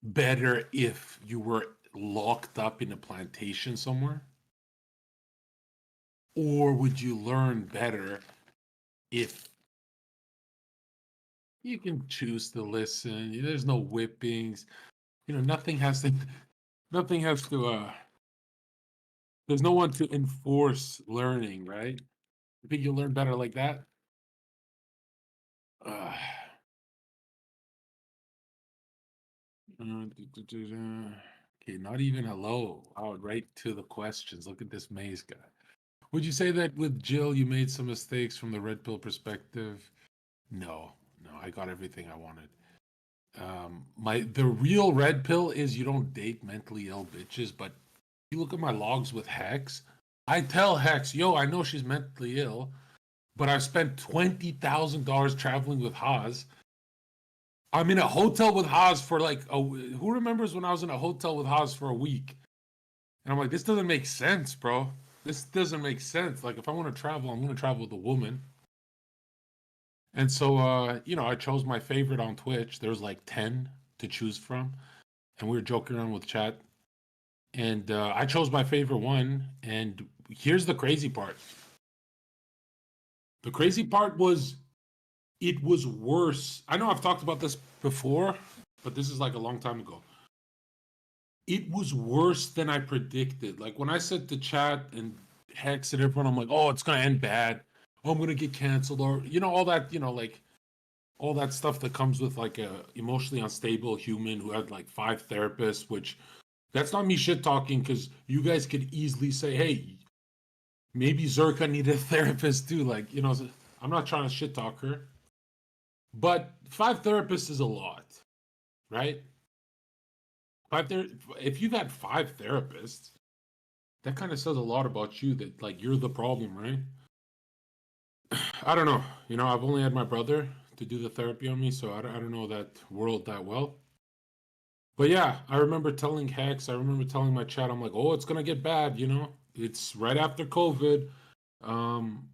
better if you were locked up in a plantation somewhere? Or would you learn better if you can choose to listen? There's no whippings. Nothing has to nothing has to there's no one to enforce learning, right? You think you'll learn better like that? Uh, okay, not even hello. Wow, right to the questions. Look at this maze guy. Would you say that with Jill you made some mistakes from the red pill perspective? No, no, I got everything I wanted. The real red pill is you don't date mentally ill bitches, but you look at my logs with Hex. I tell Hex, yo, I know she's mentally ill, but I've spent $20,000 traveling with Haas. I'm in a hotel with Haas for like who remembers when I was in a hotel with Haas for a week? And I'm like, this doesn't make sense, bro. This doesn't make sense. Like, if I want to travel, I'm going to travel with a woman. And so, I chose my favorite on Twitch. There was like 10 to choose from. And we were joking around with chat. And I chose my favorite one. And here's the crazy part. The crazy part was it was worse. I know I've talked about this before, but this is like a long time ago. It was worse than I predicted. Like when I said to chat and Hex and everyone, I'm like, oh, it's gonna end bad. Oh, I'm gonna get canceled, or all that, like all that stuff that comes with like a emotionally unstable human who had like 5 therapists, which that's not me shit talking because you guys could easily say, hey, maybe Zerka needed a therapist too. Like, I'm not trying to shit talk her. But 5 therapists is a lot, right? If you've had 5 therapists, that kind of says a lot about you that like you're the problem, right? I don't know. I've only had my brother to do the therapy on me, so I don't know that world that well. But yeah, I remember telling Hex, I remember telling my chat, I'm like, oh, it's gonna get bad, It's right after COVID. Um,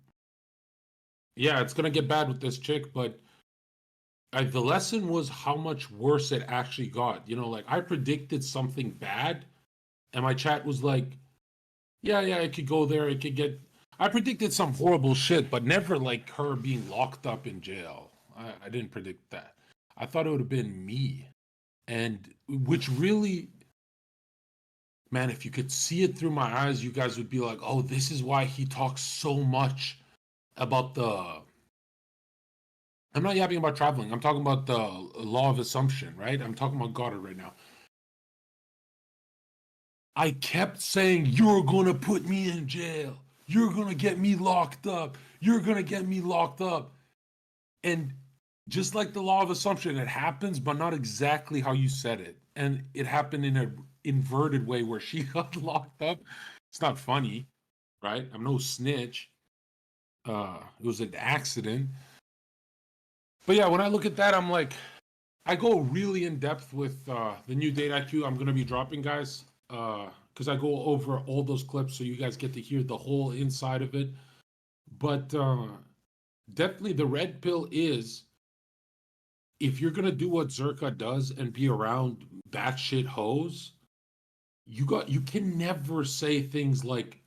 yeah, it's gonna get bad with this chick, but the lesson was how much worse it actually got. Like I predicted something bad, and my chat was like, yeah, it could go there. It could get. I predicted some horrible shit, but never like her being locked up in jail. I didn't predict that. I thought it would have been me. And which really, man, if you could see it through my eyes, you guys would be like, oh, this is why he talks so much about the. I'm not yapping about traveling. I'm talking about the law of assumption, right? I'm talking about Goddard right now. I kept saying, you're going to put me in jail. You're going to get me locked up. You're going to get me locked up. And just like the law of assumption, it happens, but not exactly how you said it. And it happened in an inverted way where she got locked up. It's not funny, right? I'm no snitch. It was an accident. But yeah, when I look at that, I'm like, I go really in depth with the new date IQ I'm going to be dropping, guys. Because I go over all those clips so you guys get to hear the whole inside of it. But definitely the red pill is if you're gonna do what Zerka does and be around batshit hoes, you can never say things like,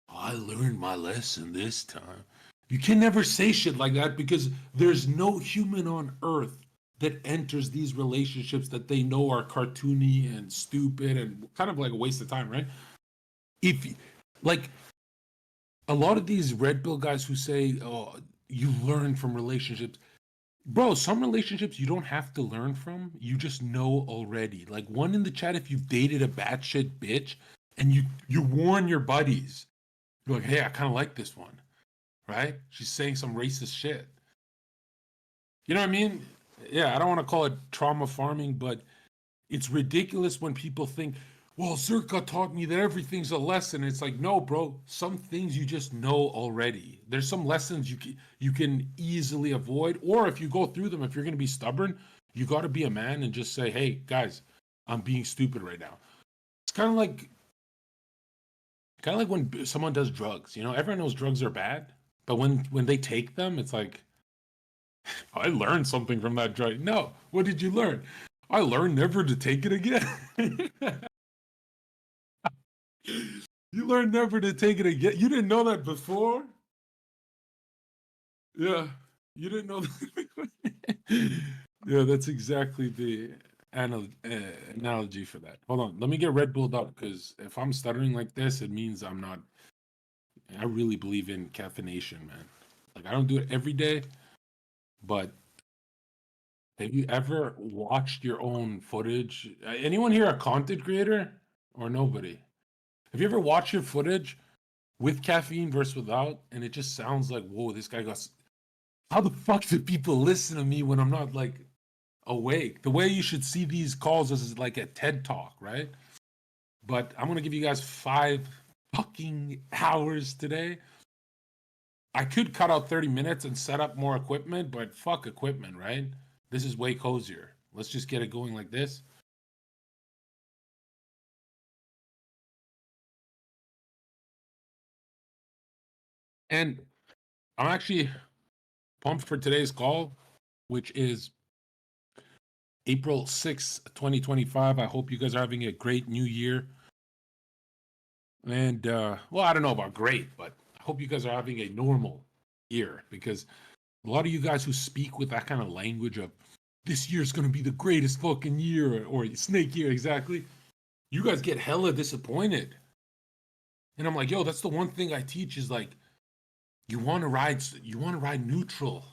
I learned my lesson this time. You can never say shit like that because there's no human on earth that enters these relationships that they know are cartoony and stupid and kind of like a waste of time, right? If like a lot of these red pill guys who say, "Oh, you learn from relationships," bro. Some relationships you don't have to learn from. You just know already. Like one in the chat, if you've dated a batshit bitch and you warn your buddies, you're like, "Hey, I kind of like this one," right? She's saying some racist shit. You know what I mean? Yeah, I don't want to call it trauma farming, but it's ridiculous when people think, well, Zerka taught me that everything's a lesson. It's like, no, bro, some things you just know already. There's some lessons you can easily avoid, or if you go through them, if you're going to be stubborn, you got to be a man and just say, hey, guys, I'm being stupid right now. It's kind of like when someone does drugs. Everyone knows drugs are bad, but when they take them, it's like, I learned something from that drug. No, what did you learn? I learned never to take it again. You learned never to take it again. You didn't know that before? Yeah. You didn't know that. Yeah, that's exactly the analogy for that. Hold on. Let me get Red Bulled up because if I'm stuttering like this, it means I'm not. I really believe in caffeination, man. Like, I don't do it every day, but have you ever watched your own footage? Anyone here a content creator or nobody? Have you ever watched your footage with caffeine versus without? And it just sounds like, whoa, this guy got. How the fuck do people listen to me when I'm not like awake? The way you should see these calls is like a TED talk, right? But I'm gonna give you guys 5 fucking hours today. I could cut out 30 minutes and set up more equipment, but fuck equipment, right? This is way cozier. Let's just get it going like this. And I'm actually pumped for today's call, which is April 6th, 2025. I hope you guys are having a great new year. And well, I don't know about great, but I hope you guys are having a normal year because a lot of you guys who speak with that kind of language of this year's gonna be the greatest fucking year or snake year, exactly. You guys get hella disappointed. And I'm like, yo, that's the one thing I teach is like you want to ride neutral.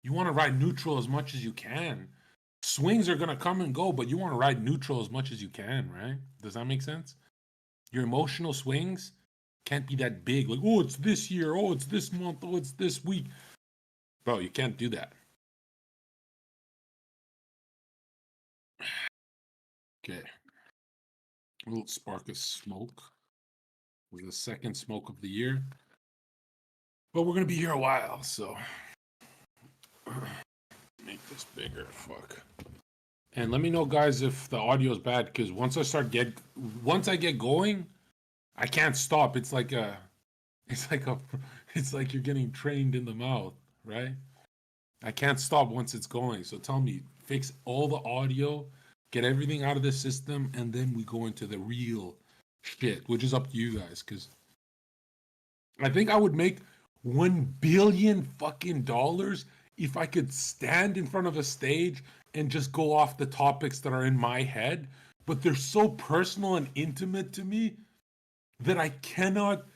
You want to ride neutral as much as you can. Swings are gonna come and go, but you want to ride neutral as much as you can, right? Does that make sense? Your emotional swings can't be that big. Like, oh, it's this year. Oh, it's this month. Oh, it's this week. Bro, you can't do that. Okay. A little spark of smoke. Was the second smoke of the year. But we're gonna be here a while, so make this bigger. Fuck. And let me know, guys, if the audio is bad, because once I get going, I can't stop. It's like a, it's like you're getting trained in the mouth, right? I can't stop once it's going. So tell me, fix all the audio, get everything out of the system, and then we go into the real shit, which is up to you guys. Because I think I would make 1 billion fucking dollars if I could stand in front of a stage and just go off the topics that are in my head. But they're so personal and intimate to me that I cannot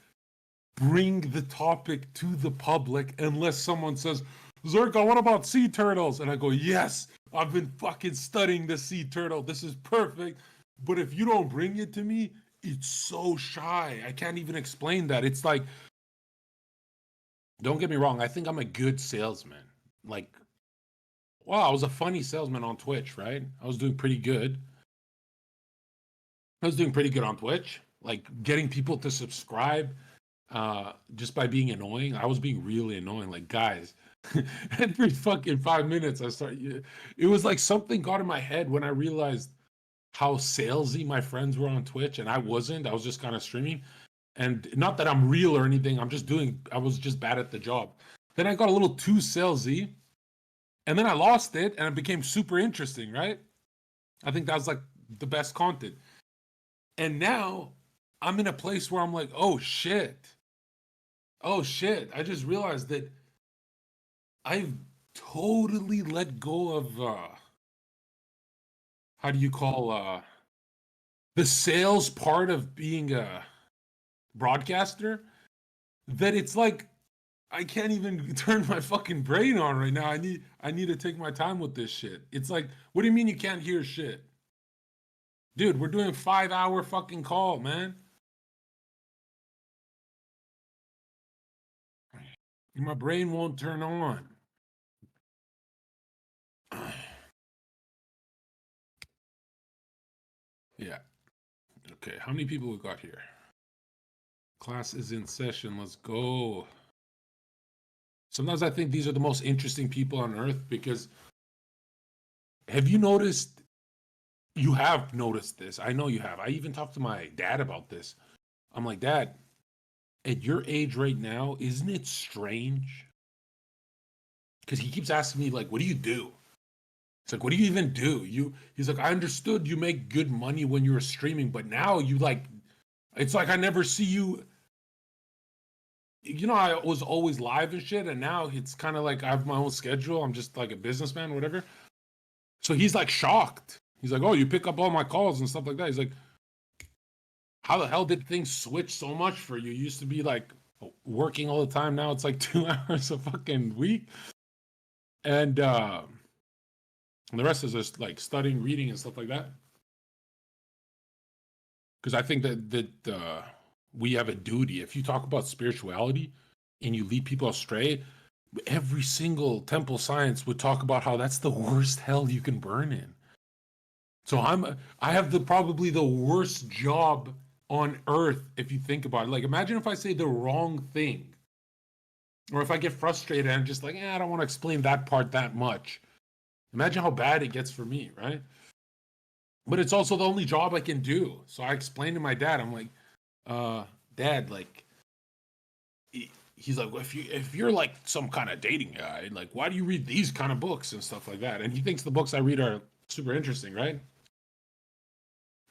bring the topic to the public unless someone says, Zerka, what about sea turtles? And I go, yes, I've been fucking studying the sea turtle. This is perfect. But if you don't bring it to me, it's so shy. I can't even explain that. It's like, don't get me wrong, I think I'm a good salesman. Like, well, I was a funny salesman on Twitch, right? I was doing pretty good. I was doing pretty good on Twitch, like getting people to subscribe just by being annoying. I was being really annoying. Like, guys, every fucking 5 minutes, it was like something got in my head when I realized how salesy my friends were on Twitch, and I wasn't. I was just kind of streaming. And not that I'm real or anything, I was just bad at the job. Then I got a little too salesy, and then I lost it, and it became super interesting, right? I think that was like the best content. And now I'm in a place where I'm like, oh shit. Oh shit. I just realized that I've totally let go of how do you call the sales part of being a broadcaster that it's like I can't even turn my fucking brain on right now. I need to take my time with this shit. It's like, what do you mean you can't hear shit? Dude, we're doing a 5 hour fucking call, man. My brain won't turn on. Yeah. Okay. How many people we got here? Class is in session. Let's go. Sometimes I think these are the most interesting people on earth because have you noticed? You have noticed this. I know you have. I even talked to my dad about this. I'm like, Dad, at your age right now, isn't it strange? Because he keeps asking me, like, what do you do? It's like, what do you even do? He's like, I understood you make good money when you were streaming, but now you like, it's like I never see you. I was always live and shit, and now it's kind of like I have my own schedule. I'm just like a businessman, whatever. So he's like shocked. He's like, oh, you pick up all my calls and stuff like that. He's like, how the hell did things switch so much for you? You used to be like working all the time. Now it's like 2 hours a fucking week. And the rest is just like studying, reading, and stuff like that. Because I think that we have a duty. If you talk about spirituality and you lead people astray, every single temple science would talk about how that's the worst hell you can burn in. So I have probably the worst job on earth if you think about it. Like, imagine if I say the wrong thing, or if I get frustrated and I'm just like, I don't want to explain that part that much. Imagine how bad it gets for me, right? But it's also the only job I can do. So I explained to my dad, I'm like, Dad, like, he's like, well, if you're like some kind of dating guy, like, why do you read these kind of books and stuff like that? And he thinks the books I read are super interesting, right?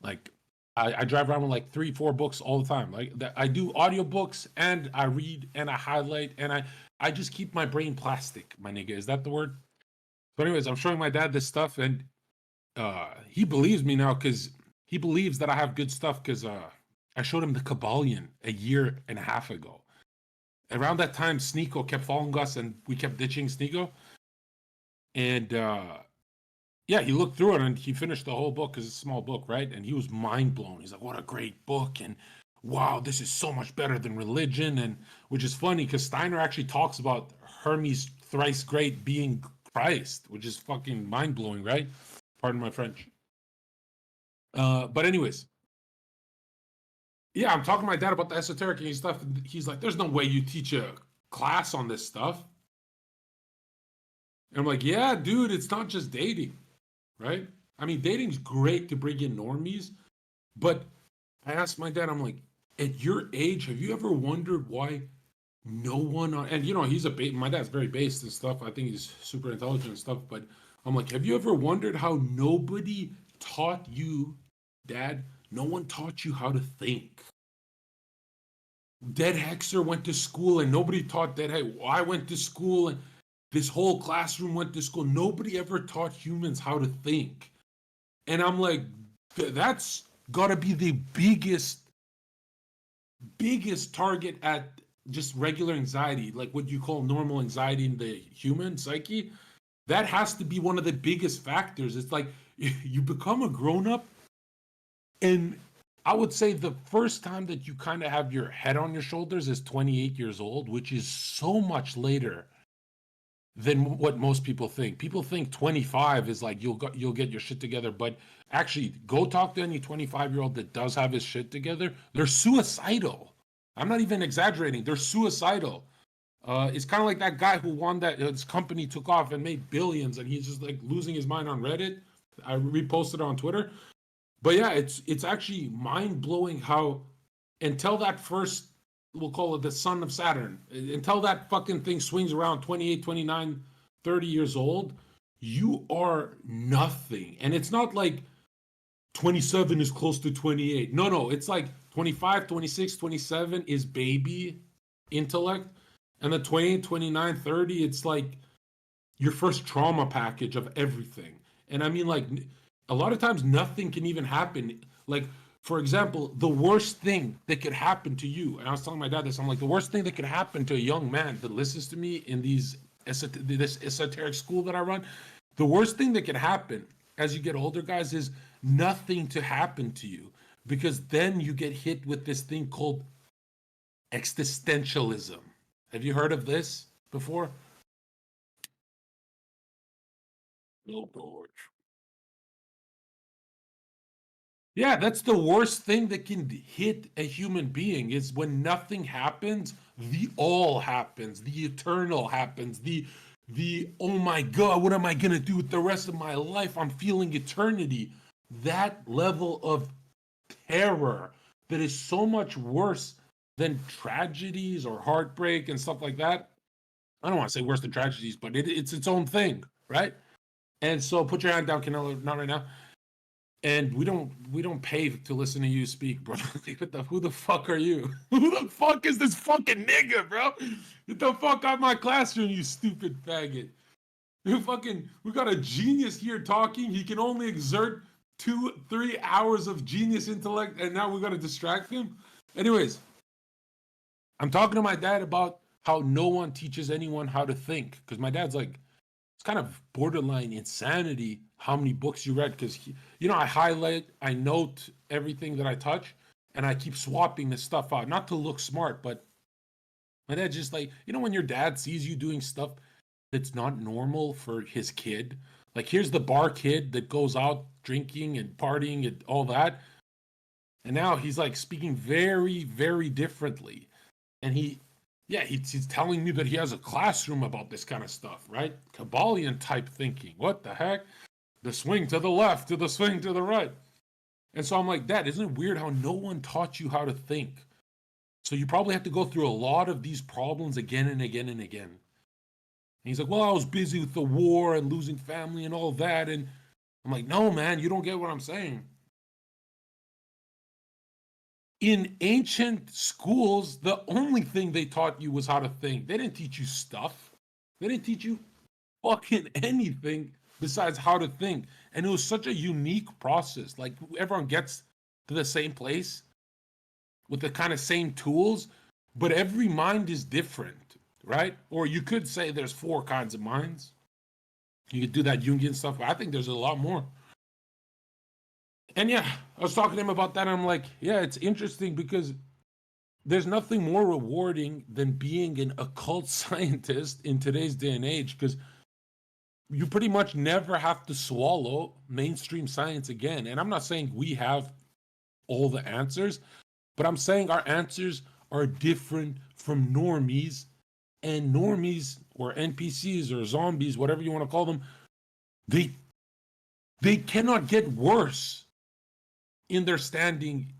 Like, I drive around with like 3-4 books all the time. Like, I do audiobooks and I read and I highlight and I just keep my brain plastic, my nigga. Is that the word? So anyways, I'm showing my dad this stuff, and he believes me now because he believes that I have good stuff because I showed him the Kabbalion a year and a half ago. Around that time, Sneeko kept following us and we kept ditching Sneeko. And yeah, he looked through it and he finished the whole book because it's a small book, right? And he was mind blown. He's like, what a great book. And wow, this is so much better than religion. And which is funny because Steiner actually talks about Hermes thrice great being Christ, which is fucking mind blowing, right? Pardon my French. But anyways, yeah, I'm talking to my dad about the esoteric and stuff. And he's like, there's no way you teach a class on this stuff. And I'm like, yeah, dude, it's not just dating, right? I mean, dating's great to bring in normies, but I asked my dad, I'm like, at your age, have you ever wondered why no one on, and he's my dad's very based and stuff. I think he's super intelligent and stuff, but I'm like, have you ever wondered how nobody taught you, Dad? No one taught you how to think. Dead Hexer went to school and nobody taught Dead Hexer. I went to school and this whole classroom went to school. Nobody ever taught humans how to think. And I'm like, that's got to be the biggest target at just regular anxiety, like what you call normal anxiety in the human psyche. That has to be one of the biggest factors. It's like you become a grown up, and I would say the first time that you kind of have your head on your shoulders is 28 years old, which is so much later than what most people think. People think 25 is like you'll get your shit together, but actually go talk to any 25-year-old that does have his shit together. They're suicidal. I'm not even exaggerating. They're suicidal. It's kind of like that guy who won that his company took off and made billions, and he's just like losing his mind on Reddit. I reposted it on Twitter. But yeah, it's actually mind blowing how until that first, we'll call it the son of Saturn, until that fucking thing swings around 28, 29, 30 years old, you are nothing. And it's not like 27 is close to 28. No, it's like 25, 26, 27 is baby intellect. And the 28, 29, 30, it's like your first trauma package of everything. And I mean, like, a lot of times nothing can even happen. Like, for example, the worst thing that could happen to you, and I was telling my dad this, I'm like, the worst thing that could happen to a young man that listens to me in this esoteric school that I run, the worst thing that could happen as you get older, guys, is nothing to happen to you, because then you get hit with this thing called existentialism. Have you heard of this before? No, George. Yeah, that's the worst thing that can hit a human being is when nothing happens, the all happens, the eternal happens, the oh my god, what am I gonna do with the rest of my life? I'm feeling eternity. That level of terror that is so much worse than tragedies or heartbreak and stuff like that. I don't want to say worse than tragedies, but it's its own thing, right? And so put your hand down, Canelo, not right now. And we don't pay to listen to you speak, bro. Like, who the fuck are you? Who the fuck is this fucking nigga, bro? Get the fuck out of my classroom, you stupid faggot. We got a genius here talking. He can only exert 2-3 hours of genius intellect, and now we gotta distract him. Anyways, I'm talking to my dad about how no one teaches anyone how to think. Because my dad's like, it's kind of borderline insanity how many books you read. Because, I highlight, I note everything that I touch, and I keep swapping this stuff out. Not to look smart, but my dad's just like, when your dad sees you doing stuff that's not normal for his kid. Like, here's the bar kid that goes out drinking and partying and all that. And now he's like speaking very, very differently. And he's telling me that he has a classroom about this kind of stuff, right? Kabbalion type thinking. What the heck? The swing to the left, to the swing to the right. And so I'm like, Dad, isn't it weird how no one taught you how to think? So you probably have to go through a lot of these problems again and again and again. And he's like, well, I was busy with the war and losing family and all that. And I'm like, no, man, you don't get what I'm saying. In ancient schools, the only thing they taught you was how to think. They didn't teach you stuff. They didn't teach you fucking anything besides how to think. And it was such a unique process. Like, everyone gets to the same place with the kind of same tools, but every mind is different, right? Or you could say there's 4 kinds of minds. You could do that Jungian stuff. But I think there's a lot more. And yeah, I was talking to him about that. And I'm like, yeah, it's interesting because there's nothing more rewarding than being an occult scientist in today's day and age, because you pretty much never have to swallow mainstream science again. And I'm not saying we have all the answers, but I'm saying our answers are different from normies, and normies or NPCs or zombies, whatever you want to call them, they cannot get worse in their standing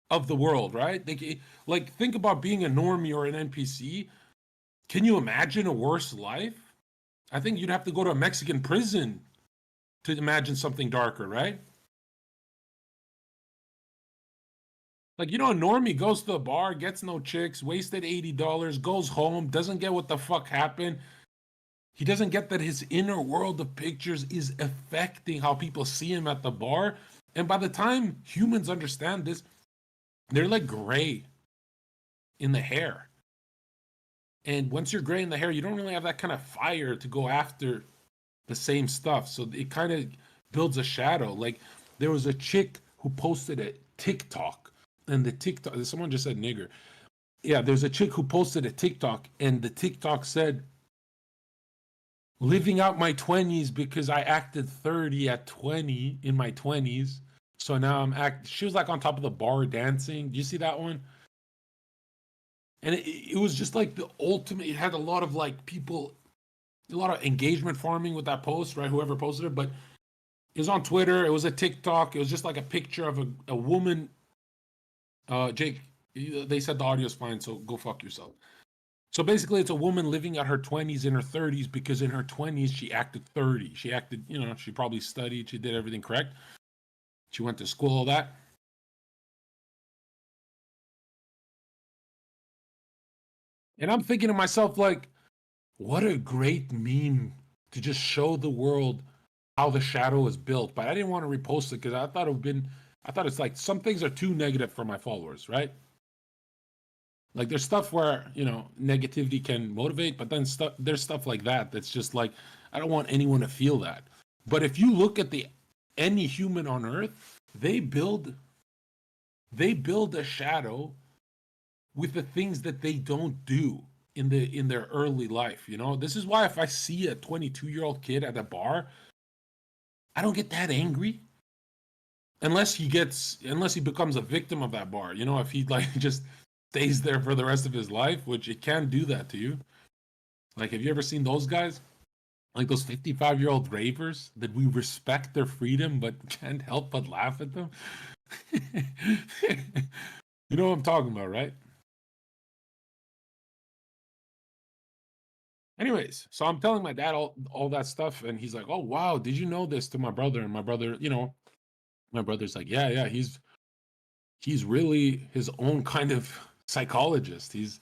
of the world, right? Like, think about being a normie or an NPC. Can you imagine a worse life? I think you'd have to go to a Mexican prison to imagine something darker, right? Like, a normie goes to the bar, gets no chicks, wasted $80, goes home, doesn't get what the fuck happened. He doesn't get that his inner world of pictures is affecting how people see him at the bar. And by the time humans understand this, they're like gray in the hair. And once you're gray in the hair, you don't really have that kind of fire to go after the same stuff. So it kind of builds a shadow. Like, there was a chick who posted a TikTok, and the TikTok, someone just said nigger. Yeah, there's a chick who posted a TikTok, and the TikTok said, living out my 20s because I acted 30 at 20 in my 20s. So now she was like on top of the bar dancing. Do you see that one? And it was just like the ultimate. It had a lot of like people, a lot of engagement farming with that post, right? Whoever posted it, but it was on Twitter. It was a TikTok. It was just like a picture of a woman. Jake, they said the audio's fine, so go fuck yourself. So basically, it's a woman living at her 20s in her 30s because in her 20s she acted 30. She acted, she probably studied. She did everything correct. She went to school, all that. And I'm thinking to myself, like, what a great meme to just show the world how the shadow is built. But I didn't want to repost it because I thought it's like some things are too negative for my followers, right? Like, there's stuff where, negativity can motivate, but then there's stuff like that that's just like, I don't want anyone to feel that. But if you look at any human on earth, they build a shadow with the things that they don't do in their early life. This is why if I see a 22-year-old kid at a bar, I don't get that angry unless he becomes a victim of that bar. If he like just stays there for the rest of his life, which it can do that to you. Like, have you ever seen those guys? Like those 55-year-old ravers that we respect their freedom but can't help but laugh at them. You know what I'm talking about, right? Anyways, so I'm telling my dad all that stuff, and he's like, "Oh wow, did you know this?" To my brother, and my brother, my brother's like, "Yeah, yeah, he's really his own kind of psychologist. He's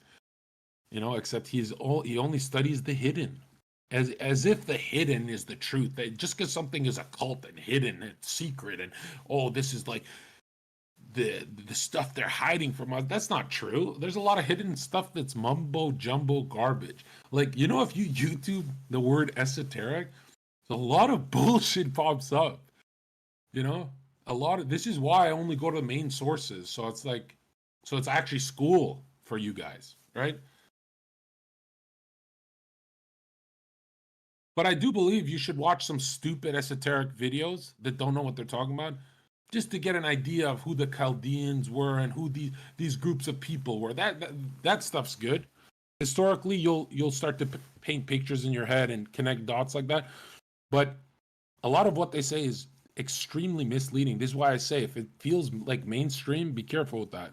except he only studies the hidden, as if the hidden is the truth. That just because something is occult and hidden and secret, and oh, this is like the stuff they're hiding from us. That's not true. There's a lot of hidden stuff that's mumbo jumbo garbage. Like, if you YouTube the word esoteric, a lot of bullshit pops up. You know, a lot of this is why I only go to the main sources. So it's like, so it's actually school for you guys, right? But I do believe you should watch some stupid esoteric videos that don't know what they're talking about, just to get an idea of who the Chaldeans were and who these groups of people were. That stuff's good. Historically, you'll start to paint pictures in your head and connect dots like that. But a lot of what they say is extremely misleading. This is why I say if it feels like mainstream, be careful with that.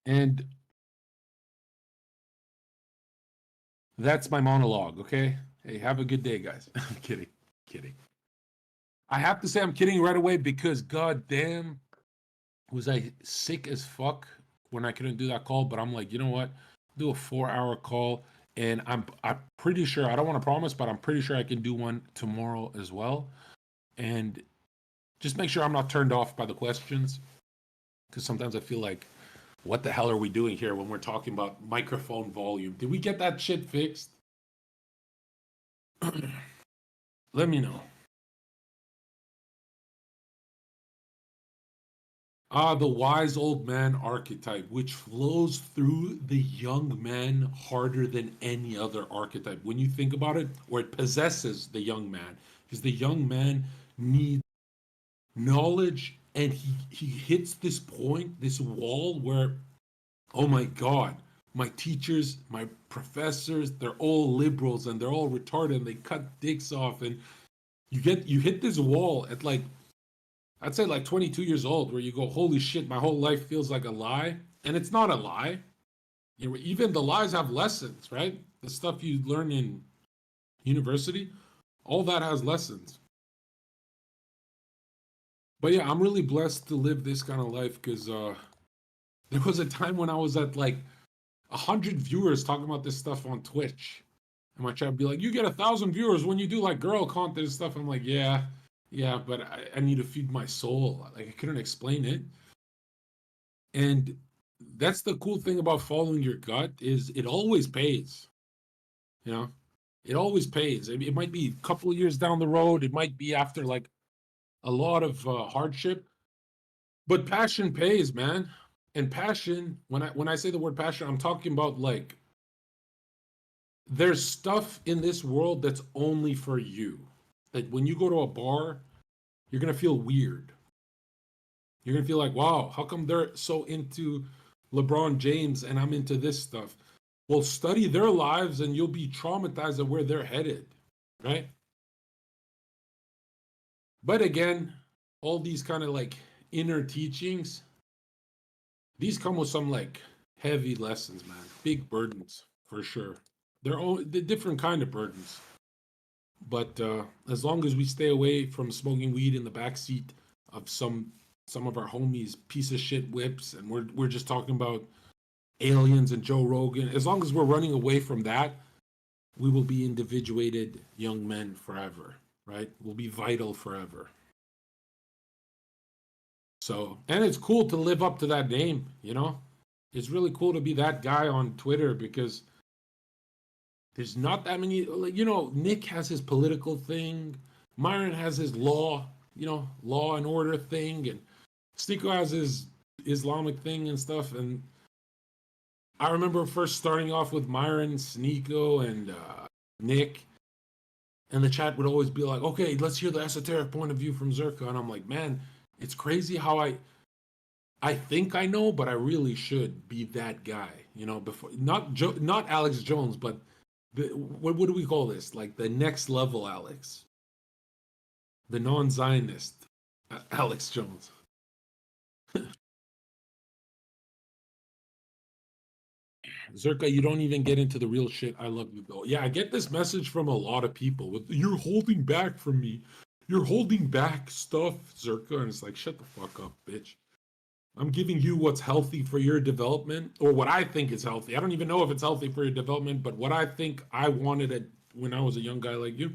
And that's my monologue, okay? Hey, have a good day, guys. I'm kidding. Kidding. I have to say I'm kidding right away because goddamn was I sick as fuck when I couldn't do that call, but I'm like, you know what? Do a 4-hour call, and I'm pretty sure, I don't want to promise, but I'm pretty sure I can do one tomorrow as well. And just make sure I'm not turned off by the questions, because sometimes I feel like, what the hell are we doing here when we're talking about microphone volume? Did we get that shit fixed? Let me know. The wise old man archetype, which flows through the young man harder than any other archetype. When you think about it, or it possesses the young man, because the young man needs knowledge, and he hits this point, this wall where, oh my God, my teachers, my professors, they're all liberals and they're all retarded and they cut dicks off, and you hit this wall at like, I'd say like 22 years old, where you go, holy shit, my whole life feels like a lie. And it's not a lie. Even the lies have lessons, right? The stuff you learn in university, all that has lessons. But yeah, I'm really blessed to live this kind of life because there was a time when I was at like 100 viewers talking about this stuff on Twitch. And my chat would be like, you get 1,000 viewers when you do like girl content and stuff. I'm like, yeah, but I need to feed my soul. Like I couldn't explain it. And that's the cool thing about following your gut is it always pays. You know, it always pays. I mean, it might be a couple of years down the road. It might be after like a lot of hardship, but passion pays, man. And passion, when I say the word passion, I'm talking about like there's stuff in this world that's only for you. That when you go to a bar, you're gonna feel weird. You're gonna feel like, wow, how come they're so into LeBron James and I'm into this stuff? Well, study their lives and you'll be traumatized at where they're headed, right? But again, all these kind of like inner teachings, these come with some like heavy lessons, man. Big burdens for sure. They're different kind of burdens. But as long as we stay away from smoking weed in the backseat of some of our homies piece of shit whips, and we're just talking about aliens and Joe Rogan, as long as we're running away from that, we will be individuated young men forever, right? We'll be vital forever. So, and it's cool to live up to that name, you know? It's really cool to be that guy on Twitter because there's not that many, like, Nick has his political thing, Myron has his law, law and order thing, and Sneeko has his Islamic thing and stuff. And I remember first starting off with Myron, Sneeko, and Nick, and the chat would always be like, okay, let's hear the esoteric point of view from Zerka. And I'm like, man, it's crazy how I think I know, but I really should be that guy, before not Alex Jones, but what do we call this? Like the next level Alex, the non-Zionist Alex Jones. Zerka, you don't even get into the real shit. I love you, Bill. Yeah, I get this message from a lot of people. With you're holding back from me. You're holding back stuff, Zerka, and it's like, shut the fuck up, bitch. I'm giving you what's healthy for your development, or what I think is healthy. I don't even know if it's healthy for your development, but what I think I wanted it when I was a young guy like you.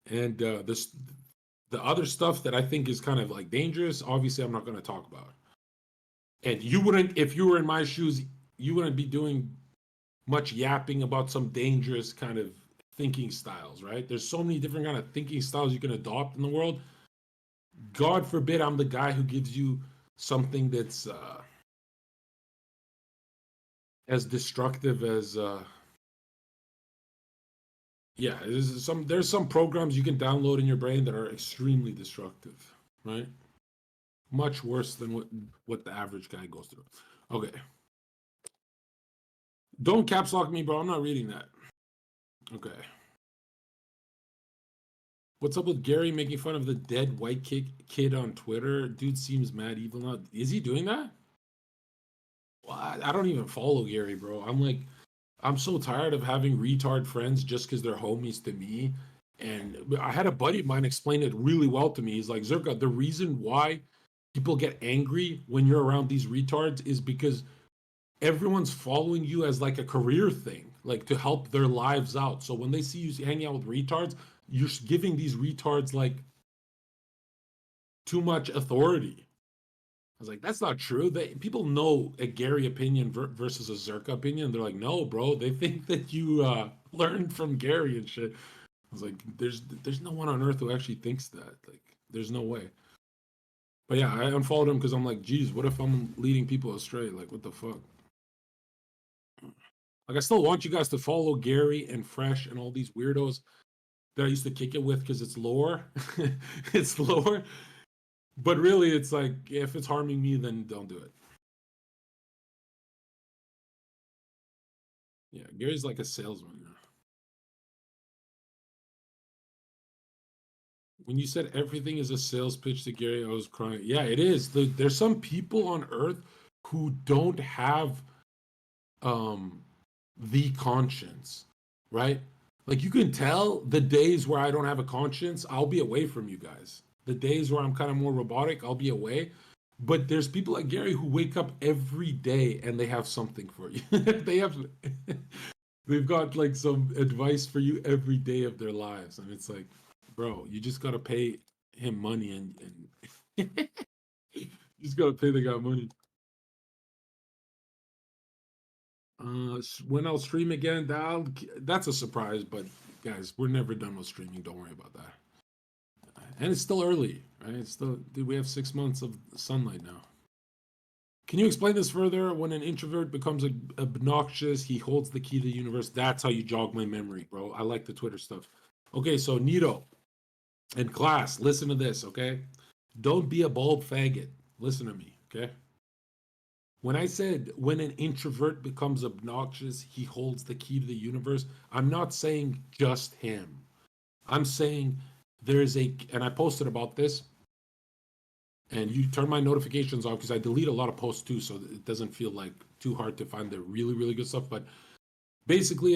And the other stuff that I think is kind of like dangerous, obviously, I'm not going to talk about. And you wouldn't, if you were in my shoes, you wouldn't be doing much yapping about some dangerous kind of thinking styles, right? There's so many different kind of thinking styles you can adopt in the world. God forbid I'm the guy who gives you something that's as destructive as yeah, there's some programs you can download in your brain that are extremely destructive, right? Much worse than what the average guy goes through. Okay. Don't caps lock me, bro. I'm not reading that. Okay. What's up with Gary making fun of the dead white kid on Twitter? Dude seems mad evil now. Is he doing that? Well, I don't even follow Gary, bro. I'm so tired of having retard friends just because they're homies to me. And I had a buddy of mine explain it really well to me. He's like, Zerka, the reason why people get angry when you're around these retards is because everyone's following you as like a career thing, like to help their lives out. So when they see you hanging out with retards, you're giving these retards like too much authority. I was like, that's not true. People know a Gary opinion versus a Zerka opinion. They're like, no, bro. They think that you learned from Gary and shit. I was like, there's no one on earth who actually thinks that. Like, there's no way. But yeah, I unfollowed him because I'm like, geez, what if I'm leading people astray? Like, what the fuck? Like, I still want you guys to follow Gary and Fresh and all these weirdos that I used to kick it with because it's lore. It's lore. But really, it's like, if it's harming me, then don't do it. Yeah, Gary's like a salesman. When you said everything is a sales pitch to Gary, I was crying. Yeah, it is. There's some people on earth who don't have um the conscience, right? Like you can tell the days where I don't have a conscience, I'll be away from you guys. The days where I'm kind of more robotic, I'll be away. But there's people like Gary who wake up every day and they have something for you. they have they've got like some advice for you every day of their lives. And it's like, bro, you just gotta pay him money and you just gotta pay the guy money. When I'll stream again, that's a surprise. But guys, we're never done with streaming. Don't worry about that. And it's still early, right? It's still, dude, we have 6 months of sunlight now. Can you explain this further? When an introvert becomes obnoxious, he holds the key to the universe. That's how you jog my memory, bro. I like the Twitter stuff. Okay, so Nito and class, listen to this, okay? Don't be a bald faggot. Listen to me, okay? When I said when an introvert becomes obnoxious, he holds the key to the universe, I'm not saying just him. I'm saying there's and I posted about this, and you turn my notifications off because I delete a lot of posts too, so it doesn't feel like too hard to find the really, really good stuff. But basically,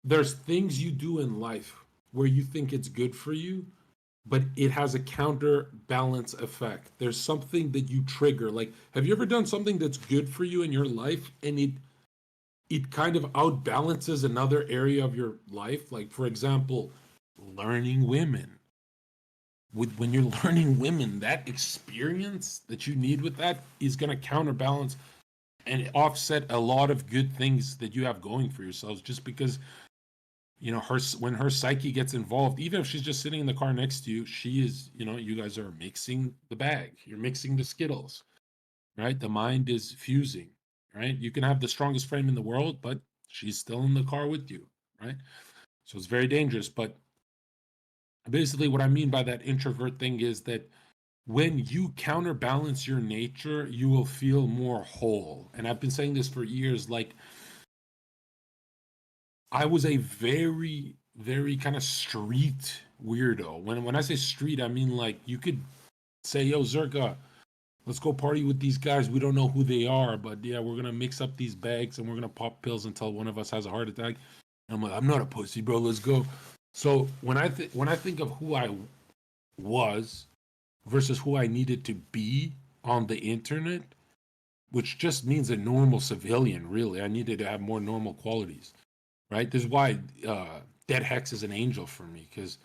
there's things you do in life where you think it's good for you, but it has a counterbalance effect. There's something that you trigger. Like, have you ever done something that's good for you in your life and it kind of outbalances another area of your life? Like, for example, learning women. When you're learning women, that experience that you need with that is going to counterbalance and offset a lot of good things that you have going for yourselves. Just because when her psyche gets involved, even if she's just sitting in the car next to you, she is, you guys are mixing the bag, you're mixing the skittles, right? The mind is fusing, right? You can have the strongest frame in the world, but she's still in the car with you, right? So it's very dangerous. But basically what I mean by that introvert thing is that when you counterbalance your nature, you will feel more whole. And I've been saying this for years. Like, I was a very, very kind of street weirdo. When I say street, I mean like you could say, yo, Zerka, Let's go party with these guys. We don't know who they are, but yeah, we're gonna mix up these bags and we're gonna pop pills until one of us has a heart attack. And I'm like, I'm not a pussy, bro. Let's go. So when I think of who I was versus who I needed to be on the internet, which just means a normal civilian, really. I needed to have more normal qualities, right? This is why Dead Hex is an angel for me, because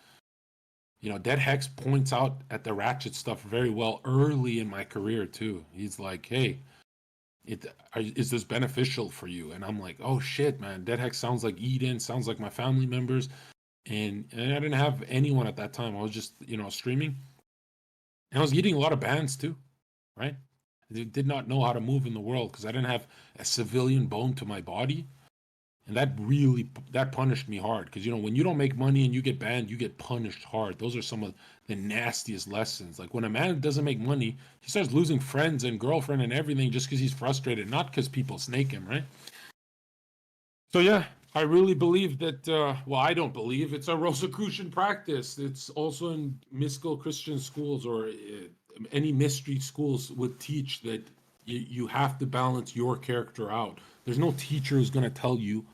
Dead Hex points out at the ratchet stuff very well early in my career too. He's like, "Hey, is this beneficial for you?" And I'm like, "Oh shit, man! Dead Hex sounds like Eden, sounds like my family members." And I didn't have anyone at that time. I was just streaming, and I was getting a lot of bans too, right? I did not know how to move in the world because I didn't have a civilian bone to my body, and that punished me hard because when you don't make money and you get banned, you get punished hard. Those are some of the nastiest lessons. Like when a man doesn't make money, he starts losing friends and girlfriend and everything just because he's frustrated, not because people snake him, right? So yeah, I really believe that. Well, I don't believe it's a Rosicrucian practice. It's also in mystical Christian schools or any mystery schools would teach that you have to balance your character out. There's no teacher who's going to tell you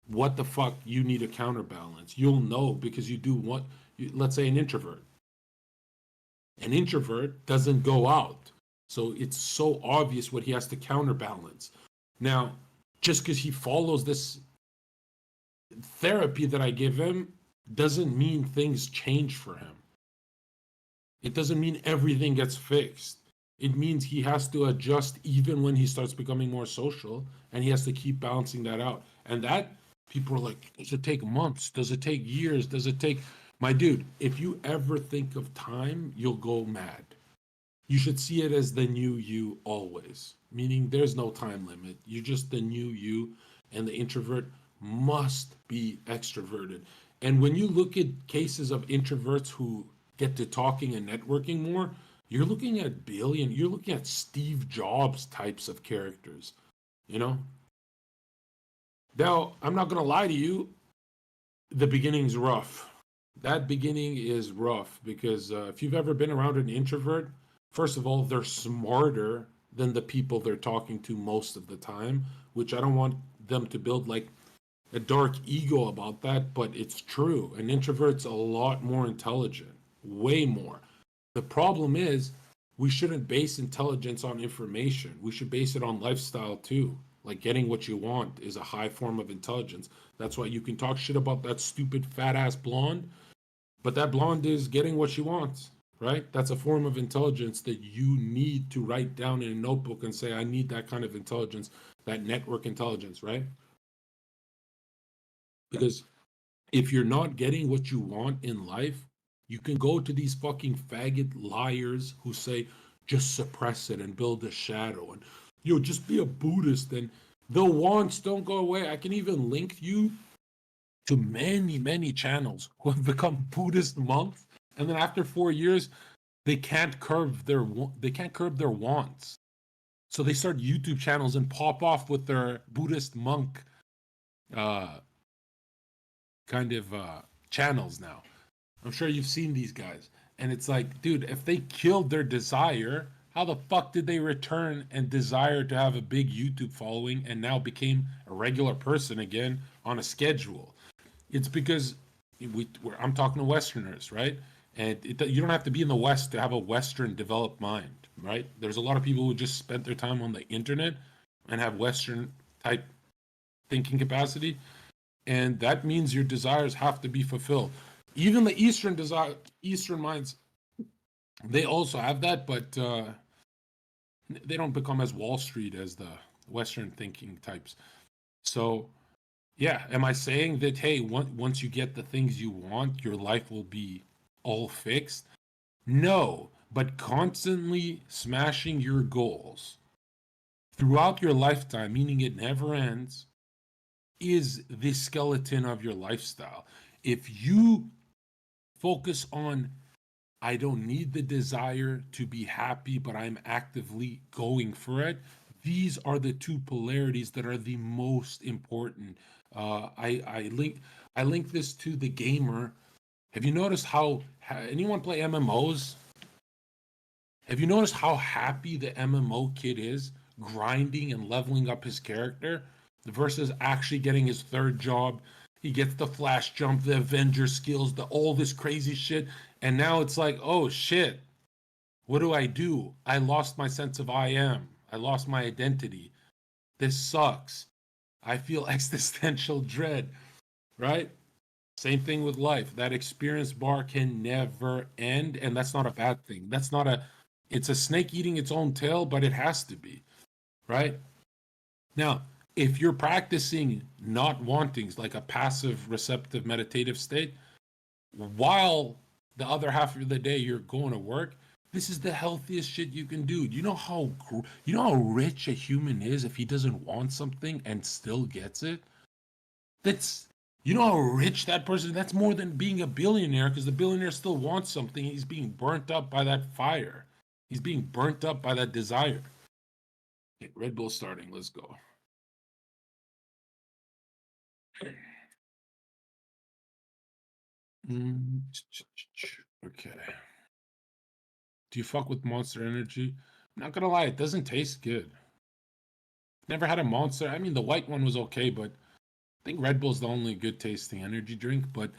what the fuck you need to counterbalance. You'll know because you do what. Let's say an introvert. An introvert doesn't go out, so it's so obvious what he has to counterbalance. Now, just because he follows this therapy that I give him doesn't mean things change for him. It doesn't mean everything gets fixed. It means he has to adjust even when he starts becoming more social, and he has to keep balancing that out. And that people are like, does it take months? Does it take years? Does it take my dude? If you ever think of time, you'll go mad. You should see it as the new you always, meaning there's no time limit. You're just the new you, and the introvert must be extroverted. And when you look at cases of introverts who get to talking and networking more, you're looking at Steve Jobs types of characters, you know? Now, I'm not going to lie to you, the beginning's rough. That beginning is rough because if you've ever been around an introvert, first of all, they're smarter than the people they're talking to most of the time, which I don't want them to build like a dark ego about that, but it's true. An introvert's a lot more intelligent, way more. The problem is, we shouldn't base intelligence on information. We should base it on lifestyle too. Like getting what you want is a high form of intelligence. That's why you can talk shit about that stupid fat ass blonde, but that blonde is getting what she wants, right? That's a form of intelligence that you need to write down in a notebook and say, I need that kind of intelligence, that network intelligence, right? Because if you're not getting what you want in life, you can go to these fucking faggot liars who say, just suppress it and build a shadow and just be a Buddhist and the wants don't go away. I can even link you to many, many channels who have become Buddhist monks, and then after 4 years, they can't curb their wants. So they start YouTube channels and pop off with their Buddhist monk uh, kind of channels now. I'm sure you've seen these guys. And it's like, dude, if they killed their desire, how the fuck did they return and desire to have a big YouTube following and now became a regular person again on a schedule? It's because I'm talking to Westerners, right? And you don't have to be in the West to have a Western developed mind, right? There's a lot of people who just spent their time on the internet and have Western type thinking capacity, and that means your desires have to be fulfilled. Even the Eastern minds, they also have that, but they don't become as Wall Street as the Western thinking types. So, yeah, am I saying that hey, once you get the things you want, your life will be all fixed? No, but constantly smashing your goals throughout your lifetime, meaning it never ends, is the skeleton of your lifestyle. If you focus on, I don't need the desire to be happy, but I'm actively going for it, these are the two polarities that are the most important. I link this to the gamer. Have you noticed how anyone play MMOs? Have you noticed how happy the MMO kid is grinding and leveling up his character versus actually getting his third job? He gets the flash jump, the Avenger skills, the all this crazy shit, and now it's like, oh shit, what do I do? I lost my sense of I am. I lost my identity. This sucks. I feel existential dread, right? Same thing with life. That experience bar can never end, and that's not a bad thing. That's not a, it's a snake eating its own tail, but it has to be, right? Now, if you're practicing not wanting, like a passive receptive meditative state, while the other half of the day you're going to work, this is the healthiest shit you can do. You know how rich a human is if he doesn't want something and still gets it? That's, you know how rich that person, that's more than being a billionaire, because the billionaire still wants something. He's being burnt up by that fire. He's being burnt up by that desire. Okay, Red Bull starting. Let's go. Okay. Do you fuck with Monster Energy? I'm not gonna lie, it doesn't taste good. Never had a Monster. I mean, the white one was okay, but I think Red Bull's the only good tasting energy drink. But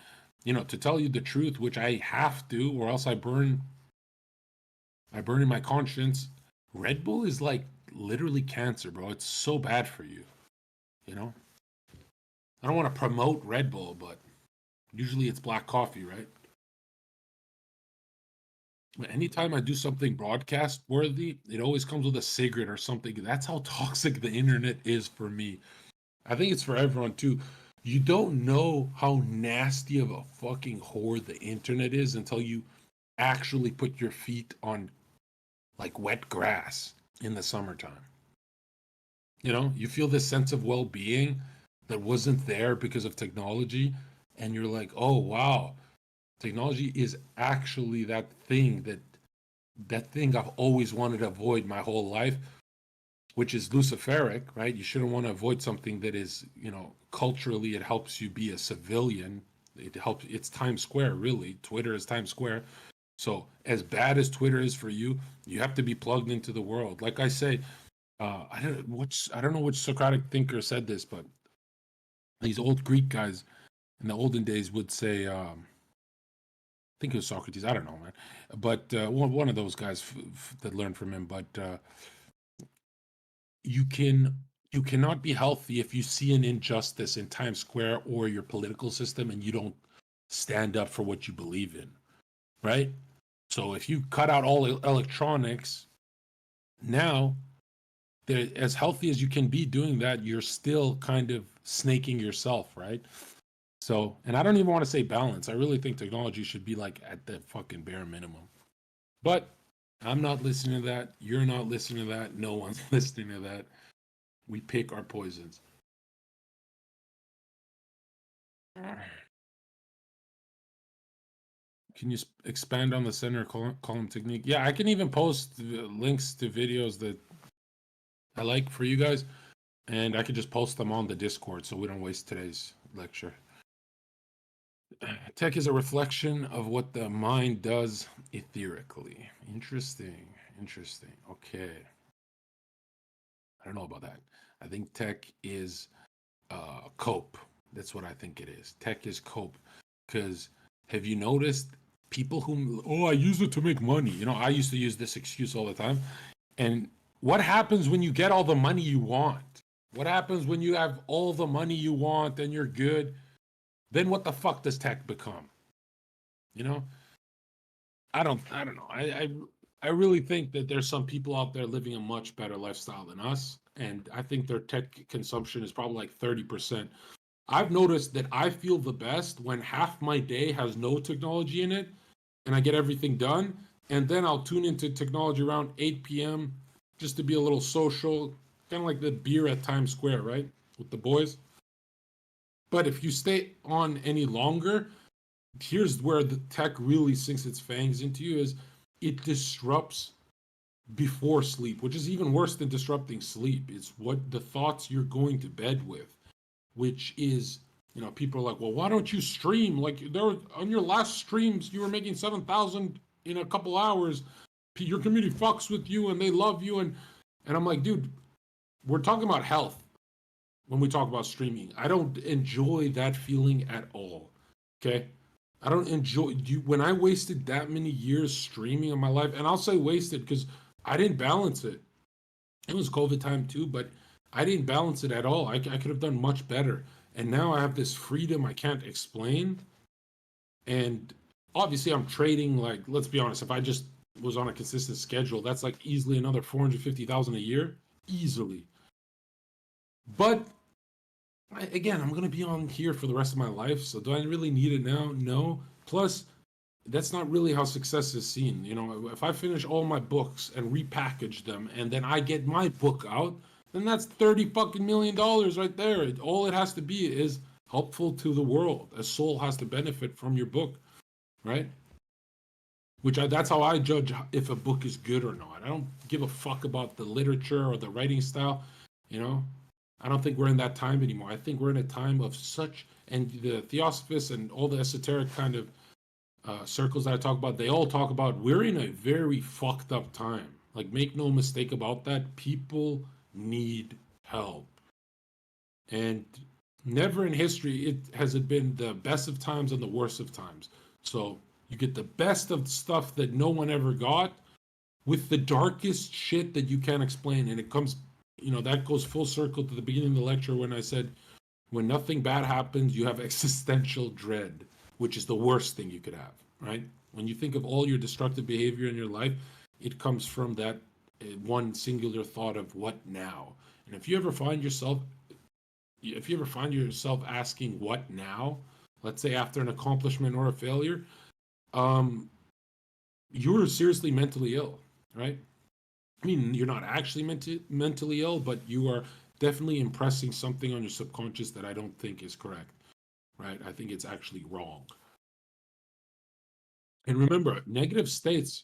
you know, to tell you the truth, which I have to, or else I burn in my conscience. Red Bull is like literally cancer, bro. It's so bad for you. You know, I don't want to promote Red Bull, but usually it's black coffee, right? Anytime I do something broadcast worthy, it always comes with a cigarette or something. That's how toxic the internet is for me. I think it's for everyone too. You don't know how nasty of a fucking whore the internet is until you actually put your feet on like wet grass in the summertime. You know, you feel this sense of well being that wasn't there because of technology. And you're like, oh, wow, technology is actually that thing I've always wanted to avoid my whole life, which is luciferic, right? You shouldn't want to avoid something that is, you know, culturally it helps you be a civilian. It helps. It's Times Square, really. Twitter is Times Square. So as bad as Twitter is for you, you have to be plugged into the world. Like I say, I don't know which Socratic thinker said this, but these old Greek guys in the olden days would say, I think it was Socrates. I don't know, man, but one of those guys that learned from him. But you can you cannot be healthy if you see an injustice in Times Square or your political system and you don't stand up for what you believe in, right? So if you cut out all electronics now, as healthy as you can be doing that, you're still kind of snaking yourself, right? So, and I don't even want to say balance. I really think technology should be like at the fucking bare minimum. But I'm not listening to that. You're not listening to that. No one's listening to that. We pick our poisons. Can you expand on the center column technique? Yeah, I can even post links to videos that I like for you guys, and I can just post them on the Discord so we don't waste today's lecture. Tech is a reflection of what the mind does etherically. Interesting. Interesting. Okay. I don't know about that. I think tech is cope. That's what I think it is. Tech is cope. Because have you noticed people who, oh, I use it to make money? You know, I used to use this excuse all the time. And what happens when you get all the money you want? What happens when you have all the money you want and you're good? Then what the fuck does tech become? You know, I don't know. I really think that there's some people out there living a much better lifestyle than us, and I think their tech consumption is probably like 30%. I've noticed that I feel the best when half my day has no technology in it and I get everything done, and then I'll tune into technology around 8 p.m. just to be a little social, kind of like the beer at Times Square, right? With the boys. But if you stay on any longer, here's where the tech really sinks its fangs into you is it disrupts before sleep, which is even worse than disrupting sleep. It's what the thoughts you're going to bed with, which is, you know, people are like, well, why don't you stream? Like there on your last streams, you were making 7,000 in a couple hours. your community fucks with you and they love you, and I'm like, dude, we're talking about health when we talk about streaming. I don't enjoy that feeling at all. Okay? I don't enjoy you when I wasted that many years streaming in my life, and I'll say wasted because I didn't balance it. It was COVID time too, but I didn't balance it at all. I could have done much better. And now I have this freedom I can't explain. And obviously, I'm trading, like, let's be honest, if I just was on a consistent schedule, that's like easily another 450,000 a year, easily. But again, I'm gonna be on here for the rest of my life, so do I really need it now? No. Plus, that's not really how success is seen. You know, if I finish all my books and repackage them, and then I get my book out, then that's $30 fucking million right there. All it has to be is helpful to the world. A soul has to benefit from your book, right? That's how I judge if a book is good or not. I don't give a fuck about the literature or the writing style. You know, I don't think we're in that time anymore. I think we're in a time of such, and the theosophists and all the esoteric kind of circles that I talk about, they all talk about we're in a very fucked up time. Like, make no mistake about that. People need help, and never in history has it been the best of times and the worst of times. So you get the best of stuff that no one ever got with the darkest shit that you can't explain, and it comes, that goes full circle to the beginning of the lecture when I said, when nothing bad happens, you have existential dread, which is the worst thing you could have, right? When you think of all your destructive behavior in your life, it comes from that one singular thought of what now? And if you ever find yourself asking what now, let's say after an accomplishment or a failure, you're seriously mentally ill, right? I mean, you're not actually mentally ill, but you are definitely impressing something on your subconscious that I don't think is correct, right? I think it's actually wrong. And remember, negative states,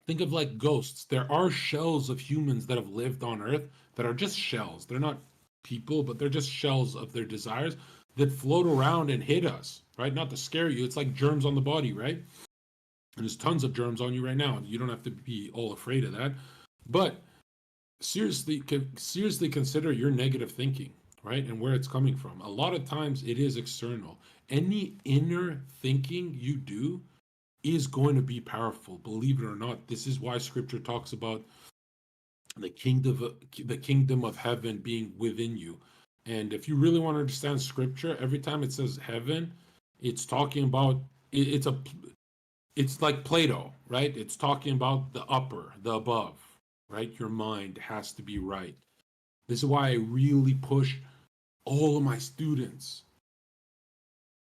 think of like ghosts. There are shells of humans that have lived on Earth that are just shells. They're not people, but they're just shells of their desires that float around and hit us, right? Not to scare you. It's like germs on the body, right? And there's tons of germs on you right now. You don't have to be all afraid of that. But seriously consider your negative thinking, right? And where it's coming from. A lot of times it is external. Any inner thinking you do is going to be powerful, believe it or not. This is why scripture talks about the kingdom of heaven being within you. And if you really want to understand scripture, every time it says heaven, it's talking about it's like Plato, right? It's talking about the upper, the above, right? Your mind has to be right. This is why I really push all of my students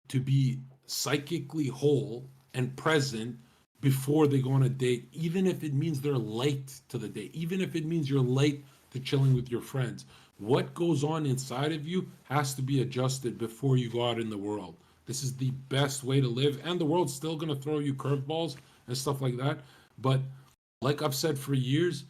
to be psychically whole and present before they go on a date, even if it means they're late to the date, even if it means you're late to chilling with your friends. What goes on inside of you has to be adjusted before you go out in the world. This is the best way to live, and the world's still going to throw you curveballs and stuff like that. But like I've said for years,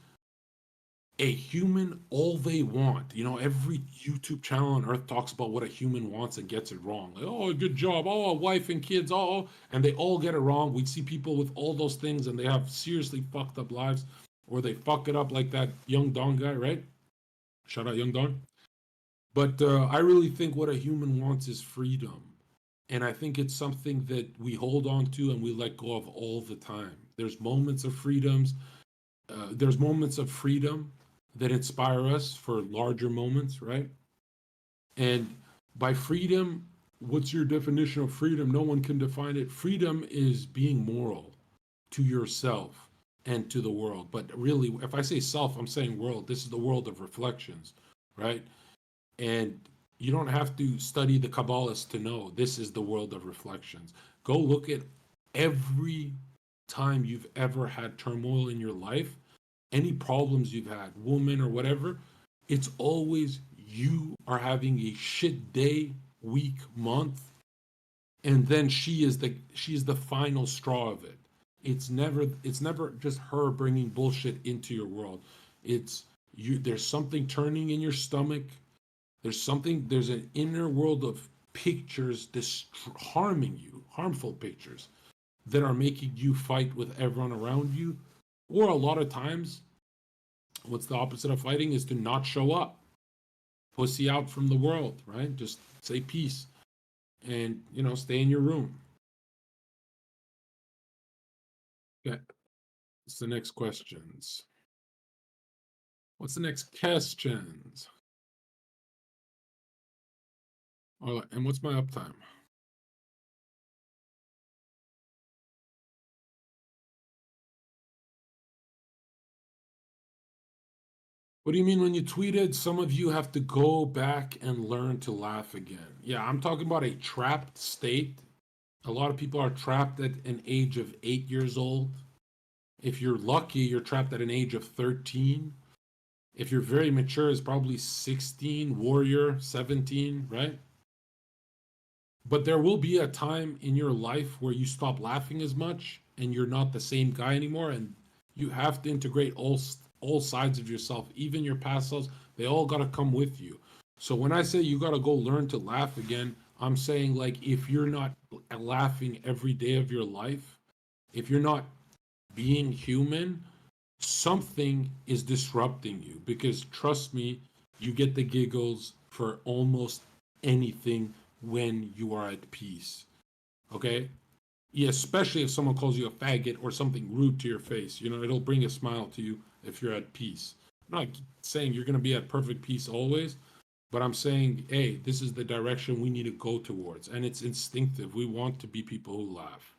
a human, all they want, every YouTube channel on earth talks about what a human wants and gets it wrong. Like, oh, good job. Oh, a wife and kids. Oh, and they all get it wrong. We see people with all those things and they have seriously fucked up lives, or they fuck it up like that Young Don guy, right? Shout out Young Don. But I really think what a human wants is freedom. And I think it's something that we hold on to and we let go of all the time. There's moments of freedoms. There's moments of freedom that inspire us for larger moments, right? And by freedom, what's your definition of freedom? No one can define it. Freedom is being moral to yourself and to the world. But really, if I say self, I'm saying world. This is the world of reflections, right? And you don't have to study the Kabbalists to know this is the world of reflections. Go look at every time you've ever had turmoil in your life, any problems you've had, woman or whatever, it's always you are having a shit day, week, month, and then she is the final straw of it. It's never just her bringing bullshit into your world. It's you. There's something turning in your stomach. There's an inner world of pictures harming you, harmful pictures that are making you fight with everyone around you, Or a lot of times, what's the opposite of fighting is to not show up, pussy out from the world, right? Just say peace and, stay in your room. Okay. What's the next questions? What's the next questions? All right, and what's my uptime? What do you mean when you tweeted, some of you have to go back and learn to laugh again? Yeah, I'm talking about a trapped state. A lot of people are trapped at an age of 8 years old. If you're lucky, you're trapped at an age of 13. If you're very mature, it's probably 16, warrior, 17, right? But there will be a time in your life where you stop laughing as much and you're not the same guy anymore. And you have to integrate all sides of yourself, even your past selves. They all got to come with you. So when I say you got to go learn to laugh again, I'm saying, like, if you're not laughing every day of your life, if you're not being human, something is disrupting you, because trust me, you get the giggles for almost anything when you are at peace. Okay? Yeah, especially if someone calls you a faggot or something rude to your face. It'll bring a smile to you if you're at peace. I'm not saying you're going to be at perfect peace always, but I'm saying, hey, this is the direction we need to go towards. And it's instinctive. We want to be people who laugh,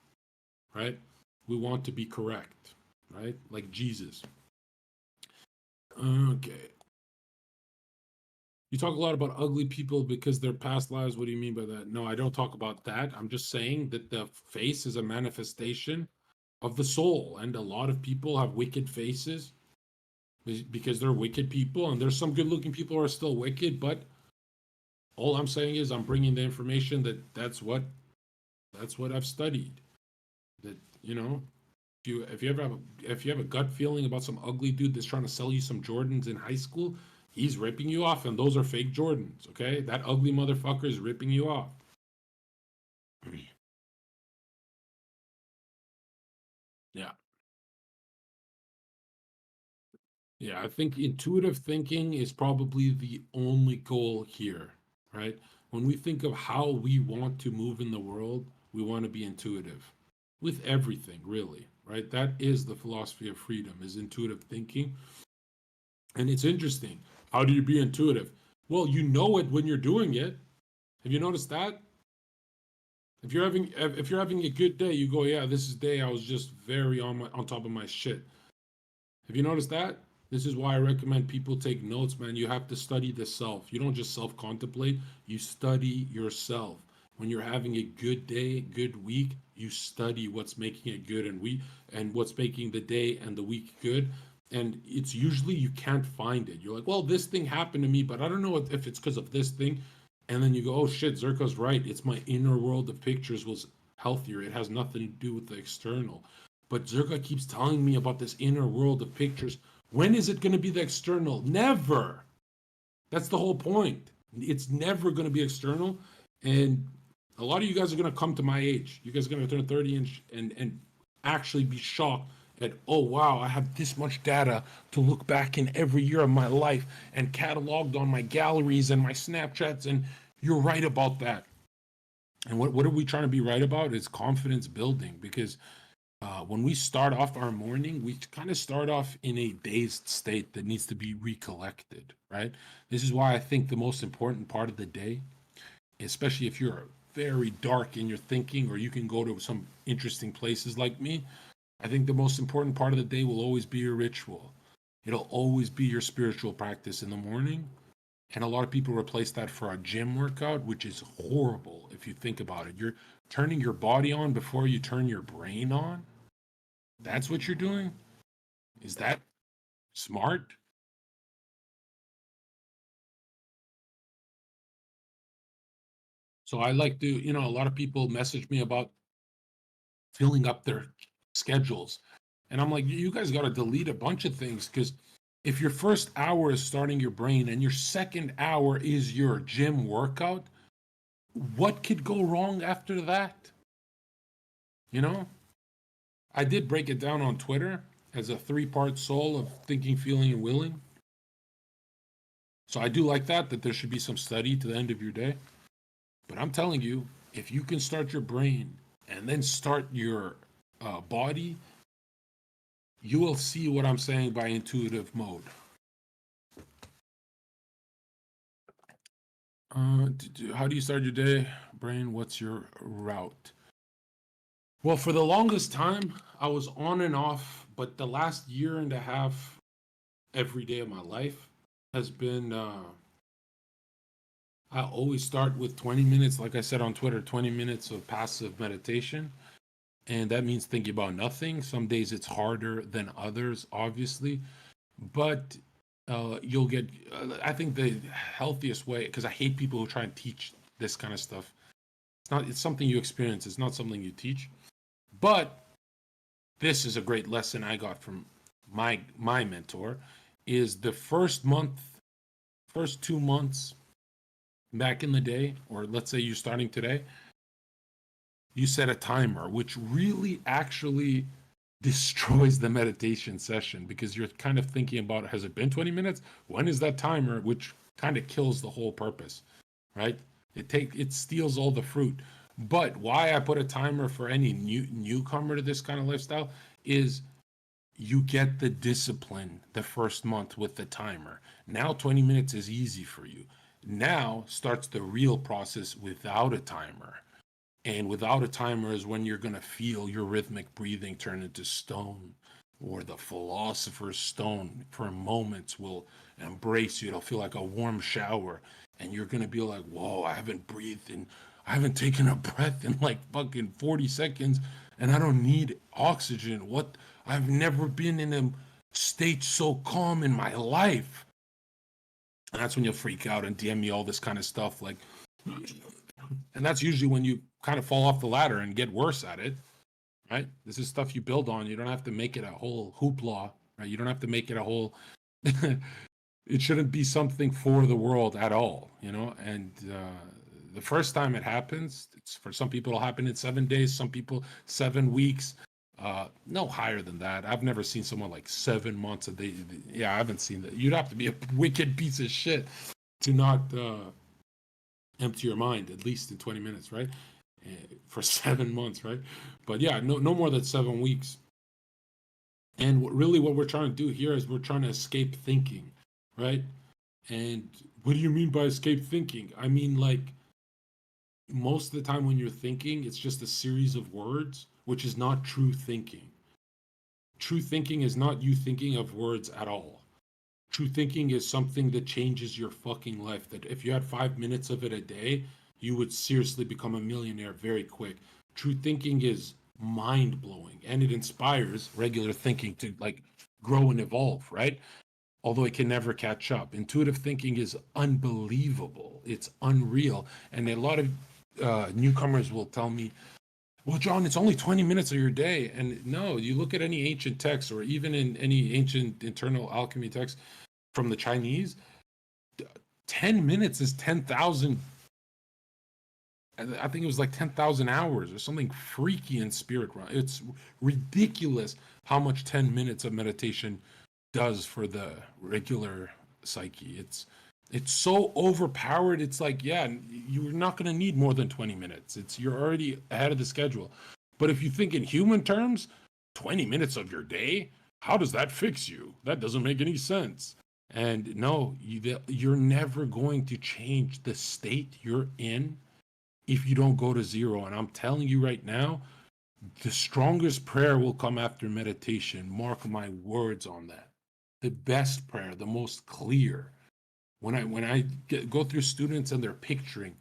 right? We want to be correct, right? Like Jesus. Okay. You talk a lot about ugly people because their past lives. What do you mean by that? No, I don't talk about that. I'm just saying that the face is a manifestation of the soul, and a lot of people have wicked faces because they're wicked people, and there's some good-looking people who are still wicked. But all I'm saying is I'm bringing the information that's what I've studied. That if you have a gut feeling about some ugly dude that's trying to sell you some Jordans in high school, he's ripping you off, and those are fake Jordans. Okay, that ugly motherfucker is ripping you off. Yeah, yeah. I think intuitive thinking is probably the only goal here, right? When we think of how we want to move in the world, we want to be intuitive with everything, really, right? That is the philosophy of freedom, is intuitive thinking. And it's interesting. How do you be intuitive? Well, you know it when you're doing it. Have you noticed that? If you're having a good day, you go, yeah, this is day I was just very on top of my shit. Have you noticed that? This is why I recommend people take notes, man. You have to study the self. You don't just self contemplate, you study yourself. When you're having a good day, good week, you study what's making it good and what's making the day and the week good. And it's usually you can't find it. You're like, well, this thing happened to me, but I don't know if it's because of this thing. And then you go, oh shit, Zerko's right. It's my inner world of pictures was healthier. It has nothing to do with the external. But Zerka keeps telling me about this inner world of pictures. When is it going to be the external? Never. That's the whole point. It's never going to be external. And a lot of you guys are going to come to my age. You guys are going to turn 30 and actually be shocked at, oh, wow, I have this much data to look back in every year of my life and cataloged on my galleries and my Snapchats. And you're right about that. And what are we trying to be right about? Is confidence building, because when we start off our morning, we kind of start off in a dazed state that needs to be recollected, right? This is why I think the most important part of the day, especially if you're very dark in your thinking or you can go to some interesting places like me, I think the most important part of the day will always be your ritual. It'll always be your spiritual practice in the morning. And a lot of people replace that for a gym workout, which is horrible if you think about it. You're turning your body on before you turn your brain on. That's what you're doing? Is that smart? So I like to, a lot of people message me about filling up their schedules. And I'm like, you guys got to delete a bunch of things, because if your first hour is starting your brain and your second hour is your gym workout, what could go wrong after that? You know, I did break it down on Twitter. as a three-part soul of thinking, feeling, and willing. So I do like that there should be some study to the end of your day. But I'm telling you, if you can start your brain and then start your body, you will see what I'm saying by intuitive mode. How do you start your day, brain? What's your route? Well, for the longest time, I was on and off, but the last year and a half, every day of my life has been. I always start with 20 minutes, like I said on Twitter, 20 minutes of passive meditation. And that means thinking about nothing. Some days it's harder than others, obviously. But you'll get, I think the healthiest way, because I hate people who try and teach this kind of stuff. It's something you experience, it's not something you teach. But this is a great lesson I got from my mentor, is the first 2 months back in the day, or let's say you're starting today, you set a timer, which really actually destroys the meditation session, because you're kind of thinking about, has it been 20 minutes? When is that timer? Which kind of kills the whole purpose, right? It steals all the fruit. But why I put a timer for any newcomer to this kind of lifestyle is you get the discipline the first month with the timer. Now 20 minutes is easy for you. Now starts the real process without a timer. And without a timer is when you're going to feel your rhythmic breathing turn into stone, or the philosopher's stone for moments will embrace you. It'll feel like a warm shower. And you're going to be like, whoa, I haven't breathed and I haven't taken a breath in like fucking 40 seconds and I don't need oxygen. What? I've never been in a state so calm in my life. And that's when you'll freak out and DM me all this kind of stuff. Like, and that's usually when you kind of fall off the ladder and get worse at it, right? This is stuff you build on. You don't have to make it a whole hoopla, right? You don't have to make it a whole, it shouldn't be something for the world at all, you know? And the first time it happens, it's, for some people, it'll happen in 7 days, some people 7 weeks, no higher than that. I've never seen someone like 7 months. Yeah, I haven't seen that. You'd have to be a wicked piece of shit to not empty your mind at least in 20 minutes, right? For 7 months, right? But yeah, no more than 7 weeks. And what we're trying to do here is we're trying to escape thinking, right? And what do you mean by escape thinking? I mean, like, most of the time when you're thinking, it's just a series of words, which is not true thinking. True thinking is not you thinking of words at all. True thinking is something that changes your fucking life. That if you had 5 minutes of it a day, you would seriously become a millionaire very quick. True thinking is mind blowing, and it inspires regular thinking to like grow and evolve, right? Although it can never catch up. Intuitive thinking is unbelievable. It's unreal. And a lot of newcomers will tell me, well, John, it's only 20 minutes of your day. And no, you look at any ancient text, or even in any ancient internal alchemy text from the Chinese, 10 minutes is 10,000. I think it was like 10,000 hours or something freaky in spirit. It's ridiculous how much 10 minutes of meditation does for the regular psyche. It's so overpowered. It's like, yeah, you're not going to need more than 20 minutes. You're already ahead of the schedule. But if you think in human terms, 20 minutes of your day, how does that fix you? That doesn't make any sense. And no, you're never going to change the state you're in if you don't go to zero. And I'm telling you right now, the strongest prayer will come after meditation. Mark my words on that. The best prayer, the most clear. When I go through students and they're picturing,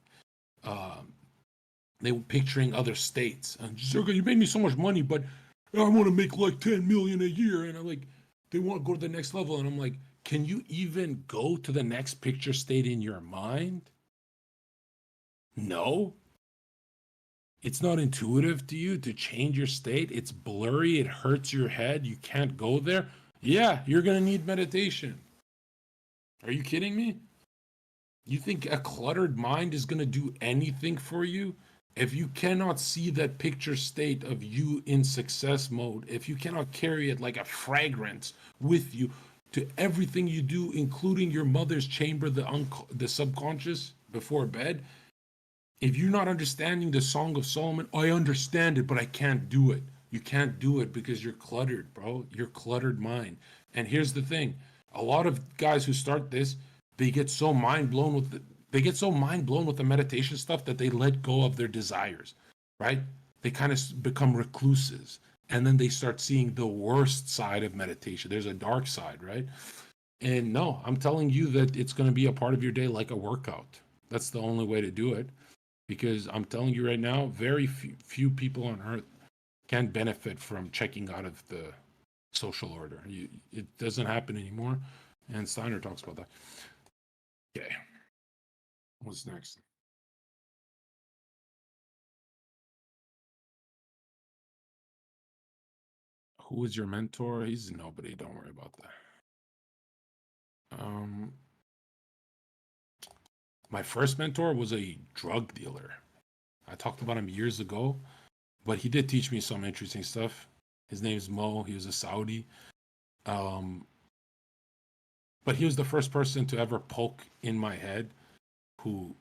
they were picturing other states. And Zerga, you made me so much money, but I want to make like 10 million a year. And I'm like, they want to go to the next level. And I'm like, can you even go to the next picture state in your mind? No. It's not intuitive to you to change your state. It's blurry. It hurts your head. You can't go there. Yeah, you're going to need meditation. Are you kidding me? You think a cluttered mind is going to do anything for you? If you cannot see that picture state of you in success mode, if you cannot carry it like a fragrance with you to everything you do, including your mother's chamber, the subconscious before bed, if you're not understanding the Song of Solomon, I understand it, but I can't do it. You can't do it because you're cluttered, bro. You're cluttered mind. And here's the thing: a lot of guys who start this, they get so mind blown with the meditation stuff that they let go of their desires, right? They kind of become recluses, and then they start seeing the worst side of meditation. There's a dark side, right? And no, I'm telling you that it's going to be a part of your day like a workout. That's the only way to do it, because I'm telling you right now, very few people on earth can benefit from checking out of the social order. It doesn't happen anymore. And Steiner talks about that. Okay. What's next? Who is your mentor? He's nobody. Don't worry about that. My first mentor was a drug dealer. I talked about him years ago, but he did teach me some interesting stuff. His name is Mo. He was a Saudi. Um, but he was the first person to ever poke in my head. Who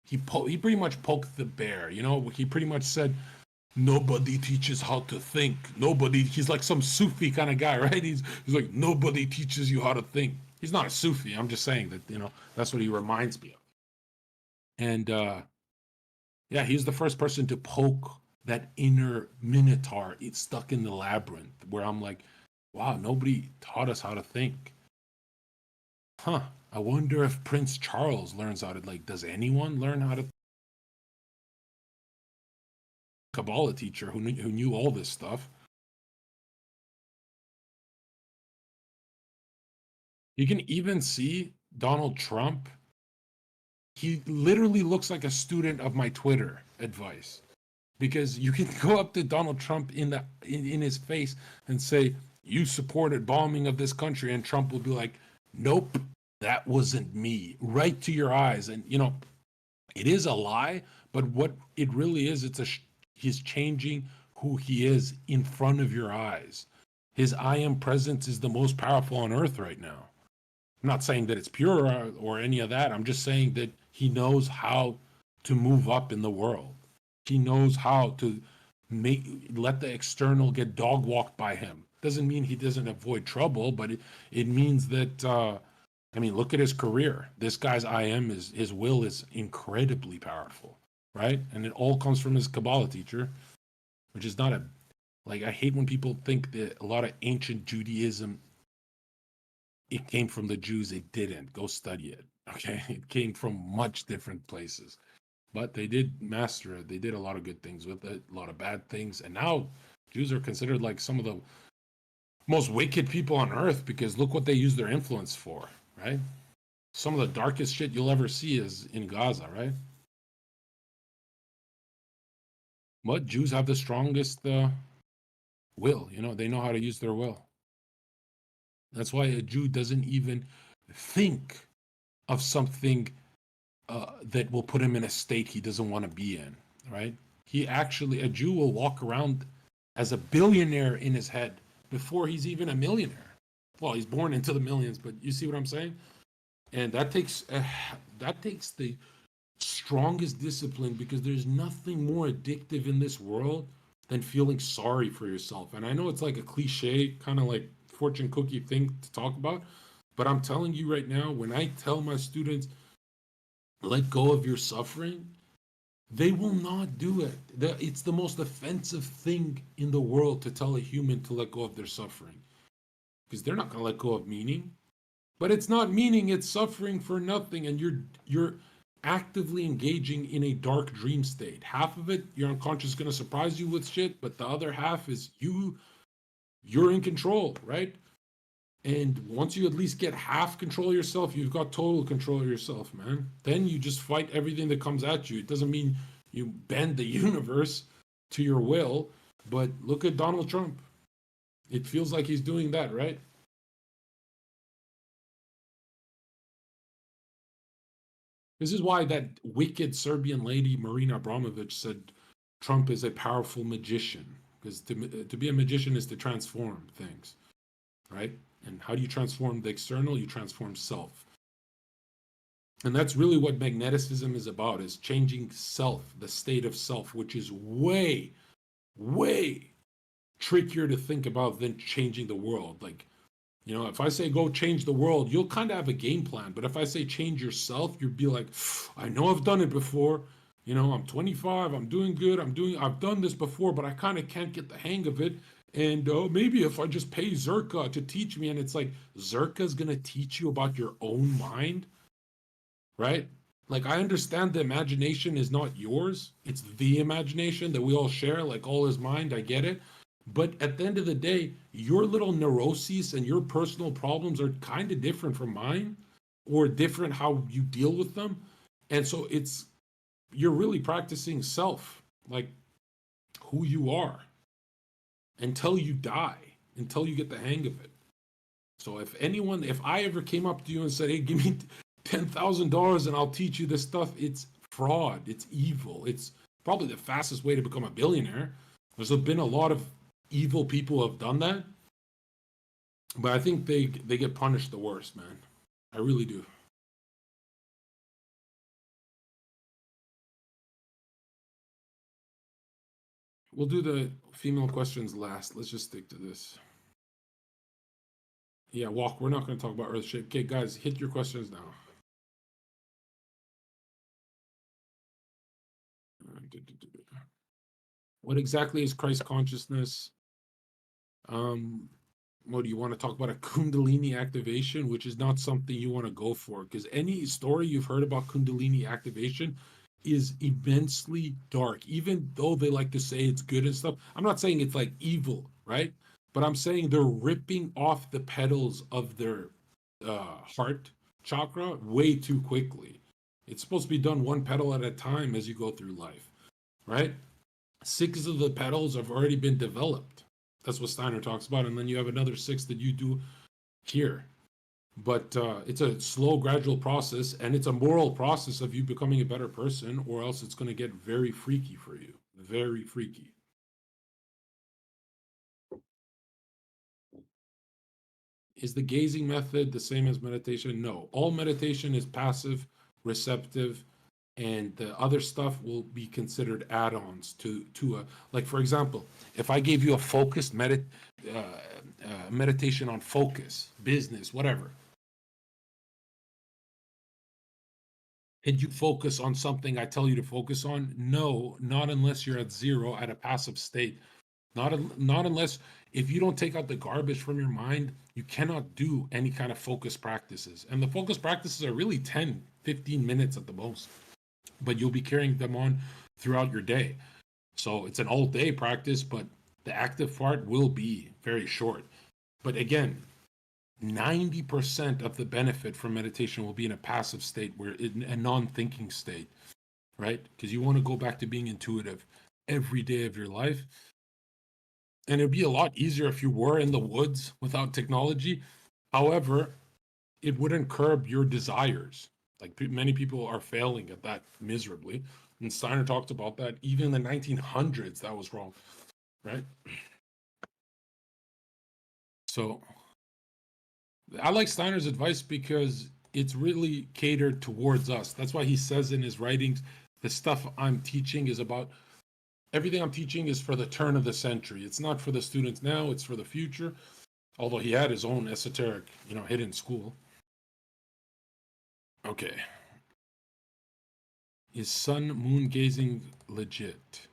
he pretty much poked the bear. You know, he pretty much said, nobody teaches how to think. Nobody. He's like some Sufi kind of guy, right? He's like, nobody teaches you how to think. He's not a Sufi. I'm just saying that, that's what he reminds me of. And yeah, he's the first person to poke that inner minotaur. It's stuck in the labyrinth where I'm like, wow, nobody taught us how to think. Huh. I wonder if Prince Charles learns how to, like, does anyone learn how to? Kabbalah teacher who knew all this stuff. You can even see Donald Trump. He literally looks like a student of my Twitter advice, because you can go up to Donald Trump in his face and say, you supported bombing of this country, and Trump will be like, nope, that wasn't me, right to your eyes. And it is a lie, but what it really is, he's changing who he is in front of your eyes. His I am presence is the most powerful on earth right now. I'm not saying that it's pure or any of that. I'm just saying that he knows how to move up in the world. He knows how to let the external get dog walked by him. Doesn't mean he doesn't avoid trouble, but it means that I mean, look at his career. This guy's I am is his will is incredibly powerful, right? And it all comes from his Kabbalah teacher, which is not a like I hate when people think that a lot of ancient Judaism it came from the Jews. It didn't. Go study it. Okay. It came from much different places. But they did master it. They did a lot of good things with it, a lot of bad things. And now Jews are considered like some of the most wicked people on earth because look what they use their influence for, right? Some of the darkest shit you'll ever see is in Gaza, right? But Jews have the strongest will. They know how to use their will. That's why a Jew doesn't even think of something that will put him in a state he doesn't want to be in, right? A Jew will walk around as a billionaire in his head before he's even a millionaire. Well, he's born into the millions, but you see what I'm saying? And that takes the strongest discipline because there's nothing more addictive in this world than feeling sorry for yourself. And I know it's like a cliche, kind of like fortune cookie thing to talk about, but I'm telling you right now, when I tell my students, let go of your suffering, they will not do it. It's the most offensive thing in the world to tell a human to let go of their suffering because they're not going to let go of meaning. But it's not meaning, it's suffering for nothing, and you're actively engaging in a dark dream state. Half of it, your unconscious is going to surprise you with shit, but the other half is you're in control, right? And once you at least get half control of yourself, you've got total control of yourself, man. Then you just fight everything that comes at you. It doesn't mean you bend the universe to your will, but look at Donald Trump. It feels like he's doing that, right? This is why that wicked Serbian lady, Marina Abramovic, said Trump is a powerful magician, because to be a magician is to transform things, right? And how do you transform the external? You transform self. And that's really what magneticism is about, is changing self, the state of self, which is way, way trickier to think about than changing the world. Like, you know, if I say go change the world, you'll kind of have a game plan. But if I say change yourself, you'll be like, I know I've done it before. You know, I'm 25, I'm doing good, I've done this before, but I kind of can't get the hang of it. And maybe if I just pay Zerka to teach me, and it's like, Zerka's gonna teach you about your own mind, right? Like, I understand the imagination is not yours, it's the imagination that we all share, like all is mind, I get it. But at the end of the day, your little neuroses and your personal problems are kind of different from mine, or different how you deal with them. And so you're really practicing self, like who you are, until you die, until you get the hang of it. So if I ever came up to you and said, hey, give me $10,000 and I'll teach you this stuff, it's fraud, it's evil. It's probably the fastest way to become a billionaire. There's been a lot of evil people who have done that, but I think they get punished the worst, man. I really do. We'll do the female questions last. Let's just stick to this. Yeah, walk. We're not going to talk about Earth shape. Okay, guys, hit your questions now. What exactly is Christ consciousness? What do you want to talk about? A Kundalini activation, which is not something you want to go for, because any story you've heard about Kundalini activation is immensely dark, even though they like to say it's good and stuff. I'm not saying it's like evil, right? But I'm saying they're ripping off the petals of their heart chakra way too quickly. It's supposed to be done one petal at a time as you go through life, right? 6 of the petals have already been developed. That's what Steiner talks about. And then you have another 6 that you do here. But it's a slow, gradual process, and it's a moral process of you becoming a better person, or else it's going to get very freaky for you. Very freaky. Is the gazing method the same as meditation? No. All meditation is passive, receptive, and the other stuff will be considered add-ons to a, like, for example, if I gave you a focused meditation on focus, business, whatever, and you focus on something I tell you to focus on, no, not unless you're at zero, at a passive state. Not unless, if you don't take out the garbage from your mind, you cannot do any kind of focus practices. And the focus practices are really 10, 15 minutes at the most, but you'll be carrying them on throughout your day. So it's an all day practice, but the active part will be very short. But again, 90% of the benefit from meditation will be in a passive state, where in a non-thinking state, right? Because you want to go back to being intuitive every day of your life. And it'd be a lot easier if you were in the woods without technology. However, it wouldn't curb your desires. Like, many people are failing at that miserably. And Steiner talked about that. Even in the 1900s, that was wrong, right? So I like Steiner's advice because it's really catered towards us. That's why he says in his writings, the stuff I'm teaching is about, everything I'm teaching is for the turn of the century. It's not for the students now, it's for the future. Although he had his own esoteric, hidden school. Okay. Is sun moon gazing legit?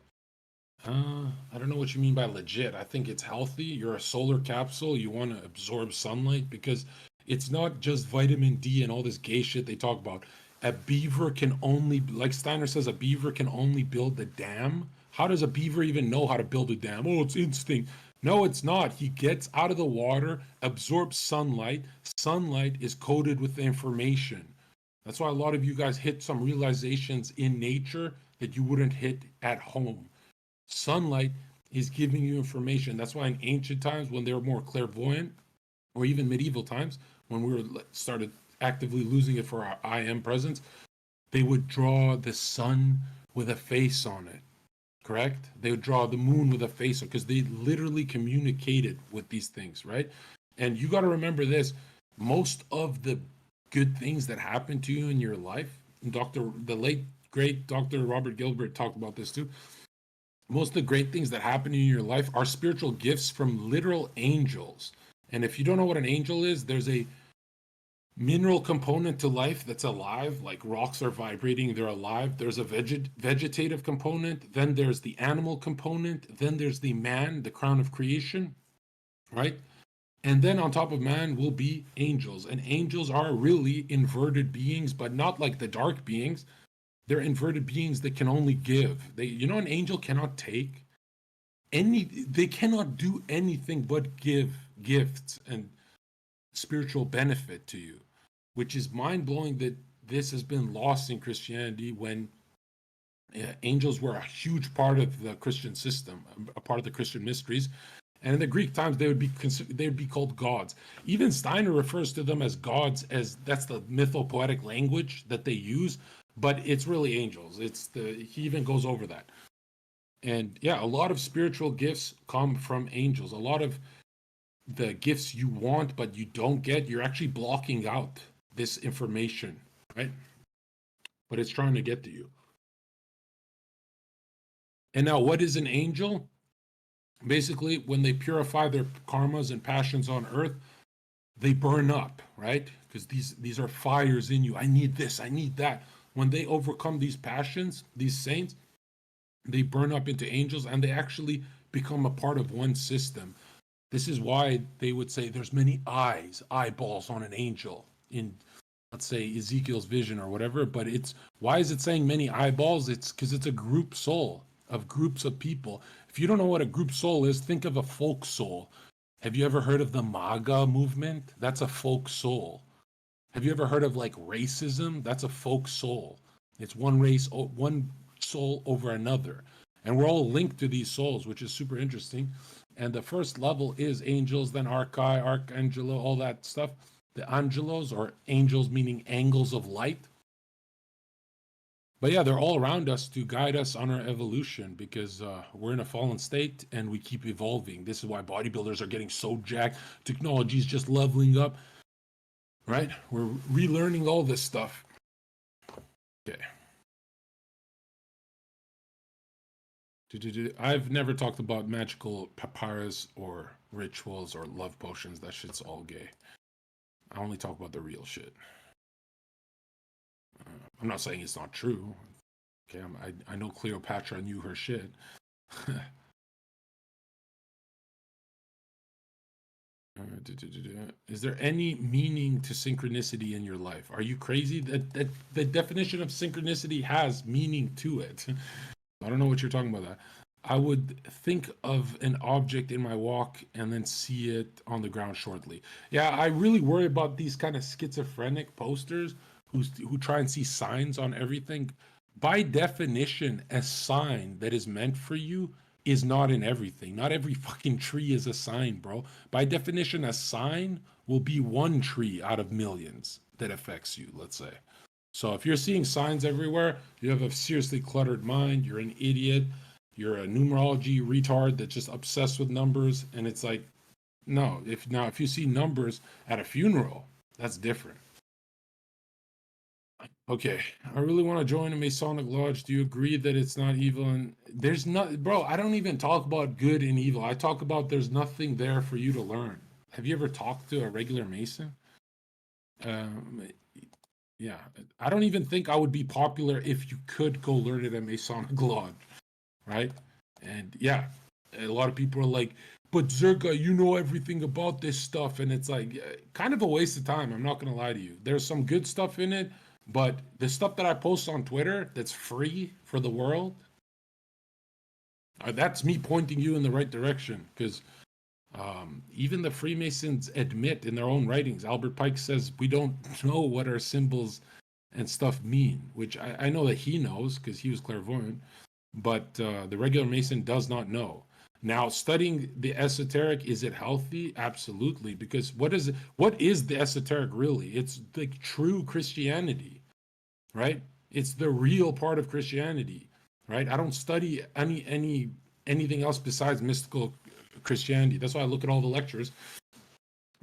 I don't know what you mean by legit. I think it's healthy. You're a solar capsule. You want to absorb sunlight, because it's not just vitamin D and all this gay shit they talk about. A beaver can only, like Steiner says, a beaver can only build the dam. How does a beaver even know how to build a dam? Oh, it's instinct. No, it's not. He gets out of the water, absorbs sunlight. Sunlight is coated with information. That's why a lot of you guys hit some realizations in nature that you wouldn't hit at home. Sunlight is giving you information. That's why in ancient times, when they were more clairvoyant, or even medieval times, when we were started actively losing it for our I am presence, they would draw the sun with a face on it. correct? They would draw the moon with a face because they literally communicated with these things, right? And you got to remember this: most of the good things that happen to you in your life, the late great Dr. Robert Gilbert talked about this too. Most of the great things that happen in your life are spiritual gifts from literal angels. And if you don't know what an angel is, there's a mineral component to life that's alive, like rocks are vibrating, they're alive. There's a vegetative component, then there's the animal component, then there's the man, the crown of creation, right? And then on top of man will be angels. And angels are really inverted beings, but not like the dark beings. They're inverted beings that can only give. An angel cannot take they cannot do anything but give gifts and spiritual benefit to you, which is mind blowing that this has been lost in Christianity when angels were a huge part of the Christian system, a part of the Christian mysteries. And in the Greek times, they would be called gods. Even Steiner refers to them as gods, as that's the mythopoetic language that they use, but it's really angels. He even goes over that. And yeah, a lot of spiritual gifts come from angels. A lot of the gifts you want but you don't get, you're actually blocking out this information, right? But it's trying to get to you. And now, what is an angel? Basically, when they purify their karmas and passions on earth, they burn up, right? Because these are fires in you. I need this, I need that. When they overcome these passions, these saints, they burn up into angels and they actually become a part of one system. This is why they would say there's many eyeballs on an angel in, let's say, Ezekiel's vision or whatever. But why is it saying many eyeballs? It's because it's a group soul of groups of people. If you don't know what a group soul is, think of a folk soul. Have you ever heard of the MAGA movement? That's a folk soul. Have you ever heard of like racism? That's a folk soul. It's one race, one soul over another. And we're all linked to these souls, which is super interesting. And the first level is angels, then archai, archangelo, all that stuff. The angelos, or angels meaning angles of light. But yeah, they're all around us to guide us on our evolution because we're in a fallen state and we keep evolving. This is why bodybuilders are getting so jacked. Technology is just leveling up, right? We're relearning all this stuff. Okay. I've never talked about magical papyrus or rituals or love potions. That shit's all gay. I only talk about the real shit. I'm not saying it's not true. Okay, I know Cleopatra knew her shit. Is there any meaning to synchronicity in your life? Are you crazy? That the definition of synchronicity has meaning to it. I don't know what you're talking about. That I would think of an object in my walk and then see it on the ground shortly. Yeah, I really worry about these kind of schizophrenic posters who try and see signs on everything. By definition, a sign that is meant for you is not in everything. Not every fucking tree is a sign, bro. By definition, a sign will be one tree out of millions that affects you, let's say. So if you're seeing signs everywhere, you have a seriously cluttered mind, you're an idiot, you're a numerology retard that's just obsessed with numbers. And it's like, no, if you see numbers at a funeral, that's different. Okay, I really want to join a Masonic lodge. Do you agree that it's not evil? And there's not, bro, I don't even talk about good and evil. I talk about there's nothing there for you to learn. Have you ever talked to a regular Mason? Um, yeah, I don't even think I would be popular if you could go learn at a Masonic lodge, right? And yeah, a lot of people are like, but Zerka, you know everything about this stuff. And it's like, kind of a waste of time. I'm not going to lie to you. There's some good stuff in it, but the stuff that I post on Twitter that's free for the world, that's me pointing you in the right direction. Because even the Freemasons admit in their own writings, Albert Pike says, we don't know what our symbols and stuff mean, which I know that he knows because he was clairvoyant, but the regular Mason does not know. Now, studying the esoteric, is it healthy? Absolutely, because what is the esoteric really? It's like true Christianity, right? It's the real part of Christianity, right? I don't study anything else besides mystical Christianity. That's why I look at all the lectures,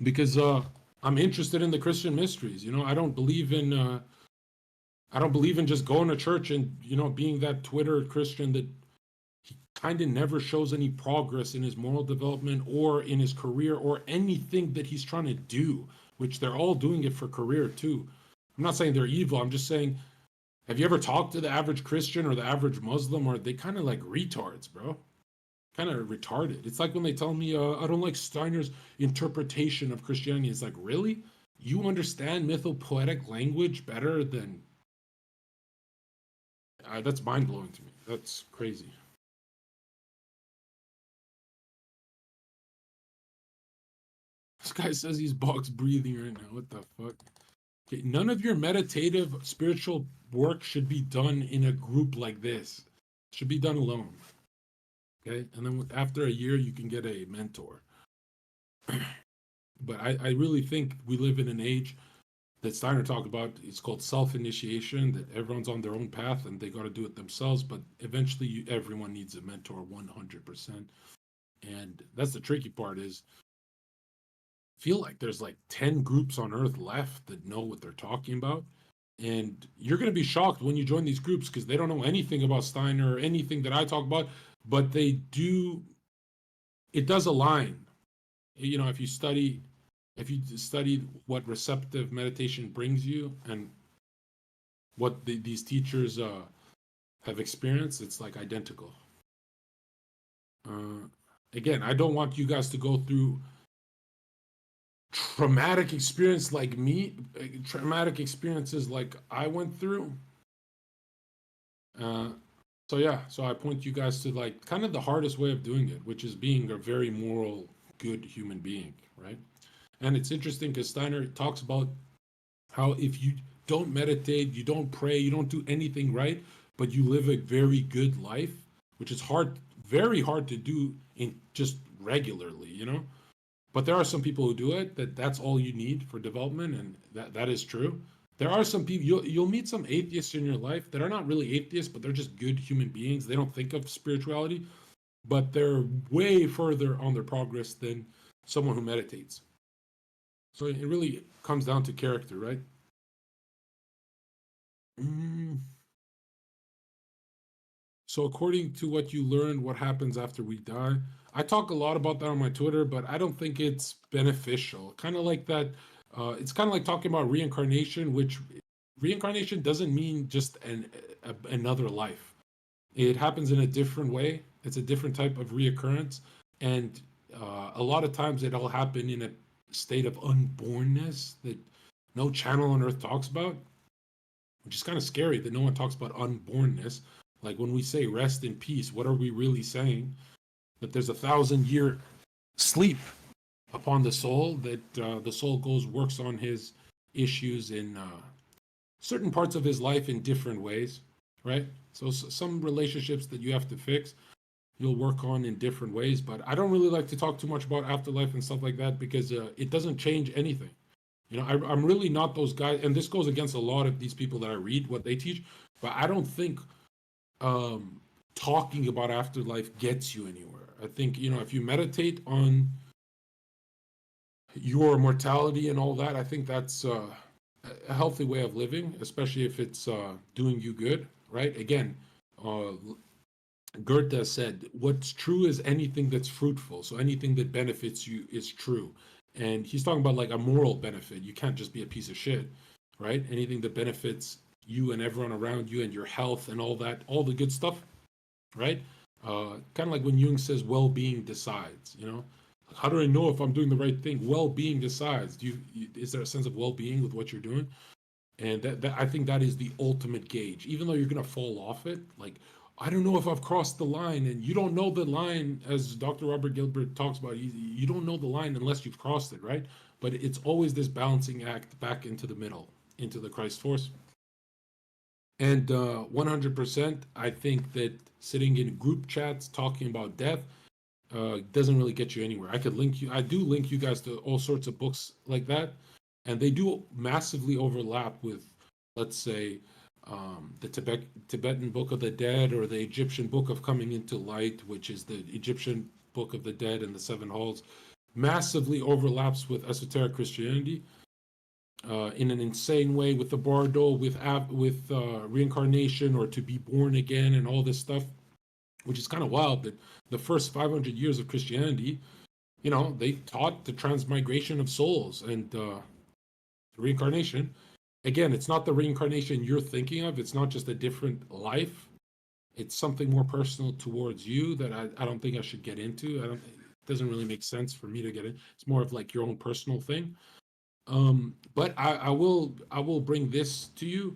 because I'm interested in the Christian mysteries. You know, I don't believe in just going to church and, you know, being that Twitter Christian that kind of never shows any progress in his moral development or in his career or anything that he's trying to do, which they're all doing it for career too. I'm not saying they're evil. I'm just saying, have you ever talked to the average Christian or the average Muslim? Or they kind of like retards, bro. Kind of retarded. It's like when they tell me, I don't like Steiner's interpretation of Christianity. It's like, really? You understand mythopoetic language better than. That's mind blowing to me. That's crazy. This guy says he's box breathing right now. What the fuck? Okay, none of your meditative spiritual work should be done in a group like this. It should be done alone. Okay, and then after a year, you can get a mentor. But I really think we live in an age that Steiner talked about. It's called self-initiation, that everyone's on their own path and they got to do it themselves. But eventually, everyone needs a mentor 100%. And that's the tricky part is feel like there's like 10 groups on earth left that know what they're talking about. And you're going to be shocked when you join these groups because they don't know anything about Steiner or anything that I talk about, but they do, it does align. You know, if you study what receptive meditation brings you and what these teachers have experienced, it's like identical. Uh, Again, I don't want you guys to go through traumatic experience like me, traumatic experiences like I went through. Uh, so yeah, so I point you guys to like kind of the hardest way of doing it, which is being a very moral, good human being, right? And it's interesting because Steiner talks about how if you don't meditate, you don't pray, you don't do anything right, but you live a very good life, which is hard, very hard to do in just regularly, you know? But there are some people who do it that's all you need for development, and that is true. There are some people you'll meet some atheists in your life that are not really atheists, but they're just good human beings. They don't think of spirituality, but they're way further on their progress than someone who meditates. So it really comes down to character, right? Mm. So according to what you learned, what happens after we die? I talk a lot about that on my Twitter, but I don't think it's beneficial. Kind of like that. It's kind of like talking about reincarnation, which reincarnation doesn't mean just another life. It happens in a different way. It's a different type of reoccurrence, and a lot of times it'll happen in a state of unbornness that no channel on earth talks about, which is kind of scary that no one talks about unbornness. Like when we say rest in peace, what are we really saying? That there's 1,000-year sleep upon the soul, that the soul goes works on his issues in certain parts of his life in different ways, right? So some relationships that you have to fix, you'll work on in different ways. But I don't really like to talk too much about afterlife and stuff like that because it doesn't change anything. You know, I'm really not those guys, and this goes against a lot of these people that I read what they teach. But I don't think um, talking about afterlife gets you anywhere. I think, you know, if you meditate on your mortality and all that, I think that's a healthy way of living, especially if it's doing you good, right? Again, uh, Goethe said, what's true is anything that's fruitful. So anything that benefits you is true. And he's talking about like a moral benefit. You can't just be a piece of shit, right? Anything that benefits you and everyone around you and your health and all that, all the good stuff, right? Kind of like when Jung says well-being decides, you know? How do I know if I'm doing the right thing? Well-being decides. Is there a sense of well-being with what you're doing? And that I think that is the ultimate gauge. Even though you're gonna fall off it, like I don't know if I've crossed the line, and you don't know the line, as Dr. Robert Gilbert talks about. You don't know the line unless you've crossed it, right? But it's always this balancing act back into the middle, into the Christ force. And 100%, I think that sitting in group chats talking about death doesn't really get you anywhere. I could link you. I do link you guys to all sorts of books like that, and they do massively overlap with, let's say, the Tibetan Book of the Dead, or the Egyptian Book of Coming into Light, which is the Egyptian Book of the Dead and the Seven Halls, massively overlaps with esoteric Christianity in an insane way, with the Bardo, with reincarnation or to be born again and all this stuff, which is kind of wild that the first 500 years of Christianity, they taught the transmigration of souls and reincarnation. Again, it's not the reincarnation you're thinking of. It's not just a different life. It's something more personal towards you that I don't think I should get into. It doesn't really make sense for me to get in. It's more of like your own personal thing. But I will bring this to you.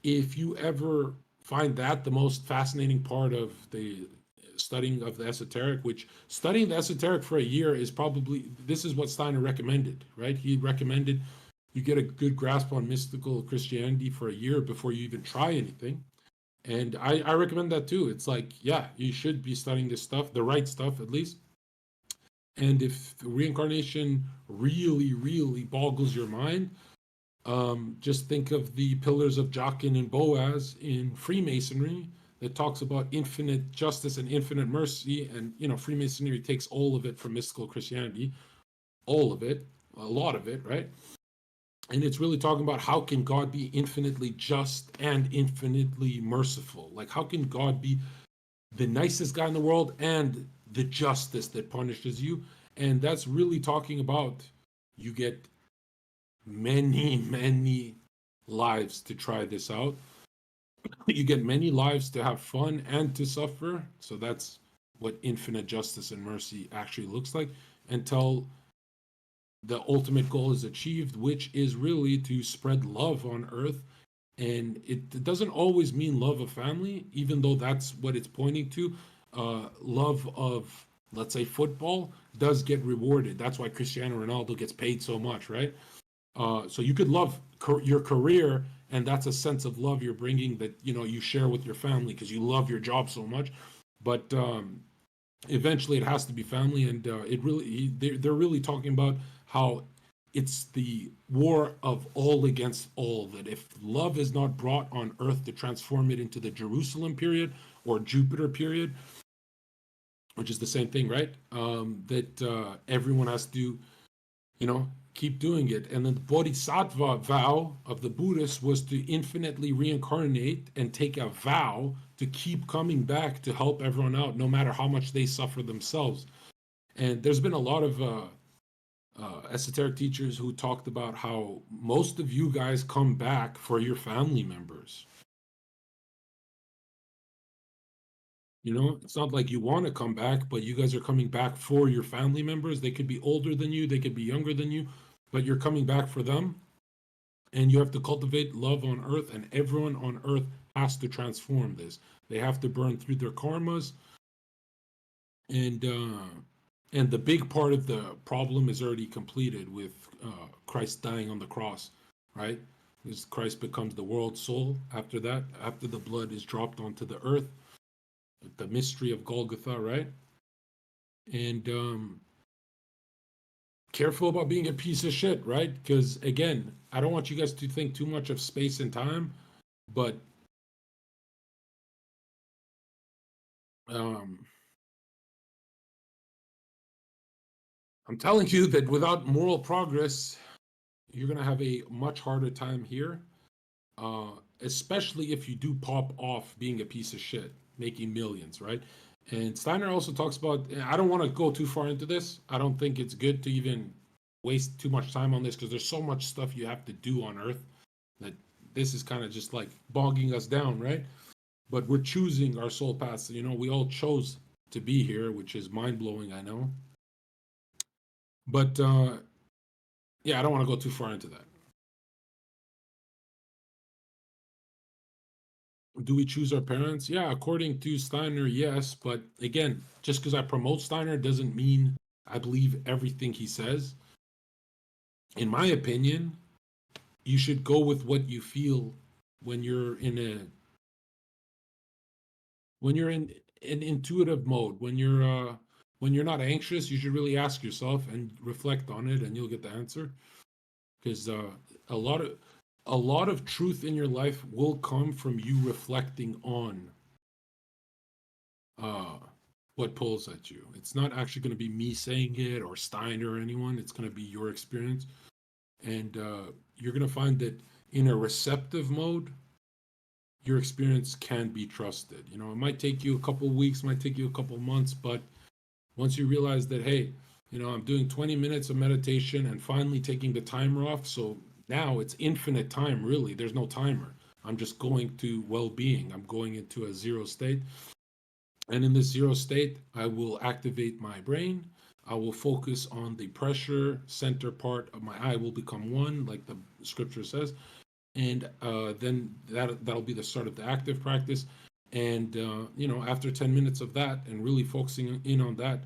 If you ever find that the most fascinating part of the studying of the esoteric, which studying the esoteric for a year is probably, this is what Steiner recommended, right? He recommended you get a good grasp on mystical Christianity for a year before you even try anything. And I recommend that too. It's like, yeah, you should be studying this stuff, the right stuff at least. And if reincarnation really, really boggles your mind, just think of the pillars of Jachin and Boaz in Freemasonry that talks about infinite justice and infinite mercy. And, Freemasonry takes all of it from mystical Christianity, all of it, a lot of it, right? And it's really talking about how can God be infinitely just and infinitely merciful? Like, how can God be the nicest guy in the world and the justice that punishes you? And that's really talking about you get many, many lives to try this out. You get many lives to have fun and to suffer. So that's what infinite justice and mercy actually looks like, until the ultimate goal is achieved, which is really to spread love on earth. And it doesn't always mean love of family, even though that's what it's pointing to. Love of, let's say, football does get rewarded. That's why Cristiano Ronaldo gets paid so much, right? So you could love your career, and that's a sense of love you're bringing that you share with your family because you love your job so much. But eventually, it has to be family, and they're really talking about how it's the war of all against all. That if love is not brought on earth to transform it into the Jerusalem period or Jupiter period, which is the same thing, right? That everyone has to, keep doing it. And then the Bodhisattva vow of the Buddhists was to infinitely reincarnate and take a vow to keep coming back to help everyone out, no matter how much they suffer themselves. And there's been a lot of esoteric teachers who talked about how most of you guys come back for your family members. It's not like you want to come back, but you guys are coming back for your family members. They could be older than you, they could be younger than you, but you're coming back for them. And you have to cultivate love on earth, and everyone on earth has to transform this. They have to burn through their karmas. And the big part of the problem is already completed with Christ dying on the cross, right? Because Christ becomes the world soul after that, after the blood is dropped onto the earth. The mystery of Golgotha, right? And careful about being a piece of shit, right? Because again, I don't want you guys to think too much of space and time, but I'm telling you that without moral progress, you're going to have a much harder time here, especially if you do pop off being a piece of shit, making millions, right? And Steiner also talks about, I don't want to go too far into this. I don't think it's good to even waste too much time on this because there's so much stuff you have to do on Earth that this is kind of just like bogging us down, right? But we're choosing our soul paths. We all chose to be here, which is mind blowing, I know. But yeah, I don't want to go too far into that. Do we choose our parents? Yeah, according to Steiner, yes. But again, just because I promote Steiner doesn't mean I believe everything he says. In my opinion, you should go with what you feel when you're in an intuitive mode. When you're not anxious, you should really ask yourself and reflect on it, and you'll get the answer. Because a lot a lot of truth in your life will come from you reflecting on uh, what pulls at you. It's not actually going to be me saying it or Steiner or anyone. It's going to be your experience. And you're going to find that in a receptive mode, your experience can be trusted. You know, it might take you a couple weeks, might take you a couple months, but once you realize that, hey, you know, I'm doing 20 minutes of meditation and finally taking the timer off. So now it's infinite time, really. There's no timer. I'm just going to well being. I'm going into a zero state. And in this zero state, I will activate my brain. I will focus on the pressure center part of my eye will become one, like the scripture says. And then that'll be the start of the active practice. And you know, after 10 minutes of that and really focusing in on that,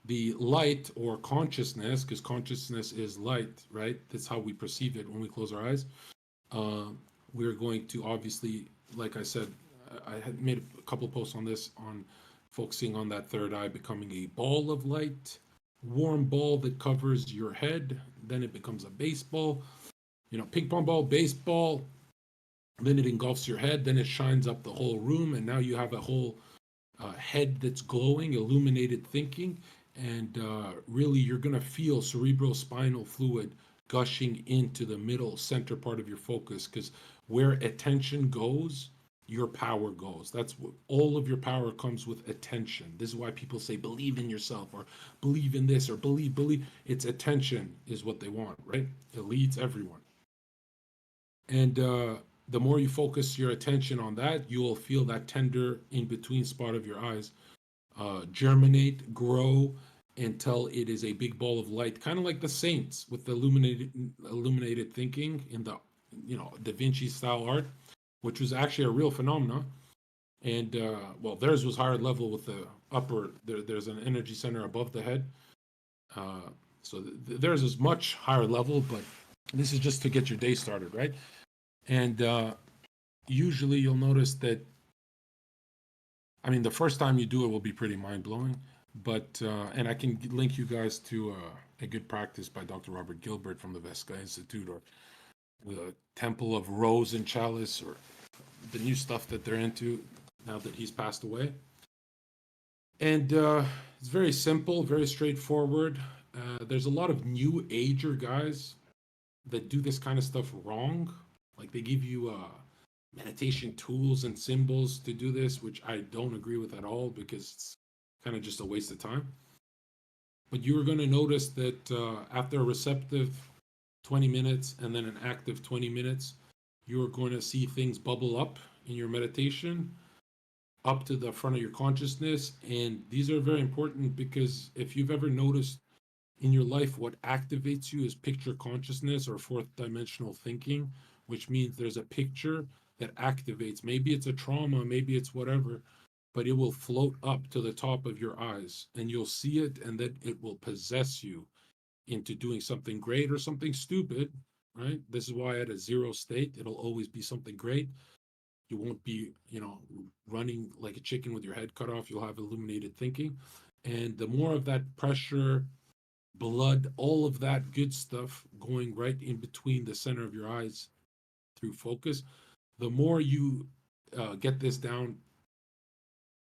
the light or consciousness, because consciousness is light, right? That's how we perceive it when we close our eyes. Uh, we're going to obviously, like I said, I had made a couple of posts on this, on focusing on that third eye becoming a ball of light, warm ball that covers your head. Then it becomes a baseball, you know, ping pong ball, baseball. Then it engulfs your head. Then it shines up the whole room, and now you have a whole head that's glowing, illuminated thinking, and really you're going to feel cerebral spinal fluid gushing into the middle center part of your focus, because where attention goes, your power goes. That's what all of your power comes with attention. This is why people say believe in yourself or believe in this or believe. It's attention is what they want, right? It leads everyone. And the more you focus your attention on that, you will feel that tender in between spot of your eyes germinate, grow until it is a big ball of light, kind of like the saints with the illuminated thinking in the, you know, Da Vinci style art, which was actually a real phenomenon. And well, theirs was higher level with the upper. There's an energy center above the head, uh, so theirs is much higher level. But this is just to get your day started, right? And usually you'll notice that, I mean, the first time you do it will be pretty mind blowing, but and I can link you guys to a good practice by Dr. Robert Gilbert from the Vesca Institute, or the Temple of Rose and Chalice, or the new stuff that they're into now that he's passed away. And it's very simple, very straightforward. There's a lot of new ager guys that do this kind of stuff wrong. Like they give you meditation tools and symbols to do this, which I don't agree with at all, because it's kind of just a waste of time. But you are going to notice that after a receptive 20 minutes and then an active 20 minutes, you are going to see things bubble up in your meditation up to the front of your consciousness. And these are very important, because if you've ever noticed in your life, what activates you is picture consciousness or fourth dimensional thinking, which means there's a picture that activates. Maybe it's a trauma, maybe it's whatever, but it will float up to the top of your eyes and you'll see it, and then it will possess you into doing something great or something stupid, right? This is why at a zero state, it'll always be something great. You won't be, you know, running like a chicken with your head cut off. You'll have illuminated thinking. And the more of that pressure, blood, all of that good stuff going right in between the center of your eyes through focus, the more you get this down,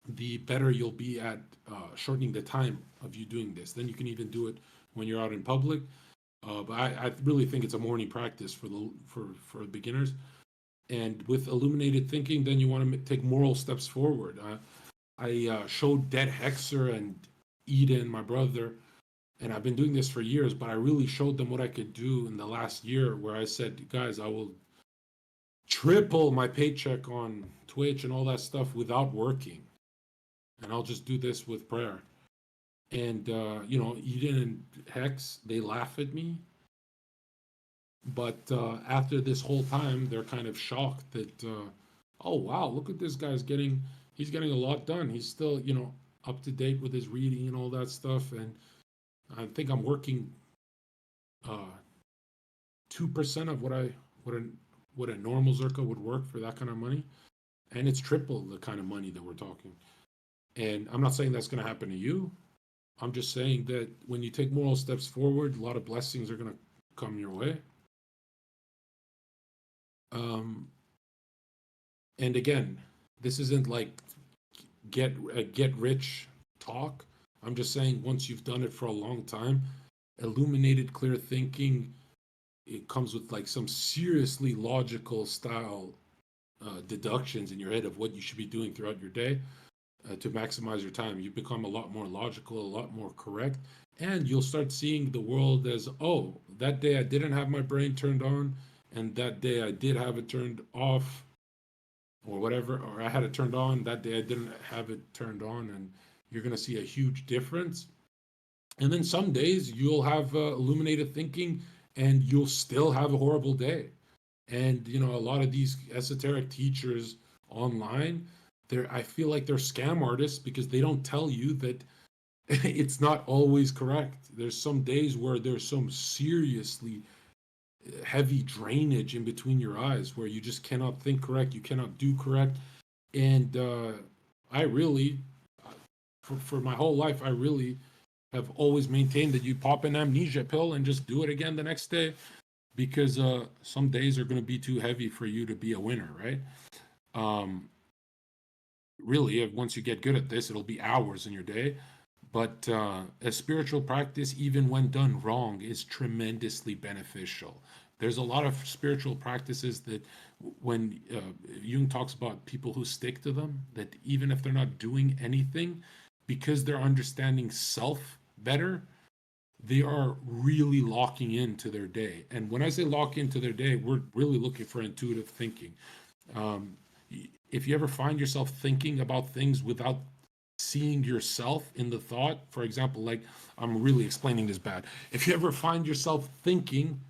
the better you'll be at shortening the time of you doing this. Then you can even do it when you're out in public. But I really think it's a morning practice for beginners. And with illuminated thinking, then you want to take moral steps forward. I showed Det Hexer and Eden, my brother, and I've been doing this for years, but I really showed them what I could do in the last year, where I said, guys, I will triple my paycheck on Twitch and all that stuff without working. And I'll just do this with prayer. And, you know, Eden and Hex, they laugh at me. But after this whole time, they're kind of shocked that, oh, wow, look at this guy's he's getting a lot done. He's still, you know, up to date with his reading and all that stuff. And I think I'm working 2% of what a normal Zerka would work for that kind of money, and it's triple the kind of money that we're talking. And I'm not saying that's going to happen to you. I'm just saying that when you take moral steps forward, a lot of blessings are going to come your way. Um, and again, this isn't like get rich talk. I'm just saying once you've done it for a long time, illuminated clear thinking, it comes with like some seriously logical style deductions in your head of what you should be doing throughout your day to maximize your time. You become a lot more logical, a lot more correct, and you'll start seeing the world as, oh, that day I didn't have my brain turned on, and that day I did have it turned off, or whatever, or I had it turned on, that day I didn't have it turned on, and you're going to see a huge difference. And then some days you'll have illuminated thinking and you'll still have a horrible day. And a lot of these esoteric teachers online, I feel like they're scam artists because they don't tell you that it's not always correct. There's some days where there's some seriously heavy drainage in between your eyes where you just cannot think correct, you cannot do correct. And I really, for my whole life, I really have always maintained that you pop an amnesia pill and just do it again the next day, because some days are going to be too heavy for you to be a winner, right? Um, Really, once you get good at this, it'll be hours in your day. But a spiritual practice, even when done wrong, is tremendously beneficial. There's a lot of spiritual practices that, when Jung talks about people who stick to them, that even if they're not doing anything, because they're understanding self better, they are really locking into their day. And when I say lock into their day, we're really looking for intuitive thinking. Um, if you ever find yourself thinking about things without seeing yourself in the thought, for example, like, I'm really explaining this bad. If you ever find yourself thinking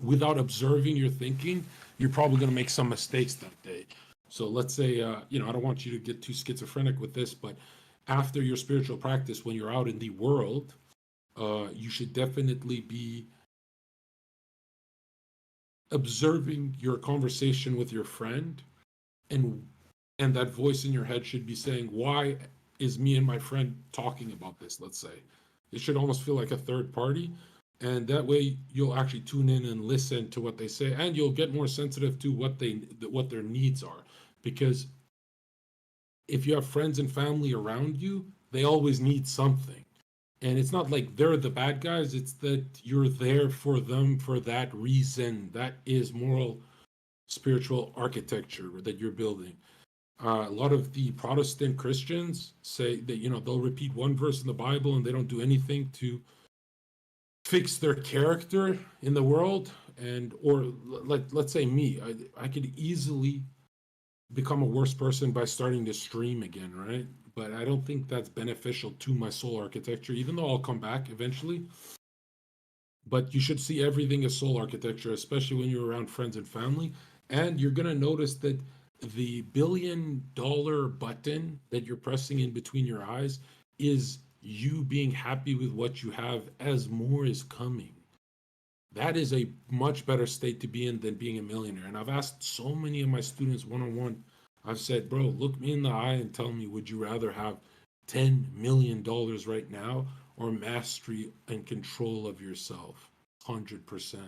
without observing your thinking, you're probably going to make some mistakes that day. So let's say, I don't want you to get too schizophrenic with this, but after your spiritual practice, when you're out in the world, you should definitely be observing your conversation with your friend, and that voice in your head should be saying, why is me and my friend talking about this? Let's say it should almost feel like a third party, and that way you'll actually tune in and listen to what they say, and you'll get more sensitive to what their needs are. Because if you have friends and family around you, they always need something. And it's not like they're the bad guys, it's that you're there for them for that reason. That is moral spiritual architecture that you're building. A lot of the Protestant Christians say that, they'll repeat one verse in the Bible and they don't do anything to fix their character in the world. And, or like, let's say me, I could easily become a worse person by starting to stream again, right? But I don't think that's beneficial to my soul architecture, even though I'll come back eventually. But you should see everything as soul architecture, especially when you're around friends and family. And you're going to notice that the $1 billion button that you're pressing in between your eyes is you being happy with what you have as more is coming. That is a much better state to be in than being a millionaire. And I've asked so many of my students one on one, I've said, bro, look me in the eye and tell me, would you rather have $10 million right now or mastery and control of yourself? 100%.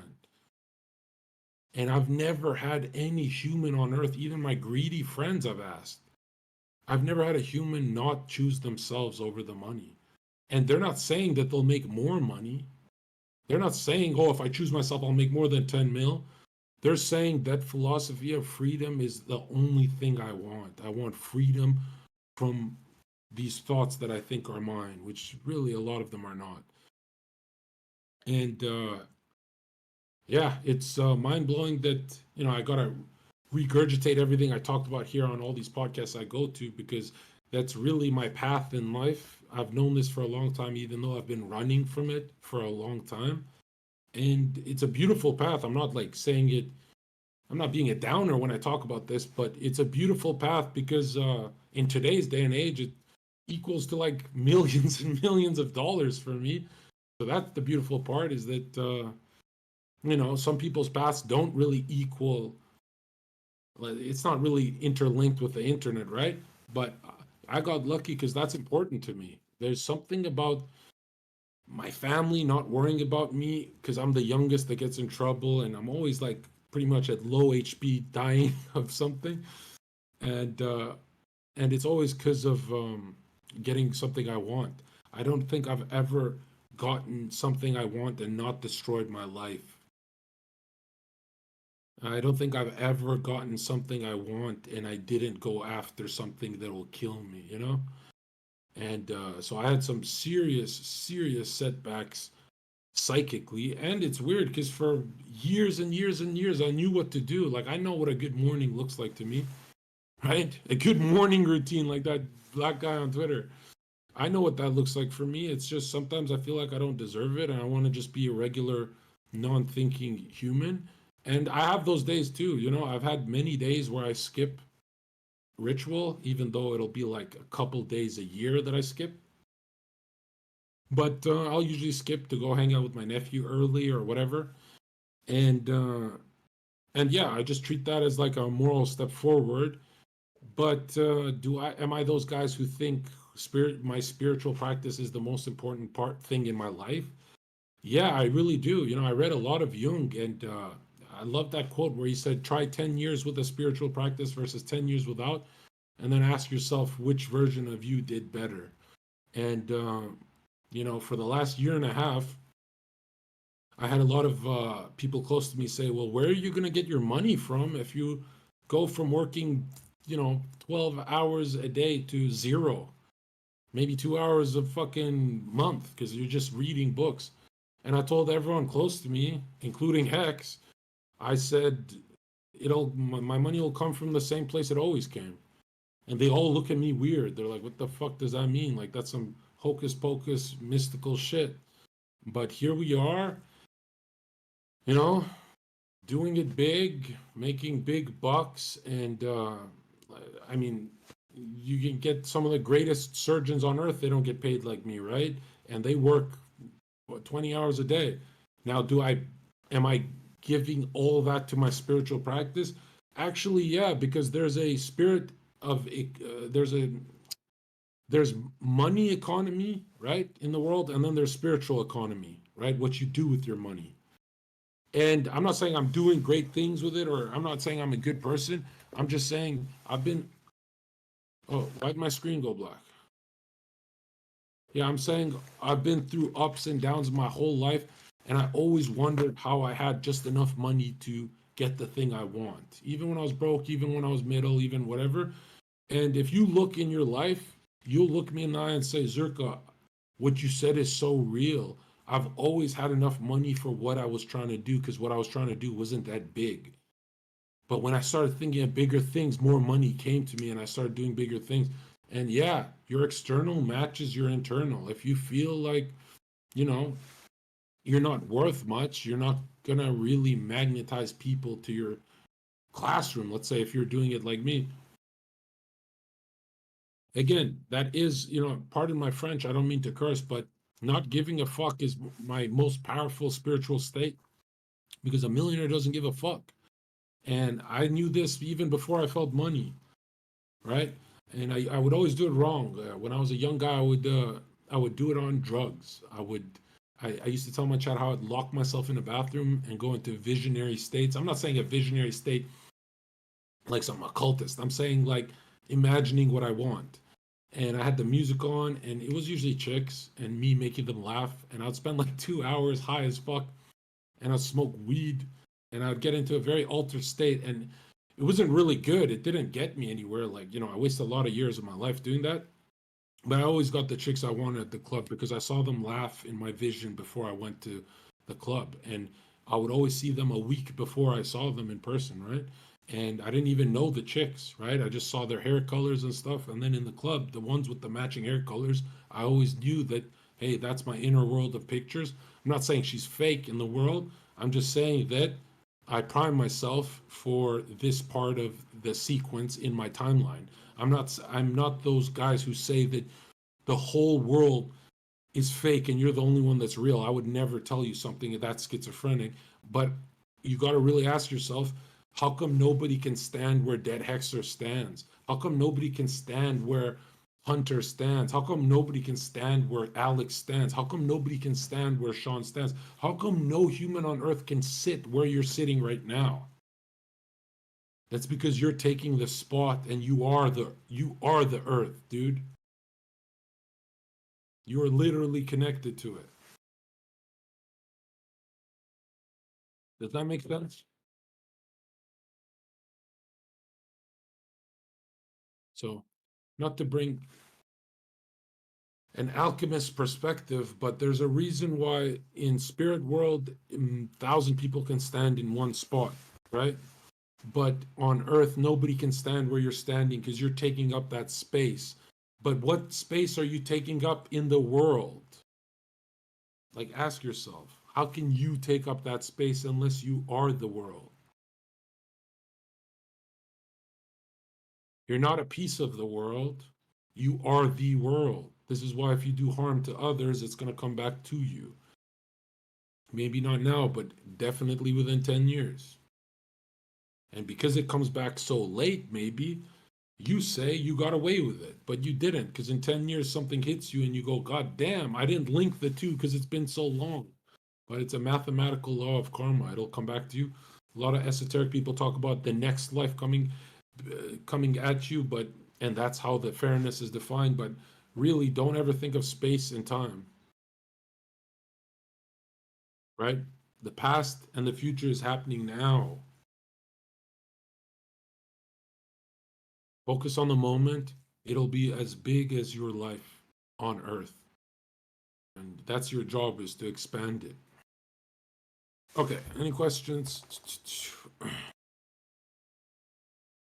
And I've never had any human on earth, even my greedy friends I've asked, I've never had a human not choose themselves over the money. And they're not saying that they'll make more money. They're not saying, oh, if I choose myself, I'll make more than 10 mil. They're saying that philosophy of freedom is the only thing I want. I want freedom from these thoughts that I think are mine, which really a lot of them are not. And yeah, it's mind blowing that, I got to regurgitate everything I talked about here on all these podcasts I go to, because that's really my path in life. I've known this for a long time, even though I've been running from it for a long time. And it's a beautiful path. I'm not like saying it, I'm not being a downer when I talk about this, but it's a beautiful path because in today's day and age, it equals to like millions and millions of dollars for me. So that's the beautiful part, is that, some people's paths don't really equal, it's not really interlinked with the internet, right? But I got lucky because that's important to me. There's something about my family not worrying about me because I'm the youngest that gets in trouble, and I'm always like pretty much at low HP dying of something. And and it's always because of getting something I want. I don't think I've ever gotten something I want and not destroyed my life. I don't think I've ever gotten something I want and I didn't go after something that will kill me, you know? And so I had some serious, serious setbacks psychically. And it's weird because for years and years and years, I knew what to do. Like, I know what a good morning looks like to me, right? A good morning routine, like that black guy on Twitter. I know what that looks like for me. It's just sometimes I feel like I don't deserve it and I want to just be a regular, non thinking human. And I have those days too. You know, I've had many days where I skip ritual, even though it'll be like a couple days a year that I skip. But I'll usually skip to go hang out with my nephew early or whatever. And yeah, I just treat that as like a moral step forward. But am I those guys who think my spiritual practice is the most important thing in my life? Yeah, I really do. You know, I read a lot of Jung, and I love that quote where he said, "Try 10 years with a spiritual practice versus 10 years without, and then ask yourself which version of you did better." And you know, for the last year and a half, I had a lot of people close to me say, "Well, where are you going to get your money from if you go from working, 12 hours a day to zero, maybe 2 hours a fucking month because you're just reading books?" And I told everyone close to me, including Hex, I said, my money will come from the same place it always came. And they all look at me weird. They're like, "What the fuck does that mean? Like, that's some hocus pocus mystical shit." But here we are, you know, doing it big, making big bucks. And I mean, you can get some of the greatest surgeons on earth, they don't get paid like me, right? And they work, what, 20 hours a day. Now, am I giving all that to my spiritual practice? Actually, yeah, because there's a spirit of, there's money economy, right, in the world, and then there's spiritual economy, right? What you do with your money. And I'm not saying I'm doing great things with it, or I'm not saying I'm a good person. I'm just saying oh, why'd my screen go black? Yeah, I'm saying I've been through ups and downs my whole life, and I always wondered how I had just enough money to get the thing I want. Even when I was broke, even when I was middle, even whatever. And if you look in your life, you'll look me in the eye and say, "Zerka, what you said is so real. I've always had enough money for what I was trying to do because what I was trying to do wasn't that big." But when I started thinking of bigger things, more money came to me and I started doing bigger things. And yeah, your external matches your internal. If you feel like, you know, you're not worth much, you're not going to really magnetize people to your classroom. Let's say if you're doing it like me. Again, that is, pardon my French, I don't mean to curse, but not giving a fuck is my most powerful spiritual state because a millionaire doesn't give a fuck. And I knew this even before I felt money, right? And I would always do it wrong. When I was a young guy, I would do it on drugs. I used to tell my child how I'd lock myself in a bathroom and go into visionary states. I'm not saying a visionary state like some occultist. I'm saying like imagining what I want. And I had the music on, and it was usually chicks and me making them laugh. And I'd spend like 2 hours high as fuck, and I'd smoke weed, and I'd get into a very altered state. And it wasn't really good. It didn't get me anywhere. Like, I wasted a lot of years of my life doing that. But I always got the chicks I wanted at the club because I saw them laugh in my vision before I went to the club. And I would always see them a week before I saw them in person, right? And I didn't even know the chicks, right? I just saw their hair colors and stuff. And then in the club, the ones with the matching hair colors, I always knew that, hey, that's my inner world of pictures. I'm not saying she's fake in the world. I'm just saying that I prime myself for this part of the sequence in my timeline. I'm not those guys who say that the whole world is fake and you're the only one that's real. I would never tell you something that's schizophrenic, but you got to really ask yourself, how come nobody can stand where Dead Hexer stands? How come nobody can stand where Hunter stands? How come nobody can stand where Alex stands? How come nobody can stand where Sean stands? How come no human on earth can sit where you're sitting right now? That's because you're taking the spot and you are the earth, dude. You are literally connected to it. Does that make sense? So, not to bring an alchemist perspective, but there's a reason why in spirit world, 1,000 people can stand in one spot, right? But on earth, nobody can stand where you're standing because you're taking up that space. But what space are you taking up in the world? Like, ask yourself, how can you take up that space unless you are the world? You're not a piece of the world. You are the world. This is why if you do harm to others, it's going to come back to you. Maybe not now, but definitely within 10 years. And because it comes back so late, maybe you say you got away with it, but you didn't, because in 10 years something hits you and you go, God damn, I didn't link the two because it's been so long. But it's a mathematical law of karma. It'll come back to you. A lot of esoteric people talk about the next life coming at you, but and that's how the fairness is defined. But really, don't ever think of space and time, right? The past and the future is happening now. Focus on the moment. It'll be as big as your life on Earth, and that's your job, is to expand it. Okay, any questions?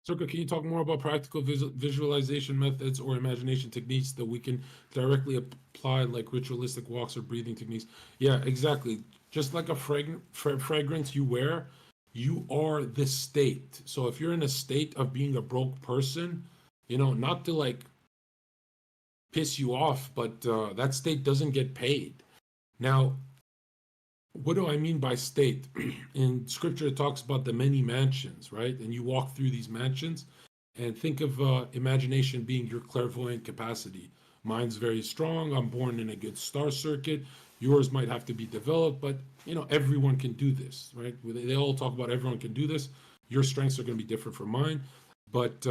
Circa, can you talk more about practical visualization methods or imagination techniques that we can directly apply, like ritualistic walks or breathing techniques? Yeah, exactly. Just like a fragrance you wear, you are the state. So if you're in a state of being a broke person, not to like piss you off, but that state doesn't get paid. Now, what do I mean by state? In scripture, it talks about the many mansions, right? And you walk through these mansions and think of imagination being your clairvoyant capacity. Mine's very strong. I'm born in a good star circuit. Yours might have to be developed, but everyone can do this, right? They all talk about everyone can do this. Your strengths are going to be different from mine, but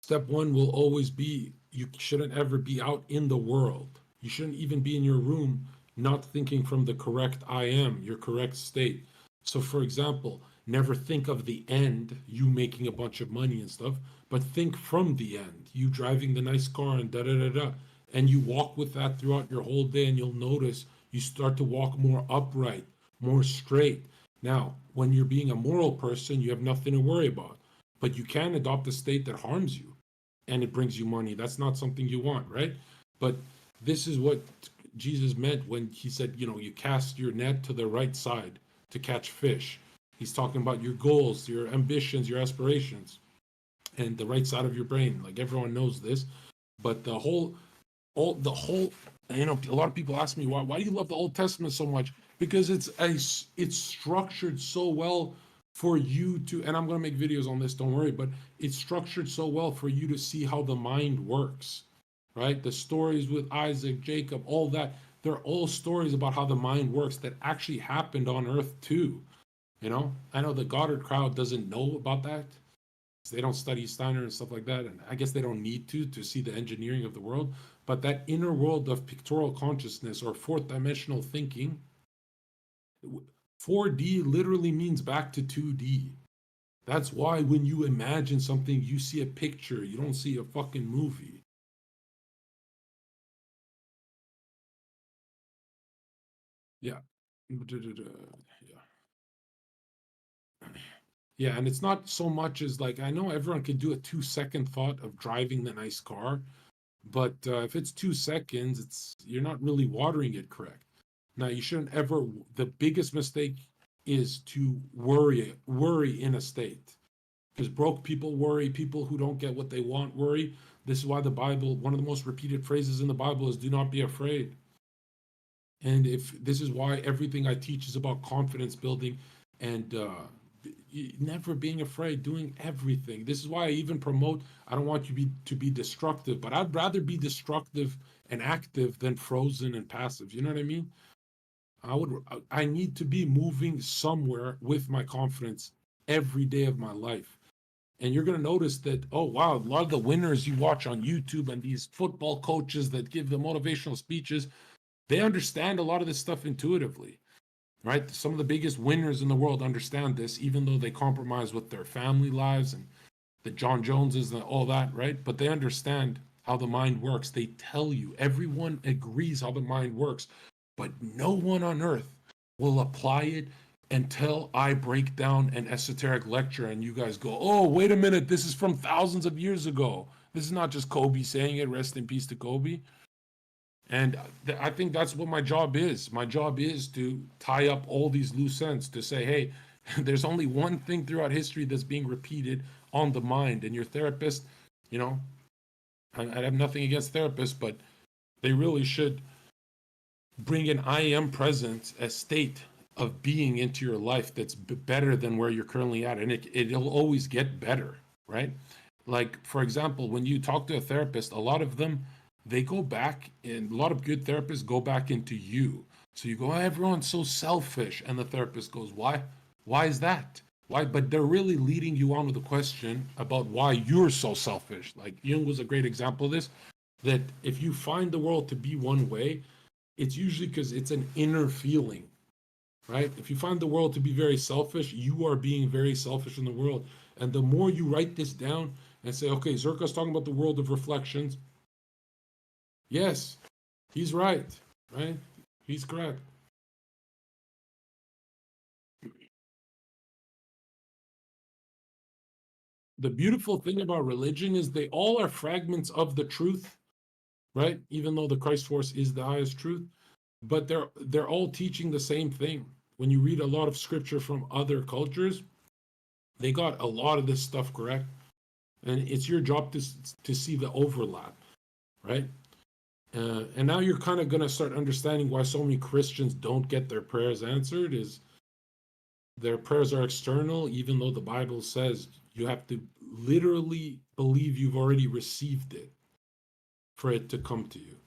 step one will always be you shouldn't ever be out in the world. You shouldn't even be in your room not thinking from the correct I am, your correct state. So, for example, never think of the end, you making a bunch of money and stuff, but think from the end, you driving the nice car and da da da da. And you walk with that throughout your whole day, and you'll notice you start to walk more upright, more straight. Now, when you're being a moral person, you have nothing to worry about, but you can adopt a state that harms you and it brings you money. That's not something you want, right? But this is what Jesus meant when he said, you cast your net to the right side to catch fish. He's talking about your goals, your ambitions, your aspirations, and the right side of your brain. Like everyone knows this, but the whole, a lot of people ask me why do you love the Old Testament so much? Because it's structured so well for you to, and I'm going to make videos on this, don't worry, but it's structured so well for you to see how the mind works, right? The stories with Isaac, Jacob, all that, they're all stories about how the mind works that actually happened on Earth too. I know the Goddard crowd doesn't know about that. They don't study Steiner and stuff like that, and I guess they don't need to see the engineering of the world. But that inner world of pictorial consciousness or fourth dimensional thinking, 4D literally means back to 2D. That's why when you imagine something, you see a picture, you don't see a fucking movie. Yeah. Yeah. Yeah, and it's not so much as like I know everyone can do a 2-second thought of driving the nice car, but if it's 2 seconds, you're not really watering it correct. Now, you shouldn't ever. The biggest mistake is to worry in a state, because broke people worry. People who don't get what they want worry. This is why the Bible, one of the most repeated phrases in the Bible is "Do not be afraid." And if this is why everything I teach is about confidence building and never being afraid, doing everything. This is why I even promote. I don't want you to be destructive, but I'd rather be destructive and active than frozen and passive. You know what I mean? I need to be moving somewhere with my confidence every day of my life. And you're going to notice that, oh, wow, a lot of the winners you watch on YouTube and these football coaches that give the motivational speeches, they understand a lot of this stuff intuitively, right? Some of the biggest winners in the world understand this, even though they compromise with their family lives and the John Joneses and all that, right? But they understand how the mind works. They tell you, everyone agrees how the mind works, but no one on earth will apply it until I break down an esoteric lecture and you guys go, oh, wait a minute, this is from thousands of years ago. This is not just Kobe saying it, rest in peace to Kobe. And I think that's what my job is. My job is to tie up all these loose ends to say, hey, there's only one thing throughout history that's being repeated on the mind. And your therapist, you know, I have nothing against therapists, but they really should bring an I am presence, a state of being into your life that's better than where you're currently at. And it'll always get better, right? Like, for example, when you talk to a therapist, a lot of them, they go back, and a lot of good therapists go back into you. So you go, oh, everyone's so selfish. And the therapist goes, why? Why is that? Why? But they're really leading you on with a question about why you're so selfish. Like Jung was a great example of this, that if you find the world to be one way, it's usually because it's an inner feeling, right? If you find the world to be very selfish, you are being very selfish in the world. And the more you write this down and say, okay, Zerka's talking about the world of reflections. Yes, he's right? He's correct. The beautiful thing about religion is they all are fragments of the truth, right? Even though the Christ force is the highest truth, but they're all teaching the same thing. When you read a lot of scripture from other cultures, they got a lot of this stuff correct, and it's your job to see the overlap, right? And now you're kind of going to start understanding why so many Christians don't get their prayers answered. Is their prayers are external, even though the Bible says you have to literally believe you've already received it for it to come to you,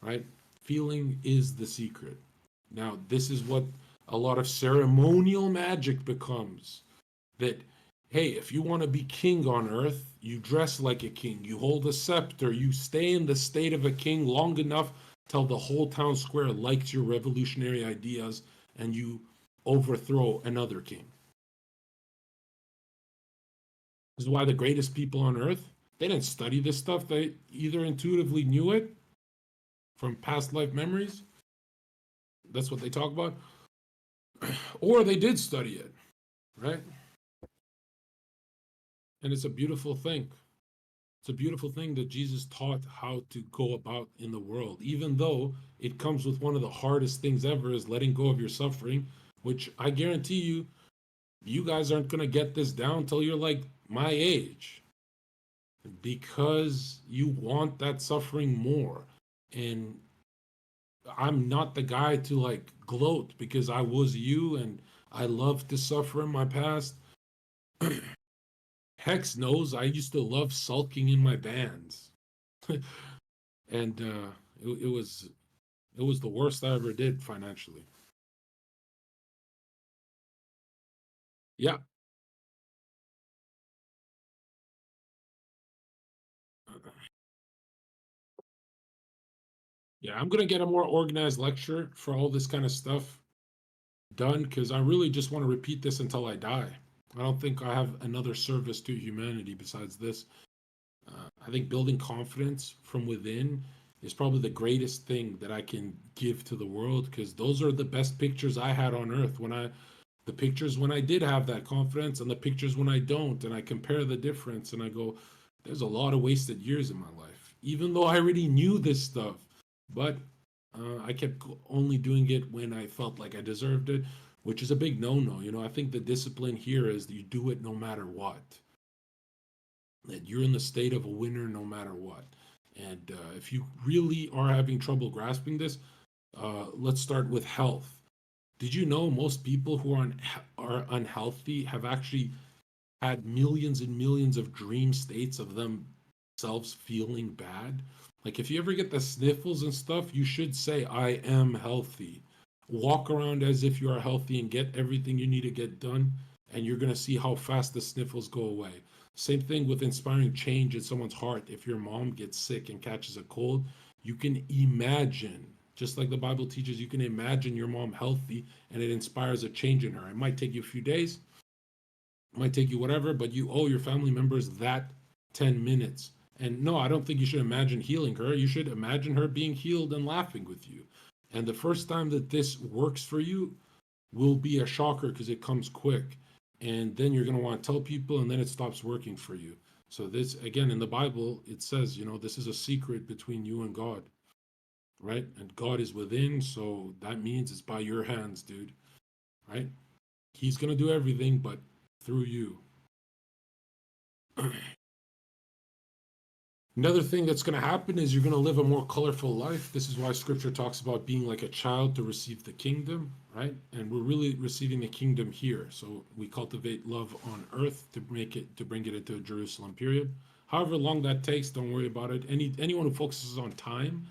right? Feeling is the secret. Now, this is what a lot of ceremonial magic becomes. That, hey, if you want to be king on earth, you dress like a king, you hold a scepter, you stay in the state of a king long enough till the whole town square likes your revolutionary ideas and you overthrow another king. This is why the greatest people on earth, they didn't study this stuff. They either intuitively knew it from past life memories. That's what they talk about. Or they did study it, right? And it's a beautiful thing. It's a beautiful thing that Jesus taught how to go about in the world, even though it comes with one of the hardest things ever is letting go of your suffering, which I guarantee you, you guys aren't going to get this down until you're like my age because you want that suffering more. And I'm not the guy to like gloat because I was you and I love to suffer in my past. Hex knows I used to love sulking in my bands. And it was the worst I ever did financially. Yeah. Yeah, I'm gonna get a more organized lecture for all this kind of stuff done because I really just want to repeat this until I die. I don't think I have another service to humanity besides this. I think building confidence from within is probably the greatest thing that I can give to the world because those are the best pictures I had on earth the pictures when I did have that confidence and the pictures when I don't, and I compare the difference and I go, there's a lot of wasted years in my life, even though I already knew this stuff. But I kept only doing it when I felt like I deserved it, which is a big no-no. I think the discipline here is that you do it no matter what. That you're in the state of a winner no matter what. And if you really are having trouble grasping this, let's start with health. Did you know most people who are unhealthy have actually had millions and millions of dream states of themselves feeling bad? Like if you ever get the sniffles and stuff, you should say, I am healthy. Walk around as if you are healthy and get everything you need to get done. and you're going to see how fast the sniffles go away. Same thing with inspiring change in someone's heart. If your mom gets sick and catches a cold, you can imagine, just like the Bible teaches, you can imagine your mom healthy, and it inspires a change in her. It might take you a few days, it might take you whatever, but you owe your family members that 10 minutes. And no, I don't think you should imagine healing her. You should imagine her being healed and laughing with you. And the first time that this works for you will be a shocker because it comes quick. And then you're going to want to tell people, and then it stops working for you. So, this, again, in the Bible, it says, this is a secret between you and God, right? And God is within. So that means it's by your hands, dude, right? He's going to do everything, but through you. Another thing that's going to happen is you're going to live a more colorful life. This is why scripture talks about being like a child to receive the kingdom, right? And we're really receiving the kingdom here. So we cultivate love on earth to bring it into Jerusalem, period. However long that takes, don't worry about it. Anyone who focuses on time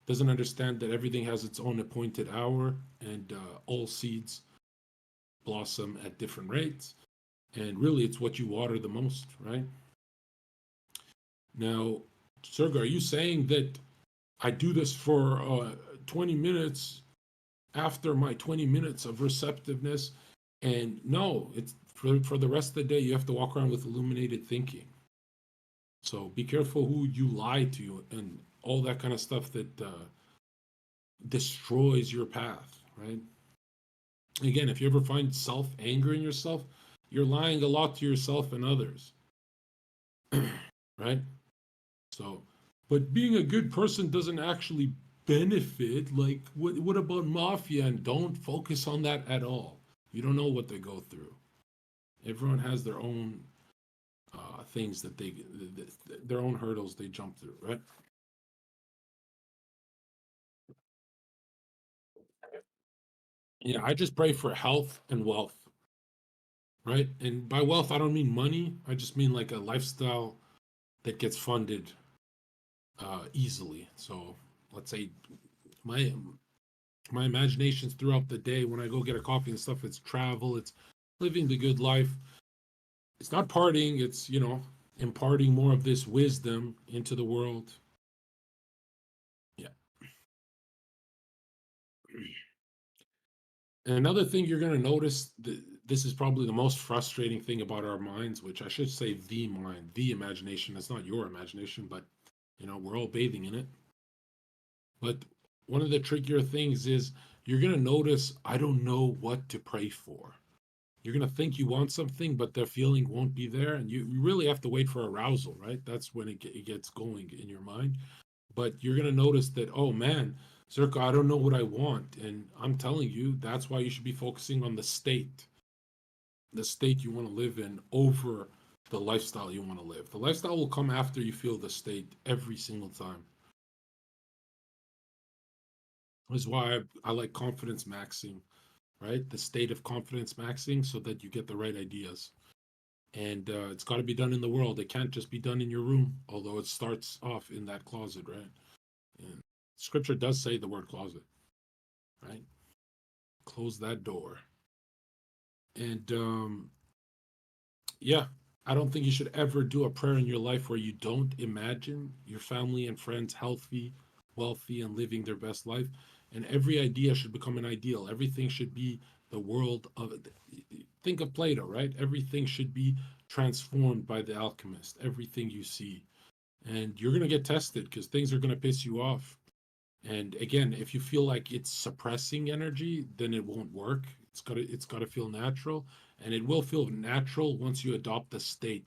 doesn't understand that everything has its own appointed hour, and all seeds blossom at different rates. And really, it's what you water the most, right? Now, Sergey, are you saying that I do this for 20 minutes after my 20 minutes of receptiveness? And no, it's for the rest of the day, you have to walk around with illuminated thinking. So be careful who you lie to and all that kind of stuff that destroys your path, right? Again, if you ever find self anger in yourself, you're lying a lot to yourself and others, right? So, but being a good person doesn't actually benefit. Like, what about mafia? And don't focus on that at all. You don't know what they go through. Everyone has their own things that their own hurdles they jump through, right? Yeah, I just pray for health and wealth, right? And by wealth, I don't mean money. I just mean like a lifestyle that gets funded easily. So let's say my my imaginations throughout the day when I go get a coffee and stuff, it's travel, it's living the good life. It's not partying, it's, imparting more of this wisdom into the world. Yeah. And another thing you're going to notice, this is probably the most frustrating thing about our minds, which I should say the mind, the imagination. It's not your imagination, but, we're all bathing in it. But one of the trickier things is you're going to notice I don't know what to pray for. You're going to think you want something, but the feeling won't be there. And you really have to wait for arousal, right? That's when it gets going in your mind. But you're going to notice that, oh man, Zerka, I don't know what I want. And I'm telling you, that's why you should be focusing on the state you want to live in over the lifestyle you want to live. The lifestyle will come after you feel the state every single time. This is why I like confidence maxing, right? The state of confidence maxing so that you get the right ideas. And it's got to be done in the world. It can't just be done in your room, although it starts off in that closet, right? And scripture does say the word closet, right? Close that door. And yeah, I don't think you should ever do a prayer in your life where you don't imagine your family and friends healthy, wealthy, and living their best life. And every idea should become an ideal. Everything should be the world of it. Think of Plato, right? Everything should be transformed by the alchemist, everything you see. And you're going to get tested because things are going to piss you off. And again, if you feel like it's suppressing energy, then it won't work. It's got to feel natural, and it will feel natural once you adopt the state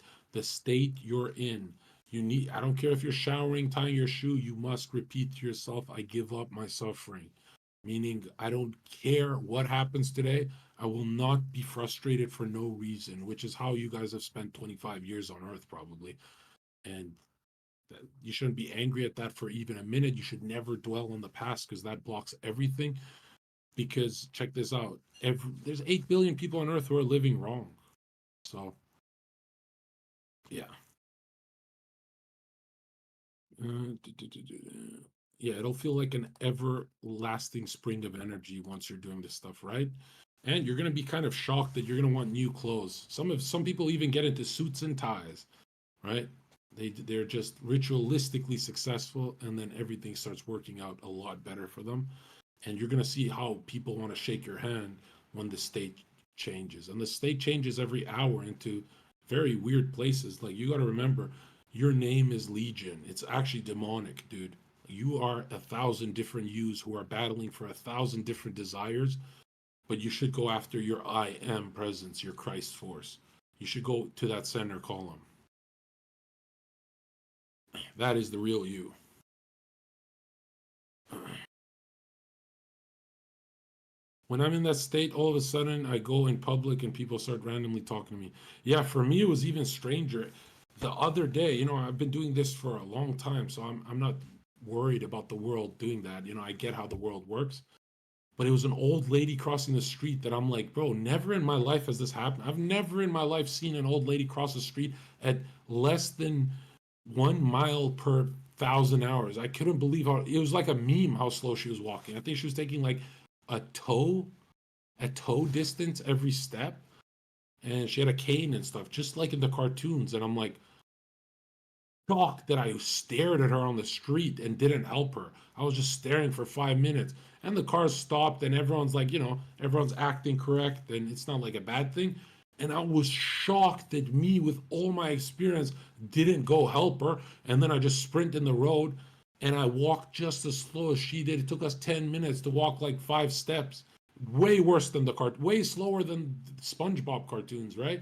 you're in. I don't care if you're showering, tying your shoe, you must repeat to yourself, I give up my suffering. Meaning, I don't care what happens today. I will not be frustrated for no reason, which is how you guys have spent 25 years on earth probably. And you shouldn't be angry at that for even a minute. You should never dwell on the past because that blocks everything. Because check this out, there's 8 billion people on earth who are living wrong. So yeah. Yeah, it'll feel like an everlasting spring of energy once you're doing this stuff right. And you're going to be kind of shocked that you're going to want new clothes. Some people even get into suits and ties, right? They're just ritualistically successful, and then everything starts working out a lot better for them. And you're going to see how people want to shake your hand when the state changes. And the state changes every hour into very weird places. Like, you got to remember, your name is Legion. It's actually demonic, dude. You are 1,000 different yous who are battling for 1,000 different desires, but you should go after your I am presence, your Christ force. You should go to that center column. That is the real you. When I'm in that state, all of a sudden I go in public and people start randomly talking to me. Yeah, for me it was even stranger. The other day, I've been doing this for a long time, so I'm not worried about the world doing that. I get how the world works. But it was an old lady crossing the street that I'm like, bro, never in my life has this happened. I've never in my life seen an old lady cross the street at less than 1 mile per 1,000 hours. I couldn't believe how it was like a meme how slow she was walking. I think she was taking like a toe, a toe distance every step, and she had a cane and stuff, just like in the cartoons. And I'm like, shocked that I stared at her on the street and didn't help her. I was just staring for 5 minutes. And the car stopped, and everyone's like, everyone's acting correct, and it's not like a bad thing. And I was shocked that me, with all my experience, didn't go help her. And then I just sprint in the road, and I walked just as slow as she did. It took us 10 minutes to walk like 5 steps. Way worse than the cart, way slower than SpongeBob cartoons, right?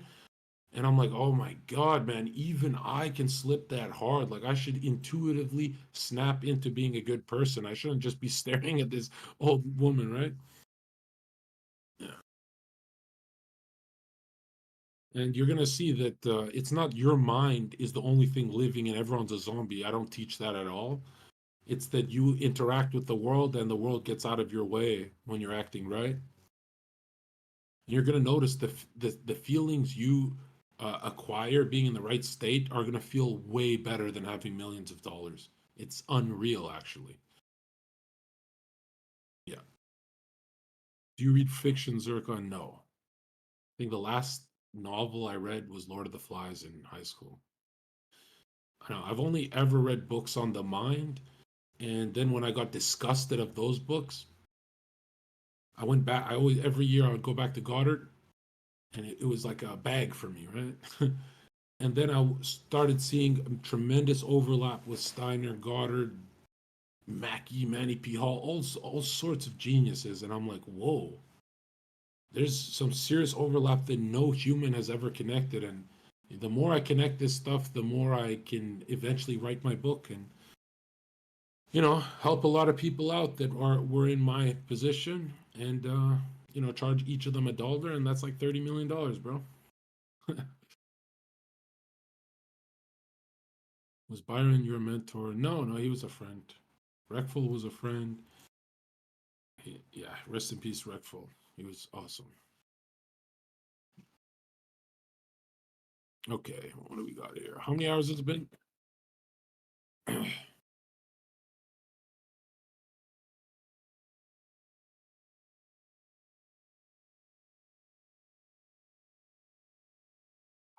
And I'm like, oh my God, man, even I can slip that hard. Like, I should intuitively snap into being a good person. I shouldn't just be staring at this old woman, right? Yeah. And you're going to see that it's not your mind is the only thing living and everyone's a zombie. I don't teach that at all. It's that you interact with the world and the world gets out of your way when you're acting right. You're going to notice the feelings you acquire being in the right state are going to feel way better than having millions of dollars. It's unreal, actually. Yeah. Do you read fiction, Zircon? No. I think the last novel I read was Lord of the Flies in high school. I know, I've only ever read books on the mind, and then when I got disgusted of those books, I went back. I always every year I would go back to Goddard, and it was like a bag for me, right? And then I started seeing tremendous overlap with Steiner, Goddard, Mackey, Manny P. Hall, all sorts of geniuses, and I'm like, whoa, there's some serious overlap that no human has ever connected. And the more I connect this stuff, the more I can eventually write my book and help a lot of people out that were in my position, and charge each of them $1, and that's like $30 million, bro. Was Byron your mentor? No, no, he was a friend. Reckful was a friend. Yeah, rest in peace, Reckful. He was awesome. Okay, what do we got here? How many hours has it been?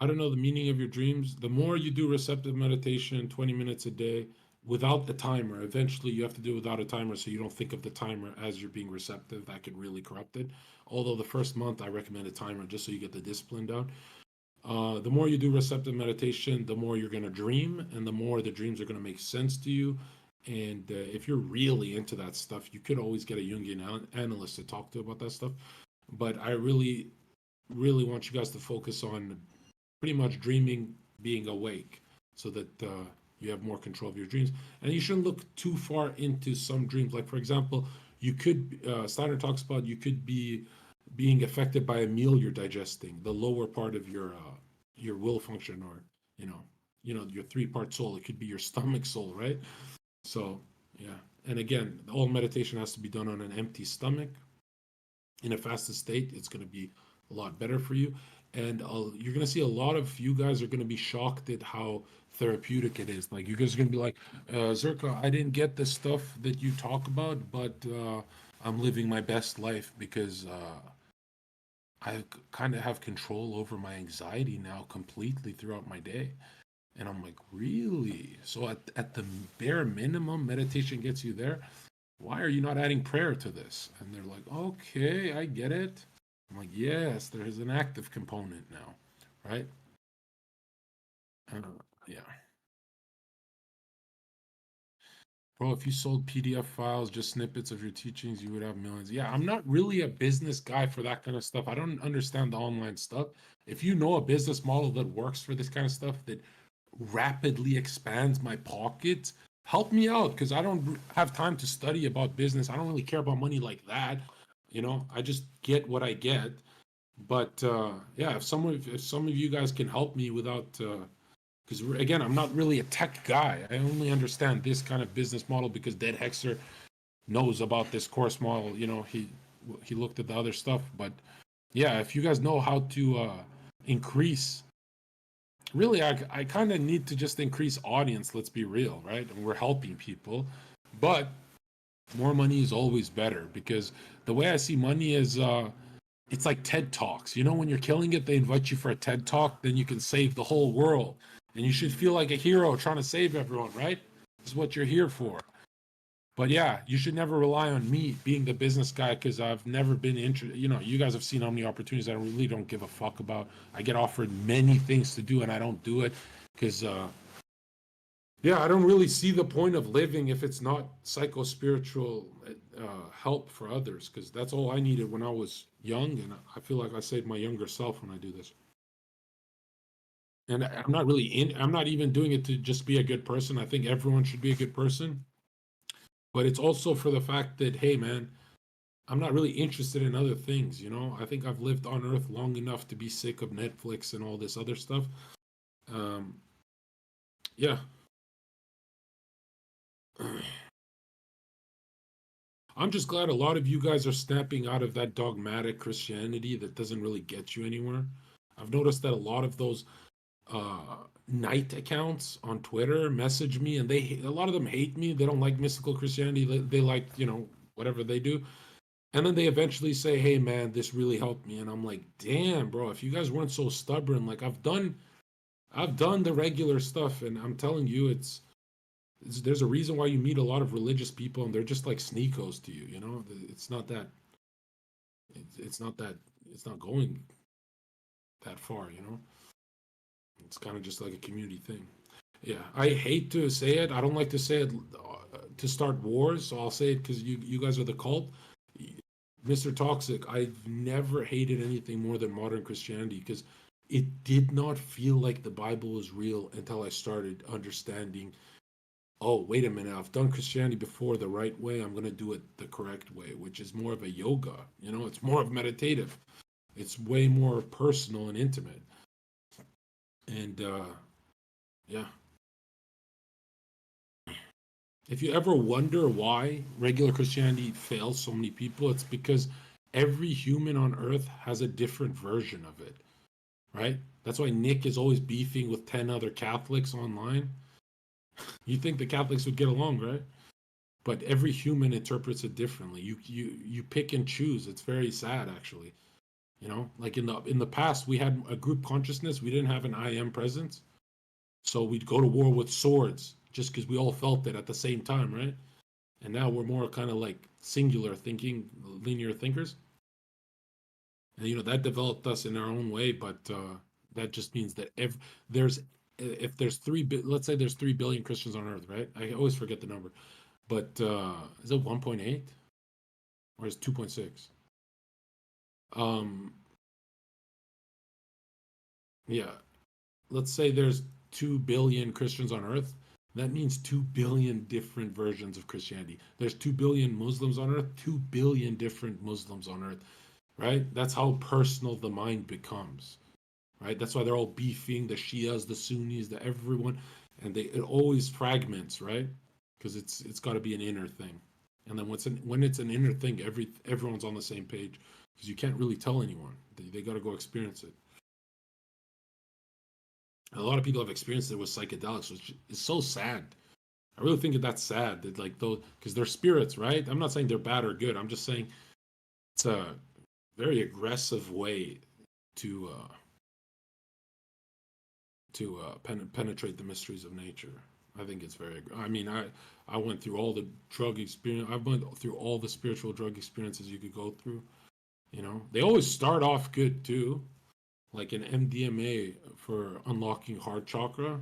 I don't know the meaning of your dreams. The more you do receptive meditation, 20 minutes a day, without the timer, eventually you have to do it without a timer so you don't think of the timer as you're being receptive. That could really corrupt it. Although the first month I recommend a timer just so you get the discipline down. The more you do receptive meditation, the more you're going to dream, and the more the dreams are going to make sense to you. And if you're really into that stuff, you could always get a Jungian analyst to talk to about that stuff. But I really, really want you guys to focus on pretty much dreaming being awake so that you have more control of your dreams. And you shouldn't look too far into some dreams. Like, for example, you could, Steiner talks about you could be being affected by a meal you're digesting, the lower part of your will function, or your 3-part soul. It could be your stomach soul, right? So yeah. And again, all meditation has to be done on an empty stomach in a fasted state. It's going to be a lot better for you. And you're going to see a lot of you guys are going to be shocked at how therapeutic it is. Like, you guys are going to be like, Zerka, I didn't get the stuff that you talk about, but I'm living my best life because kind of have control over my anxiety now completely throughout my day. And I'm like, really? So at the bare minimum, meditation gets you there. Why are you not adding prayer to this? And they're like, okay, I get it. I'm like, yes, there is an active component now, right? Uh, yeah. Bro, if you sold PDF files, just snippets of your teachings, you would have millions. Yeah, I'm not really a business guy for that kind of stuff. I don't understand the online stuff. If you know a business model that works for this kind of stuff that rapidly expands my pockets, help me out because I don't have time to study about business. I don't really care about money like that. I just get what I get. But yeah, if some of you guys can help me without because again, I'm not really a tech guy. I only understand this kind of business model because Dead Hexer knows about this course model. He looked at the other stuff. But yeah, if you guys know how to increase, really, I kind of need to just increase audience. Let's be real, right? And we're helping people, but more money is always better because the way I see money is it's like TED Talks. When you're killing it, they invite you for a TED Talk, then you can save the whole world. And you should feel like a hero trying to save everyone, right? This is what you're here for. But yeah, you should never rely on me being the business guy because I've never been interested. You guys have seen how many opportunities I really don't give a fuck about. I get offered many things to do and I don't do it because, yeah, I don't really see the point of living if it's not psycho spiritual help for others because that's all I needed when I was young. And I feel like I saved my younger self when I do this. And I'm not even doing it to just be a good person. I think everyone should be a good person. But it's also for the fact that, hey, man, I'm not really interested in other things. I think I've lived on Earth long enough to be sick of Netflix and all this other stuff. Um, yeah. I'm just glad a lot of you guys are snapping out of that dogmatic Christianity that doesn't really get you anywhere. I've noticed that a lot of those night accounts on Twitter message me, and a lot of them hate me. They don't like mystical Christianity. They like whatever they do, and then they eventually say, "Hey, man, this really helped me." And I'm like, "Damn, bro! If you guys weren't so stubborn, like I've done the regular stuff, and I'm telling you, there's a reason why you meet a lot of religious people, and they're just like sneakos to you. It's not that it's not that it's not going that far. It's kind of just like a community thing. Yeah, I hate to say it. I don't like to say it to start wars, so I'll say it because you guys are the cult. Mr. Toxic, I've never hated anything more than modern Christianity because it did not feel like the Bible was real until I started understanding. Oh, wait a minute! I've done Christianity before the right way. I'm gonna do it the correct way, which is more of a yoga. It's more of meditative. It's way more personal and intimate. And yeah, if you ever wonder why regular Christianity fails so many people, it's because every human on earth has a different version of it, right? That's why Nick is always beefing with 10 other Catholics online. You think the Catholics would get along, right? But every human interprets it differently. You pick and choose. It's very sad actually. Like in the past we had a group consciousness, we didn't have an I am presence. So we'd go to war with swords just because we all felt it at the same time, right? And now we're more kind of like singular thinking, linear thinkers. And that developed us in our own way, but that just means that there's if there's let's say there's 3 billion Christians on Earth, right? I always forget the number, but is it 1.8 or is 2.6? Um, yeah, let's say there's 2 billion Christians on Earth. That means 2 billion different versions of Christianity. There's 2 billion Muslims on Earth, 2 billion different Muslims on Earth, right? That's how personal the mind becomes, right? That's why they're all beefing the Shias, the Sunnis, the everyone, and it always fragments, right? Because it's got to be an inner thing, and then when it's an inner thing, everyone's on the same page because you can't really tell anyone. They got to go experience it. And a lot of people have experienced it with psychedelics, which is so sad. I really think that that's sad that like those because they're spirits, right? I'm not saying they're bad or good. I'm just saying it's very aggressive way to penetrate the mysteries of nature. I think it's very. I mean, I went through all the drug experience. I went through all the spiritual drug experiences you could go through. You know, they always start off good too, like an MDMA for unlocking heart chakra.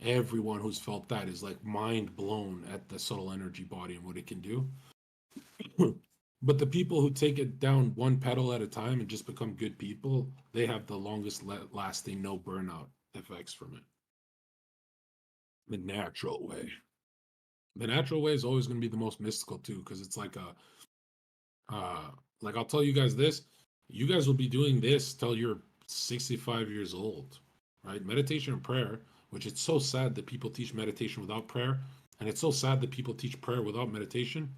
Everyone who's felt that is like mind blown at the subtle energy body and what it can do. But the people who take it down one pedal at a time and just become good people, they have the longest lasting, no burnout effects from it. The natural way. The natural way is always going to be the most mystical too, because it's like I'll tell you guys this: you guys will be doing this till you're 65 years old, right? Meditation and prayer, which it's so sad that people teach meditation without prayer, and it's so sad that people teach prayer without meditation,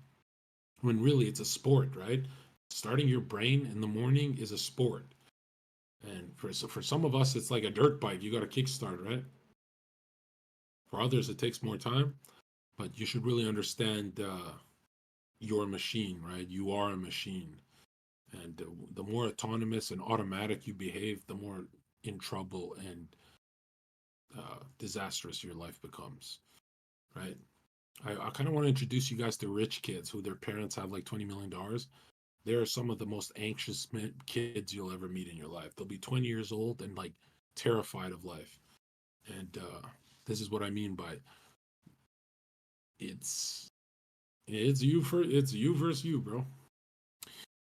when really it's a sport, right? Starting your brain in the morning is a sport. And for some of us, it's like a dirt bike. You got to kickstart, right? For others, it takes more time, but you should really understand your machine, right? You are a machine. And the more autonomous and automatic you behave, the more in trouble and disastrous your life becomes, right? I kind of want to introduce you guys to rich kids who their parents have like $20 million. They're some of the most anxious kids you'll ever meet in your life. They'll be 20 years old and like terrified of life. And this is what I mean by it's it's you versus you, bro.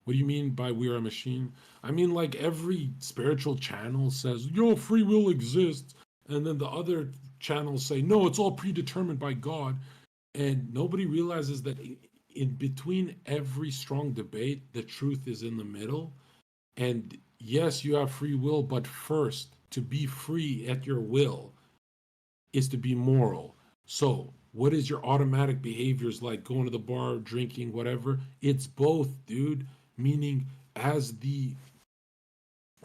What do you mean by we are a machine? I mean, like every spiritual channel says, yo, free will exists. And then the other channels say, no, it's all predetermined by God. And nobody realizes that in between every strong debate, the truth is in the middle. And yes, you have free will, but first, to be free at your will is to be moral. So, what is your automatic behaviors like going to the bar, drinking, whatever? It's both, dude. Meaning, as the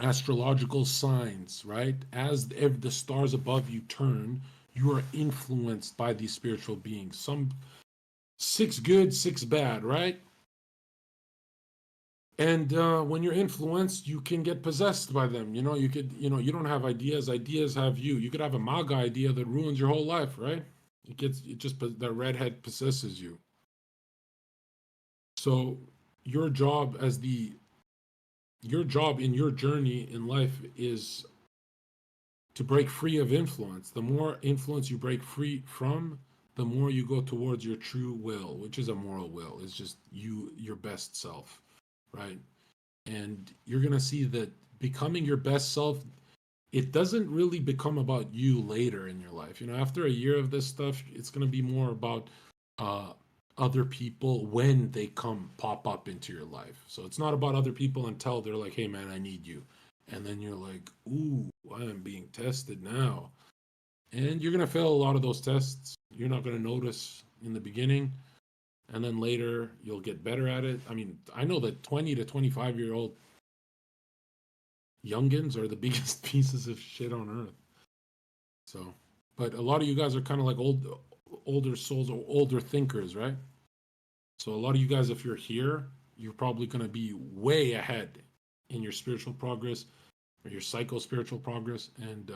astrological signs, right? As the stars above you turn, you are influenced by these spiritual beings. Some six good, six bad, right? And when you're influenced, you can get possessed by them. You know, you could, you don't have ideas, ideas have you. You could have a MAGA idea that ruins your whole life, right? It just, the redhead possesses you. So your job as your job in your journey in life is to break free of influence. The more influence you break free from, the more you go towards your true will, which is a moral will. It's just you, your best self, right? And you're going to see that becoming your best self, it doesn't really become about you later in your life. After a year of this stuff, it's going to be more about uh, other people when they come pop up into your life. So it's not about other people until they're like, hey, man, I need you. And then you're like, ooh, I am being tested now. And you're going to fail a lot of those tests. You're not going to notice in the beginning. And then later, you'll get better at it. I mean, I know that 20 to 25-year-old youngins are the biggest pieces of shit on earth. So, but a lot of you guys are kind of like older souls or older thinkers, right? So a lot of you guys, if you're here, you're probably going to be way ahead in your spiritual progress or your psycho spiritual progress. And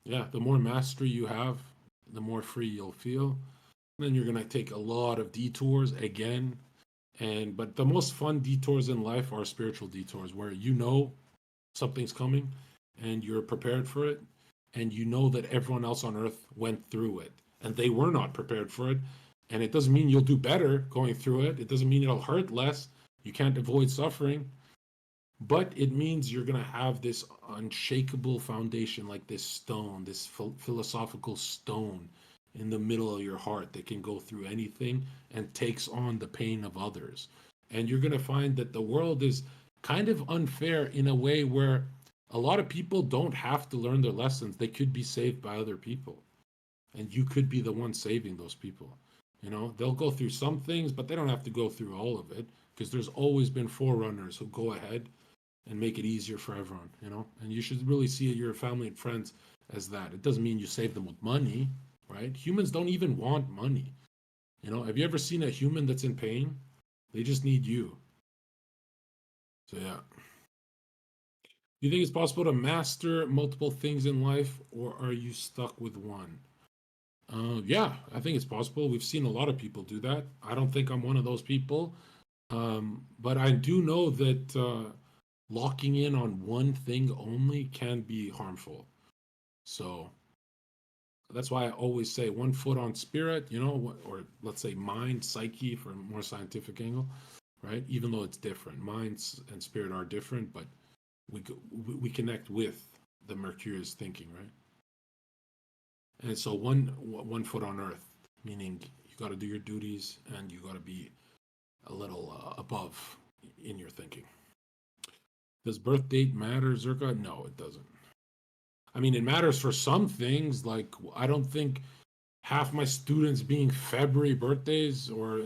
yeah, the more mastery you have, the more free you'll feel. And then you're going to take a lot of detours again. But the most fun detours in life are spiritual detours where something's coming and you're prepared for it, and you know that everyone else on earth went through it and they were not prepared for it. And it doesn't mean you'll do better going through it. It doesn't mean it'll hurt less. You can't avoid suffering, but it means you're going to have this unshakable foundation, like this stone, this philosophical stone in the middle of your heart that can go through anything and takes on the pain of others. And you're going to find that the world is kind of unfair in a way where a lot of people don't have to learn their lessons. They could be saved by other people. And you could be the one saving those people. They'll go through some things, but they don't have to go through all of it, because there's always been forerunners who go ahead and make it easier for everyone. And you should really see your family and friends as that. It doesn't mean you save them with money, right? Humans don't even want money. Have you ever seen a human that's in pain? They just need you. So yeah. Do you think it's possible to master multiple things in life, or are you stuck with one? Yeah, I think it's possible. We've seen a lot of people do that. I don't think I'm one of those people. But I do know that locking in on one thing only can be harmful. So that's why I always say one foot on spirit, or let's say mind, psyche for a more scientific angle, right? Even though it's different, minds and spirit are different, but we connect with the Mercurius thinking, right? And so one foot on earth, meaning you got to do your duties and you got to be a little above in your thinking. Does birth date matter, Zerka? No, it doesn't. I mean, it matters for some things. Like, I don't think half my students being February birthdays or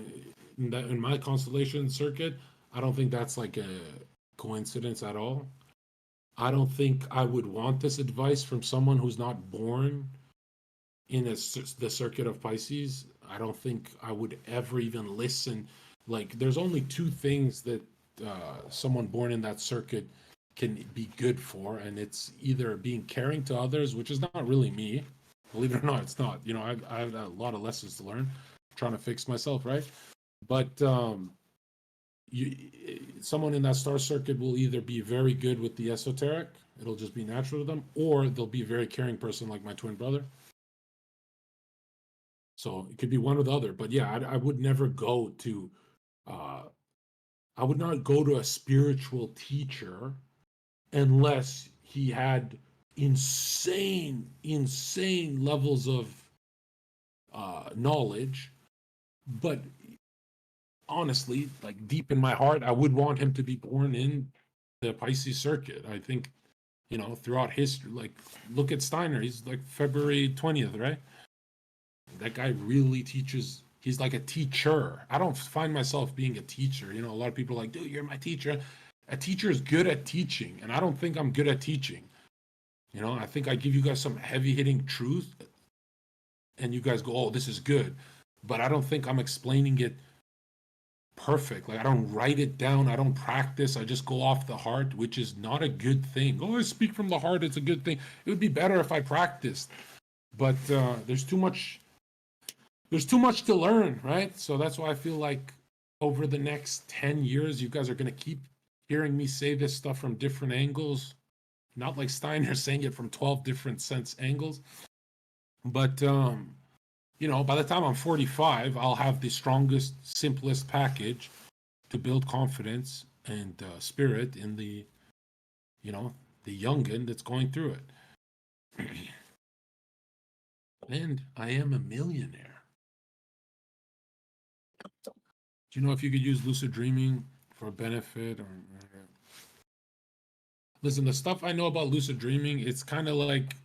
in my constellation circuit, I don't think that's like a coincidence at all. I don't think I would want this advice from someone who's not born in the circuit of Pisces. I don't think I would ever even listen. Like, there's only two things that someone born in that circuit can be good for, and it's either being caring to others, which is not really me. Believe it or not, it's not. I have a lot of lessons to learn. I'm trying to fix myself, right? But you, someone in that star circuit will either be very good with the esoteric, it'll just be natural to them, or they'll be a very caring person like my twin brother. So it could be one or the other. But yeah, I would never go to, I would not go to a spiritual teacher unless he had insane levels of knowledge. But honestly, like deep in my heart, I would want him to be born in the Pisces circuit. I think, throughout history, like look at Steiner, he's like February 20th, right? That guy really teaches. He's like a teacher. I don't find myself being a teacher. A lot of people are like, dude, you're my teacher. A teacher is good at teaching, and I don't think I'm good at teaching. I think I give you guys some heavy hitting truth, and you guys go, oh, this is good. But I don't think I'm explaining it perfect. Like, I don't write it down. I don't practice. I just go off the heart, which is not a good thing. Oh, I speak from the heart. It's a good thing. It would be better if I practiced. But there's too much to learn, right? So that's why I feel like over the next 10 years, you guys are going to keep hearing me say this stuff from different angles. Not like Steiner saying it from 12 different sense angles. But, by the time I'm 45, I'll have the strongest, simplest package to build confidence and spirit in the youngin that's going through it. And I am a millionaire. Do you know if you could use lucid dreaming for benefit or listen, the stuff I know about lucid dreaming, it's kind of like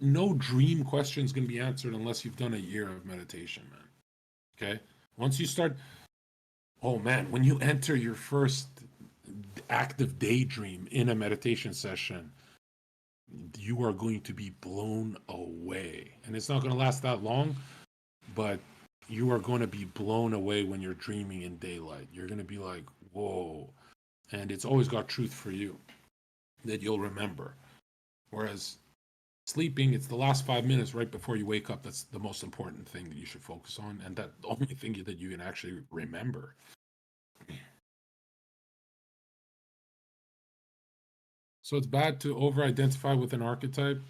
no dream question is going to be answered unless you've done a year of meditation, man. Okay? Once you start, oh man, when you enter your first active daydream in a meditation session, you are going to be blown away. And it's not going to last that long, but you are going to be blown away when you're dreaming in daylight. You're going to be like, whoa. And it's always got truth for you that you'll remember. Whereas sleeping, it's the last 5 minutes right before you wake up. That's the most important thing that you should focus on. And that the only thing that you can actually remember. So it's bad to over-identify with an archetype,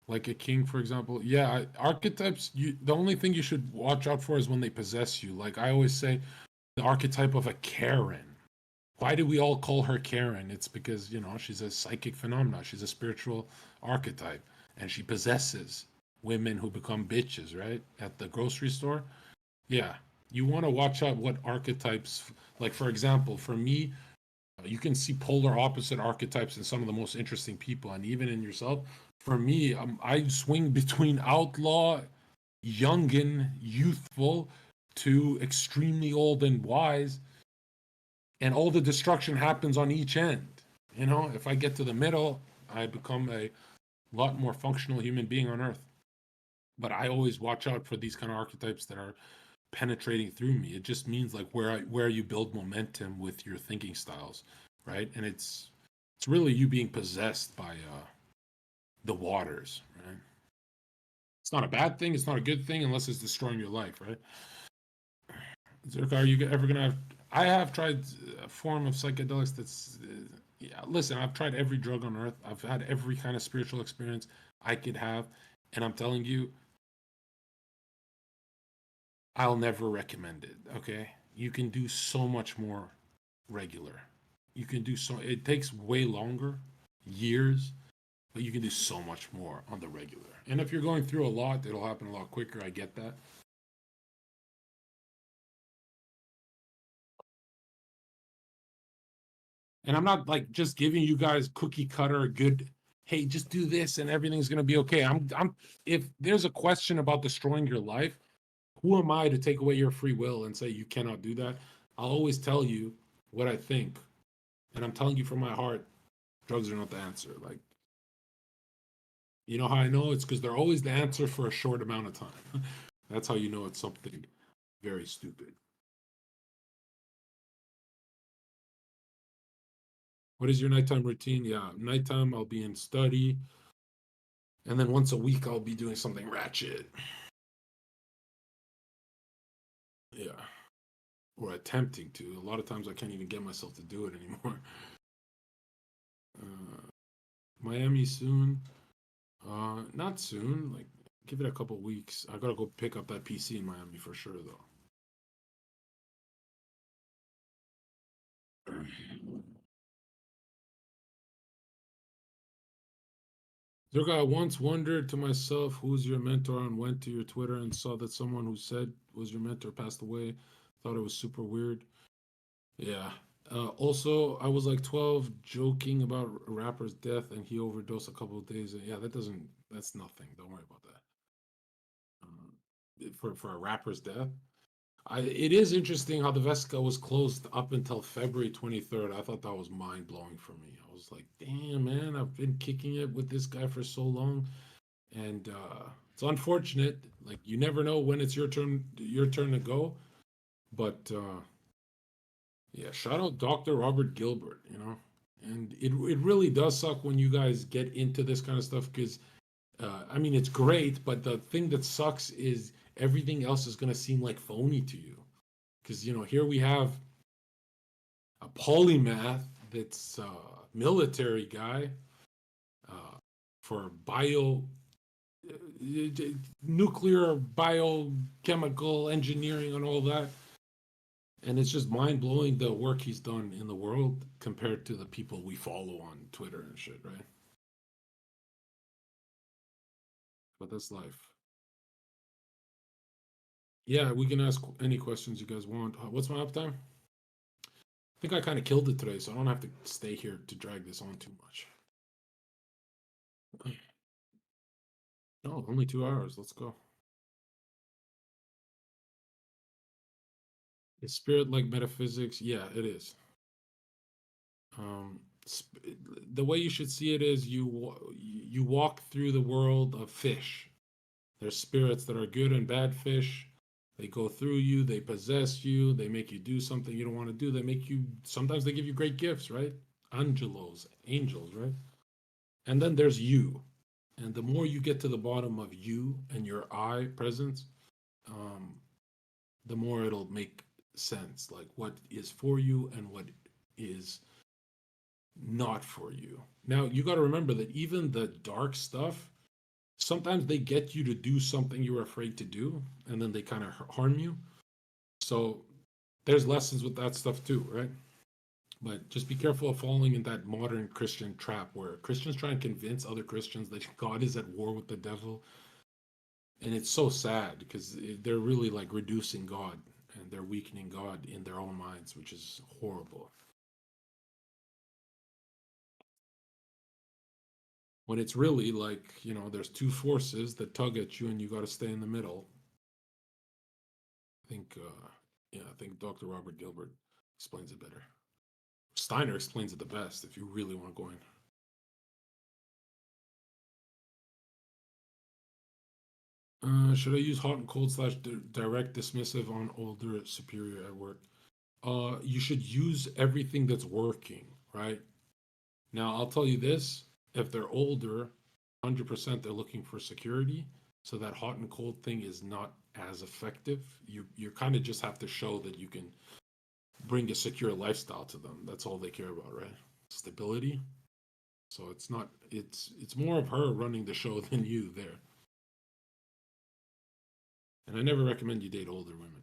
like a king, for example. Yeah, archetypes, the only thing you should watch out for is when they possess you. Like I always say, the archetype of a Karen. Why do we all call her Karen? It's because, she's a psychic phenomena. She's a spiritual archetype. And she possesses women who become bitches, right? At the grocery store. Yeah. You want to watch out what archetypes, like for example, for me, you can see polar opposite archetypes in some of the most interesting people, and even in yourself. For me, I swing between outlaw, youngin, youthful, to extremely old and wise, and all the destruction happens on each end. If I get to the middle, I become a lot more functional human being on Earth. But I always watch out for these kind of archetypes that are penetrating through me. It just means like where you build momentum with your thinking styles, right? And it's really you being possessed by the waters, right? It's not a bad thing. It's not a good thing unless it's destroying your life, right? Zerka, are you ever gonna have? I have tried a form of psychedelics that's. Yeah, listen, I've tried every drug on earth. I've had every kind of spiritual experience I could have, and I'm telling you, I'll never recommend it. Okay, you can do so much more regular. You can do so. It takes way longer, years, but you can do so much more on the regular. And if you're going through a lot, it'll happen a lot quicker. I get that. And I'm not like just giving you guys cookie cutter good, hey, just do this and everything's gonna be okay. I'm if there's a question about destroying your life, who am I to take away your free will and say you cannot do that? I'll always tell you what I think. And I'm telling you from my heart, drugs are not the answer. Like, you know how I know? It's because they're always the answer for a short amount of time. That's how you know it's something very stupid. What is your nighttime routine? Yeah, nighttime I'll be in study, and then once a week I'll be doing something ratchet. Yeah, or attempting to. A lot of times I can't even get myself to do it anymore. Uh, Miami soon. Not soon. Like, give it a couple weeks. I gotta go pick up that PC in Miami for sure, though. Zerga, I once wondered to myself, who's your mentor, and went to your Twitter and saw that someone who said was your mentor passed away. Thought it was super weird. Yeah. Also, I was like 12 joking about a rapper's death and he overdosed a couple of days. Yeah, that's nothing. Don't worry about that. For a rapper's death. It is interesting how the Vesca was closed up until February 23rd. I thought that was mind blowing for me. I was like, damn, man, I've been kicking it with this guy for so long. And it's unfortunate. Like, you never know when it's your turn to go. But yeah, shout out Dr. Robert Gilbert, you know. And it really does suck when you guys get into this kind of stuff because I mean it's great, but the thing that sucks is everything else is gonna seem like phony to you. Because here we have a polymath that's a military guy uh, for nuclear biochemical engineering and all that. And it's just mind blowing the work he's done in the world compared to the people we follow on Twitter and shit, right? But that's life. Yeah, we can ask any questions you guys want. What's my uptime? I think I kind of killed it today, so I don't have to stay here to drag this on too much. No, only 2 hours. Let's go. Is spirit like metaphysics? Yeah, it is. Um, the way you should see it is you walk through the world of fish. There's spirits that are good and bad fish. They go through you, they possess you, they make you do something you don't want to do. They make you sometimes they give you great gifts, right? Angelos, angels, right? And then there's you. And the more you get to the bottom of you and your I presence, um, the more it'll make sense. Like what is for you and what is not for you. Now, you got to remember that even the dark stuff, sometimes they get you to do something you were afraid to do, and then they kind of harm you. So there's lessons with that stuff too, right? But just be careful of falling in that modern Christian trap where Christians try and convince other Christians that God is at war with the devil. And it's so sad because they're really like reducing God and they're weakening God in their own minds, which is horrible. When it's really like, there's two forces that tug at you and you got to stay in the middle. I think, yeah, I think Dr. Robert Gilbert explains it better. Steiner explains it the best if you really want to go in. Should I use hot and cold slash direct dismissive on older superior at work? You should use everything that's working, right? Now, I'll tell you this: if they're older, 100% they're looking for security. So that hot and cold thing is not as effective. You kind of just have to show that you can bring a secure lifestyle to them. That's all they care about, right? Stability. So it's more of her running the show than you there. And I never recommend you date older women.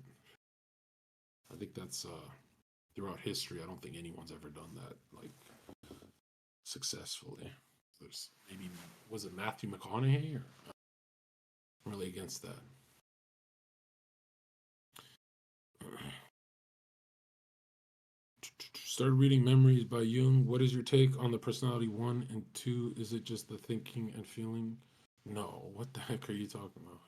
I think that's throughout history. I don't think anyone's ever done that like successfully. There's maybe was it Matthew McConaughey or I'm really against that. Started reading Memories by Jung. What is your take on the personality one and two? Is it just the thinking and feeling? No. What the heck are you talking about?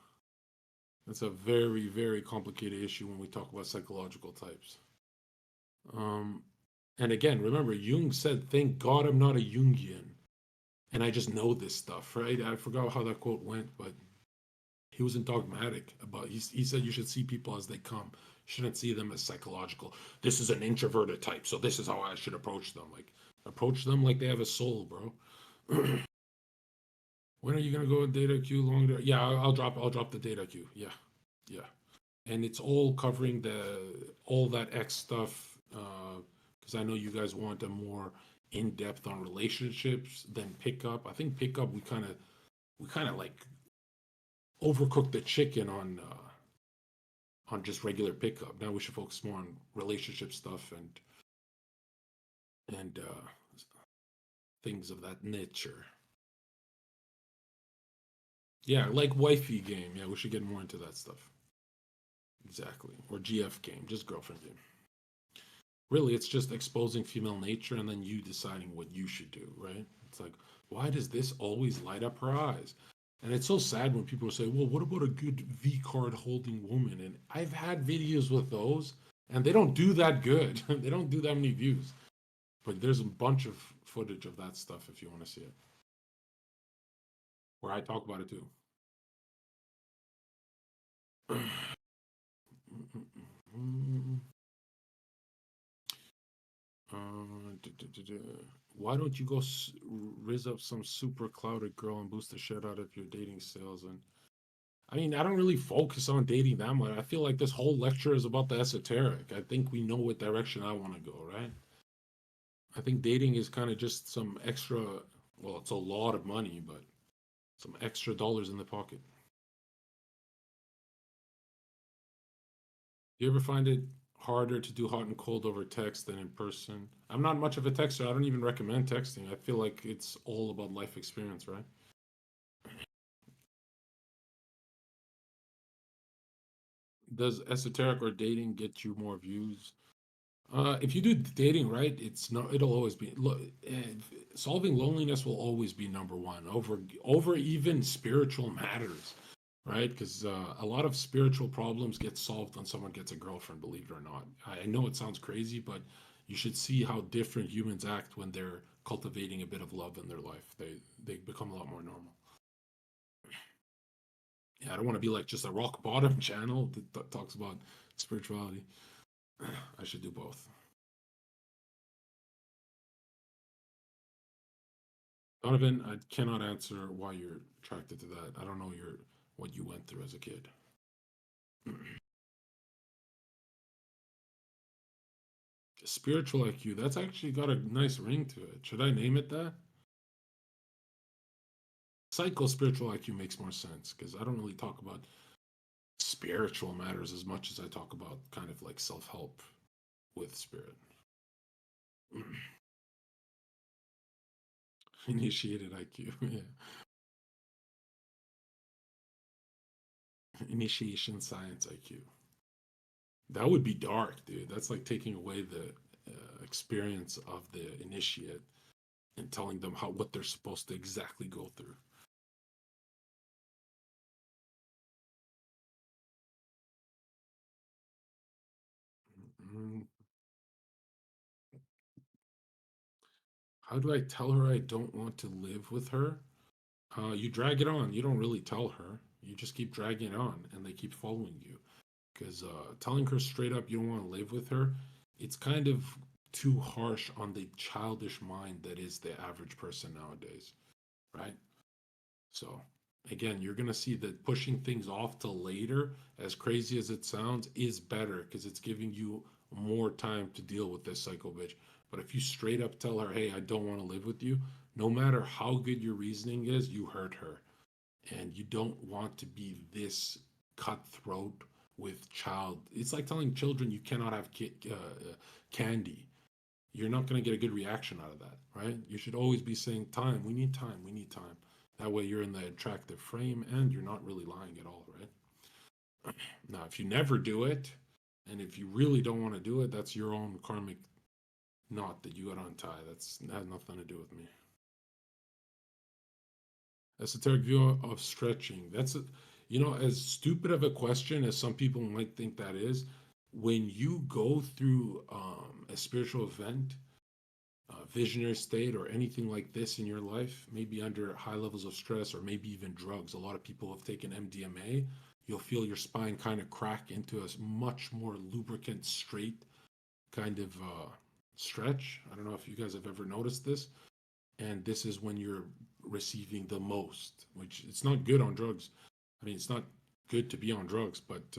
That's a very, very complicated issue when we talk about psychological types. Um, and again, remember, Jung said, "Thank God I'm not a Jungian," and I just know this stuff, right? I forgot how that quote went, but he wasn't dogmatic about. He said you should see people as they come. You shouldn't see them as psychological. This is an introverted type, so this is how I should approach them. Like approach them like they have a soul, bro. When are you gonna go with data queue longer? Yeah, I'll drop the data queue. Yeah, yeah. And it's all covering the all that X stuff because I know you guys want a more in depth on relationships than pickup. I think pickup we kind of like overcooked the chicken on just regular pickup. Now we should focus more on relationship stuff and things of that nature. Yeah, like wifey game. Yeah, we should get more into that stuff. Exactly. Or GF game, just girlfriend game. Really, it's just exposing female nature and then you deciding what you should do, right? It's like, why does this always light up her eyes? And it's so sad when people say, well, what about a good V card holding woman? And I've had videos with those, and they don't do that good. They don't do that many views. But there's a bunch of footage of that stuff if you want to see it, where I talk about it too. Why don't you go riz up some super clouded girl and boost the shit out of your dating sales? And I mean, I don't really focus on dating that much. I feel like this whole lecture is about the esoteric. I think we know what direction I want to go, right? I think dating is kind of just some extra, well, it's a lot of money, but some extra dollars in the pocket. Do you ever find it harder to do hot and cold over text than in person? I'm not much of a texter. I don't even recommend texting. I feel like it's all about life experience, right? Does esoteric or dating get you more views? If you do dating right, it's not. It'll always be. Solving loneliness will always be number one over even spiritual matters, right? Because a lot of spiritual problems get solved when someone gets a girlfriend. Believe it or not, I know it sounds crazy, but you should see how different humans act when they're cultivating a bit of love in their life. They become a lot more normal. Yeah, I don't want to be like just a rock bottom channel that talks about spirituality. I should do both. Donovan, I cannot answer why you're attracted to that. I don't know what you went through as a kid. Spiritual IQ, that's actually got a nice ring to it. Should I name it that? Psycho spiritual IQ makes more sense because I don't really talk about spiritual matters as much as I talk about kind of like self help with spirit. Initiated IQ, yeah. Initiation science IQ. That would be dark, dude. That's like taking away the experience of the initiate and telling them how what they're supposed to exactly go through. Mm, how do I tell her I don't want to live with her? You drag it on. You don't really tell her. You just keep dragging it on, and they keep following you. Because telling her straight up you don't want to live with her, it's kind of too harsh on the childish mind that is the average person nowadays, right? So again, you're gonna see that pushing things off till later, as crazy as it sounds, is better because it's giving you more time to deal with this psycho bitch. But if you straight up tell her, hey, I don't want to live with you, no matter how good your reasoning is, you hurt her. And you don't want to be this cutthroat with child. It's like telling children you cannot have candy. You're not going to get a good reaction out of that, right? You should always be saying, time, we need time, we need time. That way you're in the attractive frame and you're not really lying at all, right? Now, if you never do it, and if you really don't want to do it, that's your own karmic knot that you got to untie. That has nothing to do with me. Esoteric view of stretching. That's a, as stupid of a question as some people might think that is. When you go through a spiritual event, visionary state, or anything like this in your life, maybe under high levels of stress or maybe even drugs, a lot of people have taken MDMA. You'll feel your spine kind of crack into a much more lubricant, straight kind of stretch. I don't know if you guys have ever noticed this, and this is when you're receiving the most, which it's not good on drugs. I mean, it's not good to be on drugs, but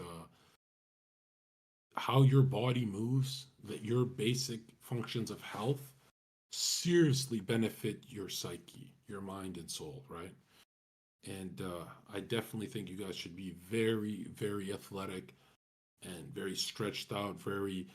how your body moves, that your basic functions of health seriously benefit your psyche, your mind and soul, right? And I definitely think you guys should be very, very athletic and very stretched out, very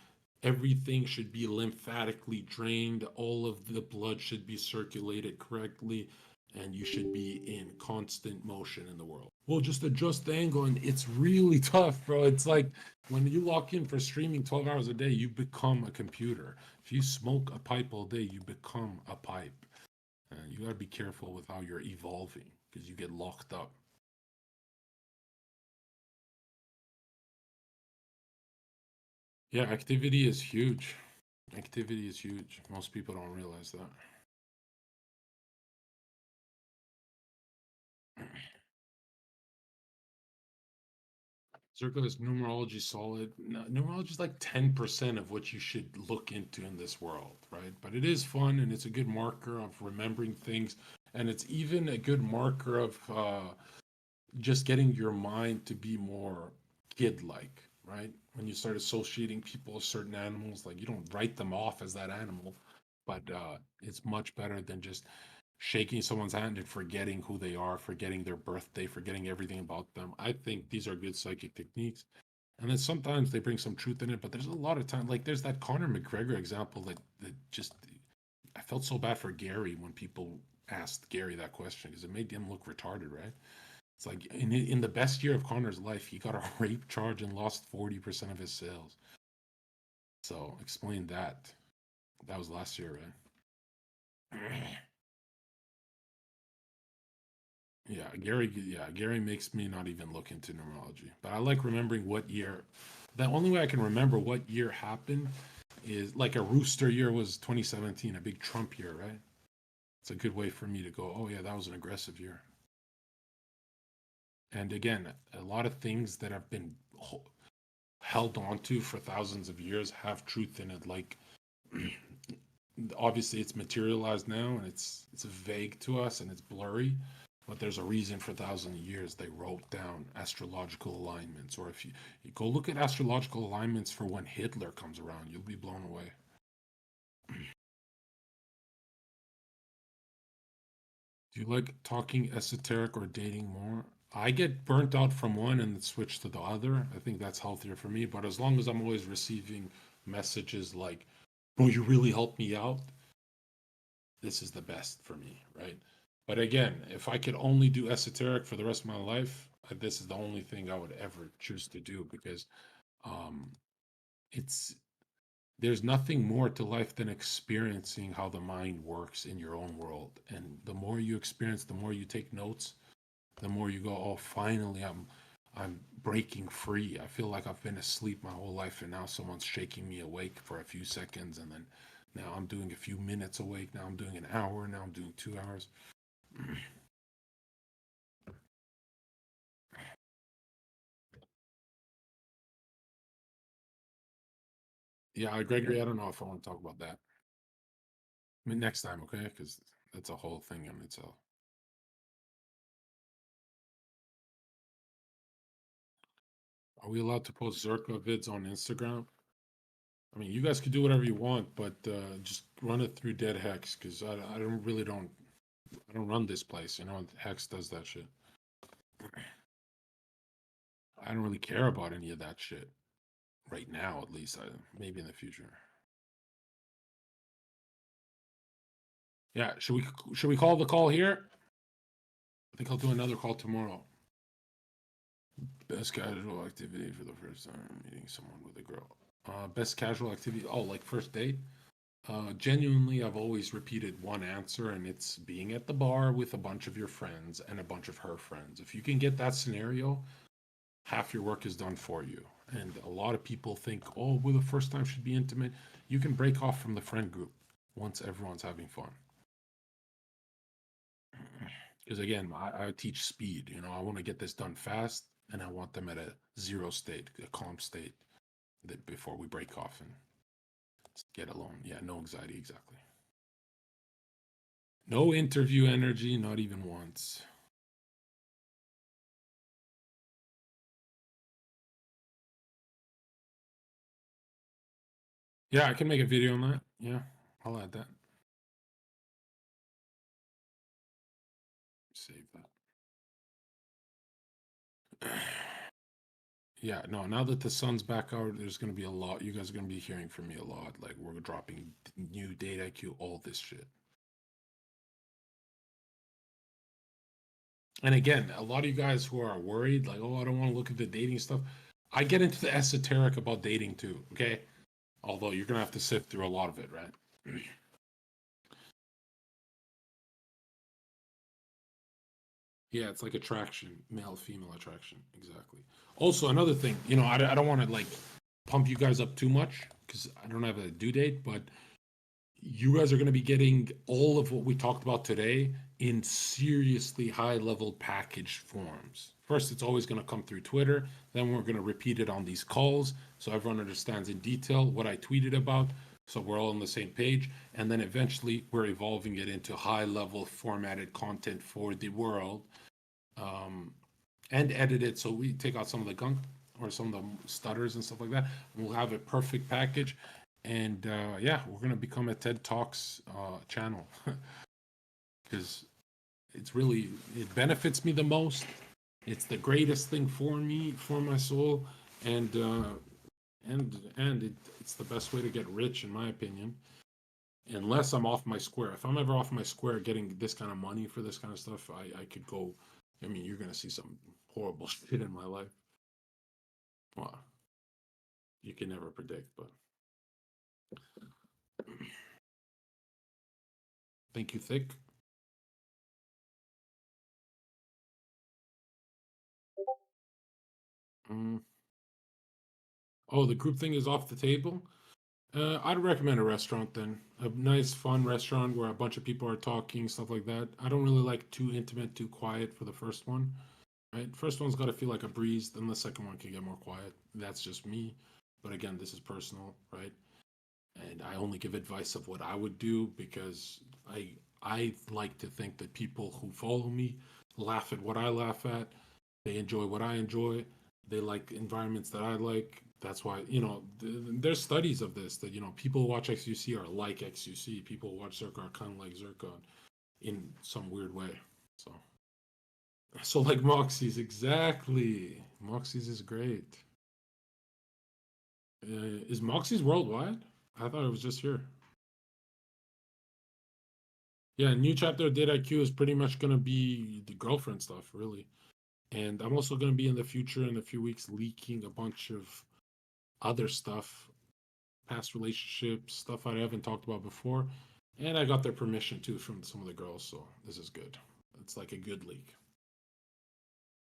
everything should be lymphatically drained, all of the blood should be circulated correctly, and you should be in constant motion in the world. Well, just adjust the angle, and it's really tough, bro. It's like when you lock in for streaming 12 hours a day, you become a computer. If you smoke a pipe all day, you become a pipe. And you got to be careful with how you're evolving because you get locked up. Yeah, activity is huge. Activity is huge. Most people don't realize that. Circle is numerology solid. Numerology is like 10% of what you should look into in this world, right? But it is fun and it's a good marker of remembering things. And it's even a good marker of just getting your mind to be more kid like, right? When you start associating people with certain animals, like you don't write them off as that animal, but it's much better than just shaking someone's hand and forgetting who they are, forgetting their birthday, forgetting everything about them. I think these are good psychic techniques. And then sometimes they bring some truth in it, but there's a lot of time. Like there's that Conor McGregor example that just, I felt so bad for Gary when people asked Gary that question because it made him look retarded, right? It's like in the best year of Conor's life, he got a rape charge and lost 40% of his sales. So explain that. That was last year, right? Gary makes me not even look into numerology. But I like remembering what year. The only way I can remember what year happened is like a rooster year was 2017, a big Trump year, right? It's a good way for me to go, oh yeah, that was an aggressive year. And again, a lot of things that have been held onto for thousands of years have truth in it. Like obviously it's materialized now and it's vague to us and it's blurry, but there's a reason for thousands of years they wrote down astrological alignments. Or if you go look at astrological alignments for when Hitler comes around, you'll be blown away. Do you like talking esoteric or dating more? I get burnt out from one and switch to the other. I think that's healthier for me. But as long as I'm always receiving messages like, bro, you really helped me out, this is the best for me, right? But again, if I could only do esoteric for the rest of my life, this is the only thing I would ever choose to do because um, it's there's nothing more to life than experiencing how the mind works in your own world. And the more you experience, the more you take notes, the more you go, oh, finally, I'm breaking free. I feel like I've been asleep my whole life, and now someone's shaking me awake for a few seconds, and then now I'm doing a few minutes awake. Now I'm doing an hour. Now I'm doing 2 hours. Yeah, Gregory, I don't know if I want to talk about that. I mean, next time, okay? Because that's a whole thing in itself. Are we allowed to post Zerka vids on Instagram? I mean, you guys could do whatever you want, but just run it through Dead Hex because I don't really don't I don't run this place. You know, Hex does that shit. I don't really care about any of that shit right now, at least. Maybe in the future. Yeah, should we call the call here? I think I'll do another call tomorrow. Best casual activity for the first time meeting someone with a girl. Best casual activity. Oh, like first date. Genuinely, I've always repeated one answer, and it's being at the bar with a bunch of your friends and a bunch of her friends. If you can get that scenario, half your work is done for you. And a lot of people think, oh, well, the first time should be intimate. You can break off from the friend group once everyone's having fun. Because again, I teach speed. You know, I want to get this done fast, and I want them at a zero state, a calm state, that before we break off and get alone. Yeah, no anxiety, exactly. No interview energy, not even once. Yeah, I can make a video on that. Yeah, I'll add that. Save that. Yeah, no, now that the sun's back out, there's going to be a lot. You guys are going to be hearing from me a lot. Like, we're dropping new data IQ, all this shit. And again, a lot of you guys who are worried, like, oh, I don't want to look at the dating stuff. I get into the esoteric about dating too, okay? Although you're going to have to sift through a lot of it, right? Yeah, it's like attraction, male female attraction. Exactly. Also, another thing, you know, I don't want to like pump you guys up too much because I don't have a due date, but you guys are going to be getting all of what we talked about today in seriously high level packaged forms. First, it's always going to come through Twitter. Then we're going to repeat it on these calls so everyone understands in detail what I tweeted about. So we're all on the same page. And then eventually, we're evolving it into high level formatted content for the world, um, and edit it so we take out some of the gunk or some of the stutters and stuff like that. We'll have a perfect package, and yeah, we're gonna become a TED Talks channel because it's really it benefits me the most. It's the greatest thing for me, for my soul, and it's the best way to get rich, in my opinion. Unless I'm off my square. If I'm ever off my square getting this kind of money for this kind of stuff, I could go. I mean, you're gonna see some horrible shit in my life. Well, you can never predict, but thank you, Thick. Mm. Oh, the group thing is off the table. I'd recommend a restaurant then. A nice, fun restaurant where a bunch of people are talking, stuff like that. I don't really like too intimate, too quiet for the first one. Right? First one's got to feel like a breeze. Then the second one can get more quiet. That's just me. But again, this is personal, right? And I only give advice of what I would do because I like to think that people who follow me laugh at what I laugh at. They enjoy what I enjoy. They like environments that I like. That's why, you know, there's studies of this that, you know, people who watch XUC are like XUC. People who watch Zircon are kind of like Zircon in some weird way. So like Moxie's, exactly. Moxie's is great. Is Moxie's worldwide? I thought it was just here. Yeah, new chapter of Date IQ is pretty much gonna be the girlfriend stuff, really. And I'm also gonna be in the future in a few weeks leaking a bunch of other stuff, past relationships, stuff I haven't talked about before. And I got their permission too from some of the girls, so this is good. It's like a good leak.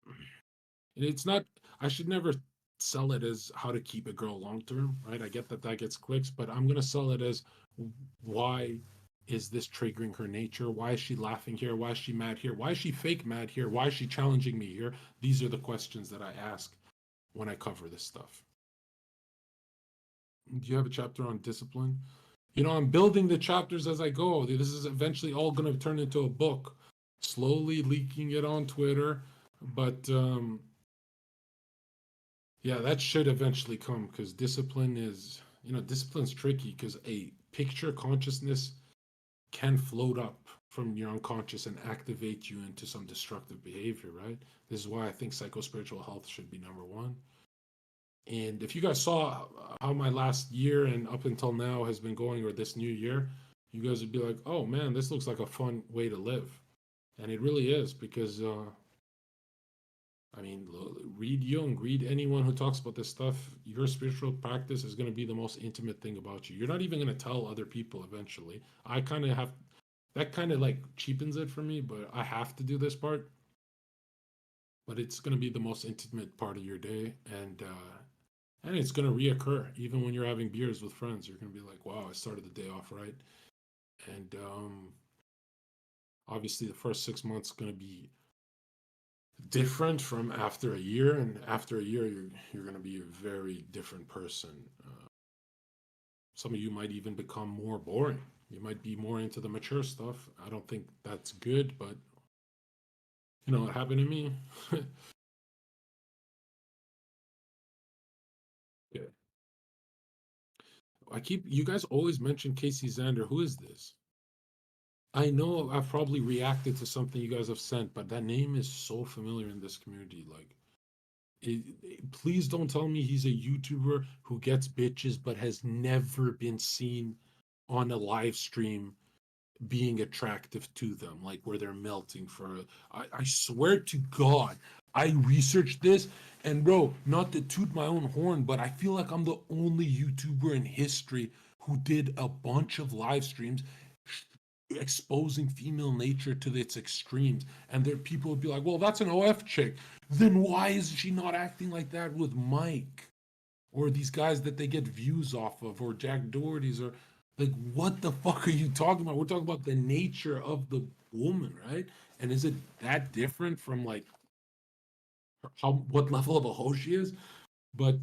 And it's not, I should never sell it as how to keep a girl long term, right? I get that that gets clicks, but I'm going to sell it as why is this triggering her nature? Why is she laughing here? Why is she mad here? Why is she fake mad here? Why is she challenging me here? These are the questions that I ask when I cover this stuff. Do you have a chapter on discipline? You know, I'm building the chapters as I go. This is eventually all going to turn into a book, slowly leaking it on Twitter. But yeah, that should eventually come because discipline is, discipline's tricky because a picture consciousness can float up from your unconscious and activate you into some destructive behavior, right? This is why I think psychospiritual health should be number one. And if you guys saw how my last year and up until now has been going, or this new year, you guys would be like, oh man, this looks like a fun way to live. And it really is because, I mean, read Jung, read anyone who talks about this stuff. Your spiritual practice is going to be the most intimate thing about you. You're not even going to tell other people eventually. I kind of have that kind of like cheapens it for me, but I have to do this part. But it's going to be the most intimate part of your day. And it's going to reoccur even when you're having beers with friends. You're going to be like, wow, I started the day off right. And obviously, the first 6 months is going to be different from after a year. And after a year, you're going to be a very different person. Some of you might even become more boring. You might be more into the mature stuff. I don't think that's good, but it happened to me. Yeah. You guys always mention Casey Zander. Who is this? I know I've probably reacted to something you guys have sent, but that name is so familiar in this community. Like, please don't tell me he's a YouTuber who gets bitches but has never been seen on a live stream being attractive to them, like where they're melting for. I swear to God, I researched this, and bro, not to toot my own horn, but I feel like I'm the only YouTuber in history who did a bunch of live streams exposing female nature to its extremes. And there people would be like, well, that's an OF chick. Then why is she not acting like that with Mike? Or these guys that they get views off of, or Jack Doherty's, or like, what the fuck are you talking about? We're talking about the nature of the woman, right? And is it that different from like what level of a hoe she is? But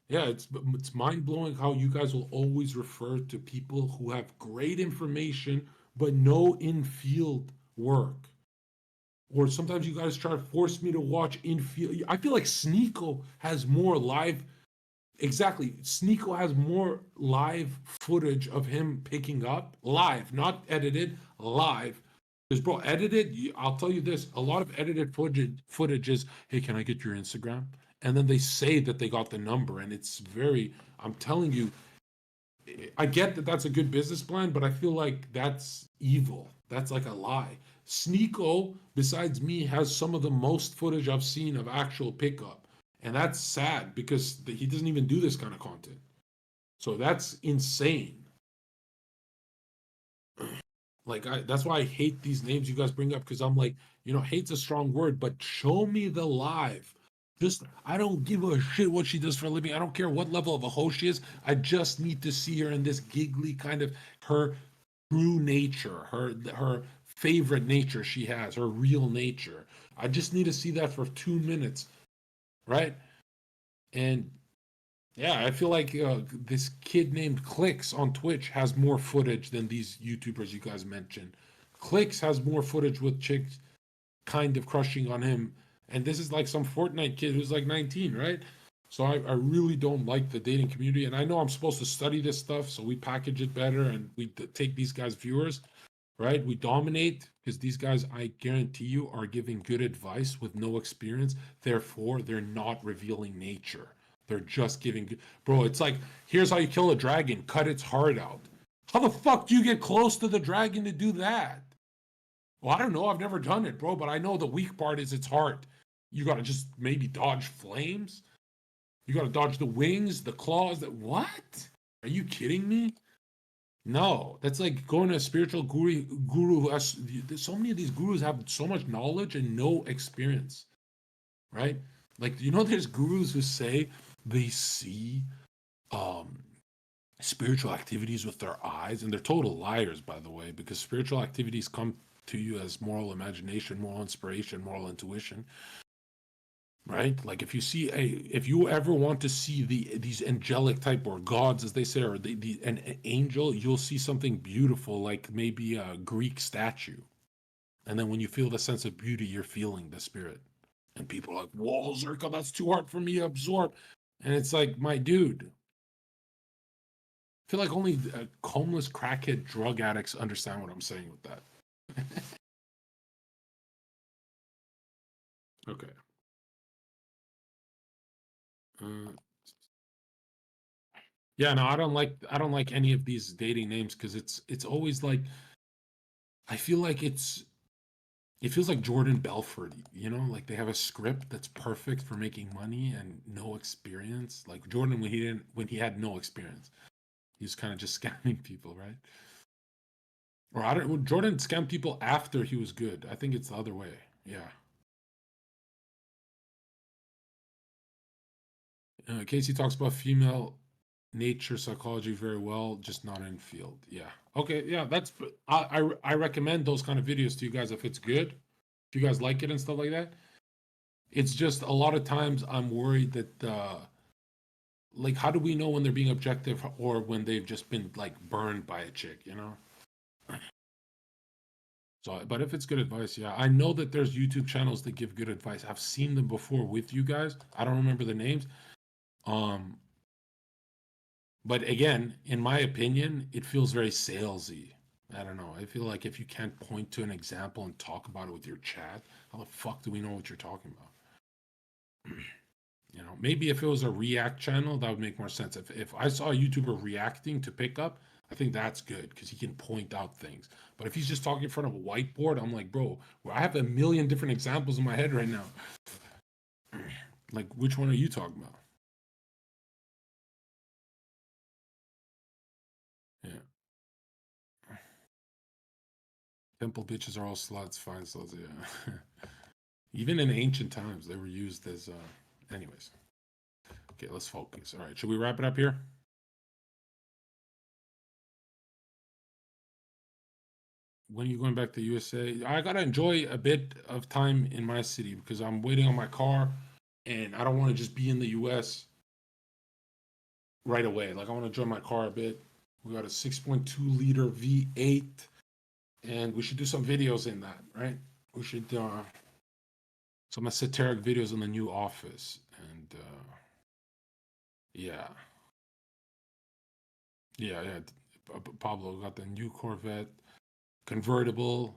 yeah, it's mind blowing how you guys will always refer to people who have great information but no in field work. Or sometimes you guys try to force me to watch in field. I feel like Sneeko has more live. Exactly, Sneeko has more live footage of him picking up live, not edited, live. Because bro, edited, I'll tell you this: a lot of edited footage is, hey, can I get your Instagram? And then they say that they got the number, and it's very. I'm telling you, I get that that's a good business plan, but I feel like that's evil. That's like a lie. Sneeko, besides me, has some of the most footage I've seen of actual pickup. And that's sad because he doesn't even do this kind of content. So that's insane. Like that's why I hate these names you guys bring up because I'm like, hate's a strong word, but show me the live. Just I don't give a shit what she does for a living. I don't care what level of a hoe she is. I just need to see her in this giggly kind of her true nature, her favorite nature she has, her real nature. I just need to see that for 2 minutes, right? And yeah, I feel like this kid named Clicks on Twitch has more footage than these YouTubers you guys mentioned. Clicks has more footage with chicks kind of crushing on him. And this is like some Fortnite kid who's like 19, right? So I really don't like the dating community. And I know I'm supposed to study this stuff, so we package it better and we take these guys' viewers, right? We dominate because these guys, I guarantee you, are giving good advice with no experience. Therefore, they're not revealing nature. They're just giving, bro. It's like, here's how you kill a dragon: cut its heart out. How the fuck do you get close to the dragon to do that? Well, I don't know. I've never done it, bro. But I know the weak part is its heart. You gotta just maybe dodge flames. You gotta dodge the wings, the claws. That what? Are you kidding me? No, that's like going to a spiritual guru who has so many of these gurus have so much knowledge and no experience, right? Like there's gurus who say they see um spiritual activities with their eyes, and they're total liars, by the way, because spiritual activities come to you as moral imagination, moral inspiration, moral intuition. right? Like if you ever want to see these angelic type or gods as they say, or an angel, you'll see something beautiful, like maybe a Greek statue. And then when you feel the sense of beauty, you're feeling the spirit. And people are like, whoa, Zerka, that's too hard for me to absorb. And it's like, my dude, I feel like only homeless crackhead drug addicts understand what I'm saying with that. Okay. Uh, yeah, no, I don't like any of these dating names because it's always like I feel like it feels like Jordan Belfort, you know, like they have a script that's perfect for making money and no experience. Like Jordan when he had no experience. He was kind of just scamming people, right? Or I don't Jordan scammed people after he was good. I think it's the other way. Yeah. Casey talks about female nature psychology very well, just not in field. Yeah. Okay. Yeah. I recommend those kind of videos to you guys if it's good. If you guys like it and stuff like that. It's just a lot of times I'm worried that like how do we know when they're being objective or when they've just been like burned by a chick, you know? So, but if it's good advice, yeah, I know that there's YouTube channels that give good advice. I've seen them before with you guys. I don't remember the names. Um, but again, in my opinion, it feels very salesy. I don't know. I feel like if you can't point to an example and talk about it with your chat, how the fuck do we know what you're talking about? You know, maybe if it was a React channel, that would make more sense. If I saw a YouTuber reacting to pickup, I think that's good because he can point out things. But if he's just talking in front of a whiteboard, I'm like, bro, well, I have a million different examples in my head right now. Like, which one are you talking about? Yeah. Temple bitches are all sluts, fine sluts, yeah. Even in ancient times, they were used as, anyways. Okay, let's focus. All right, should we wrap it up here? When are you going back to USA? I gotta enjoy a bit of time in my city because I'm waiting on my car, and I don't want to just be in the US right away. Like I want to enjoy my car a bit. We got a 6.2 liter V8, and we should do some videos in that, right? We should some esoteric videos in the new office, and yeah, yeah. Pablo got the new Corvette convertible.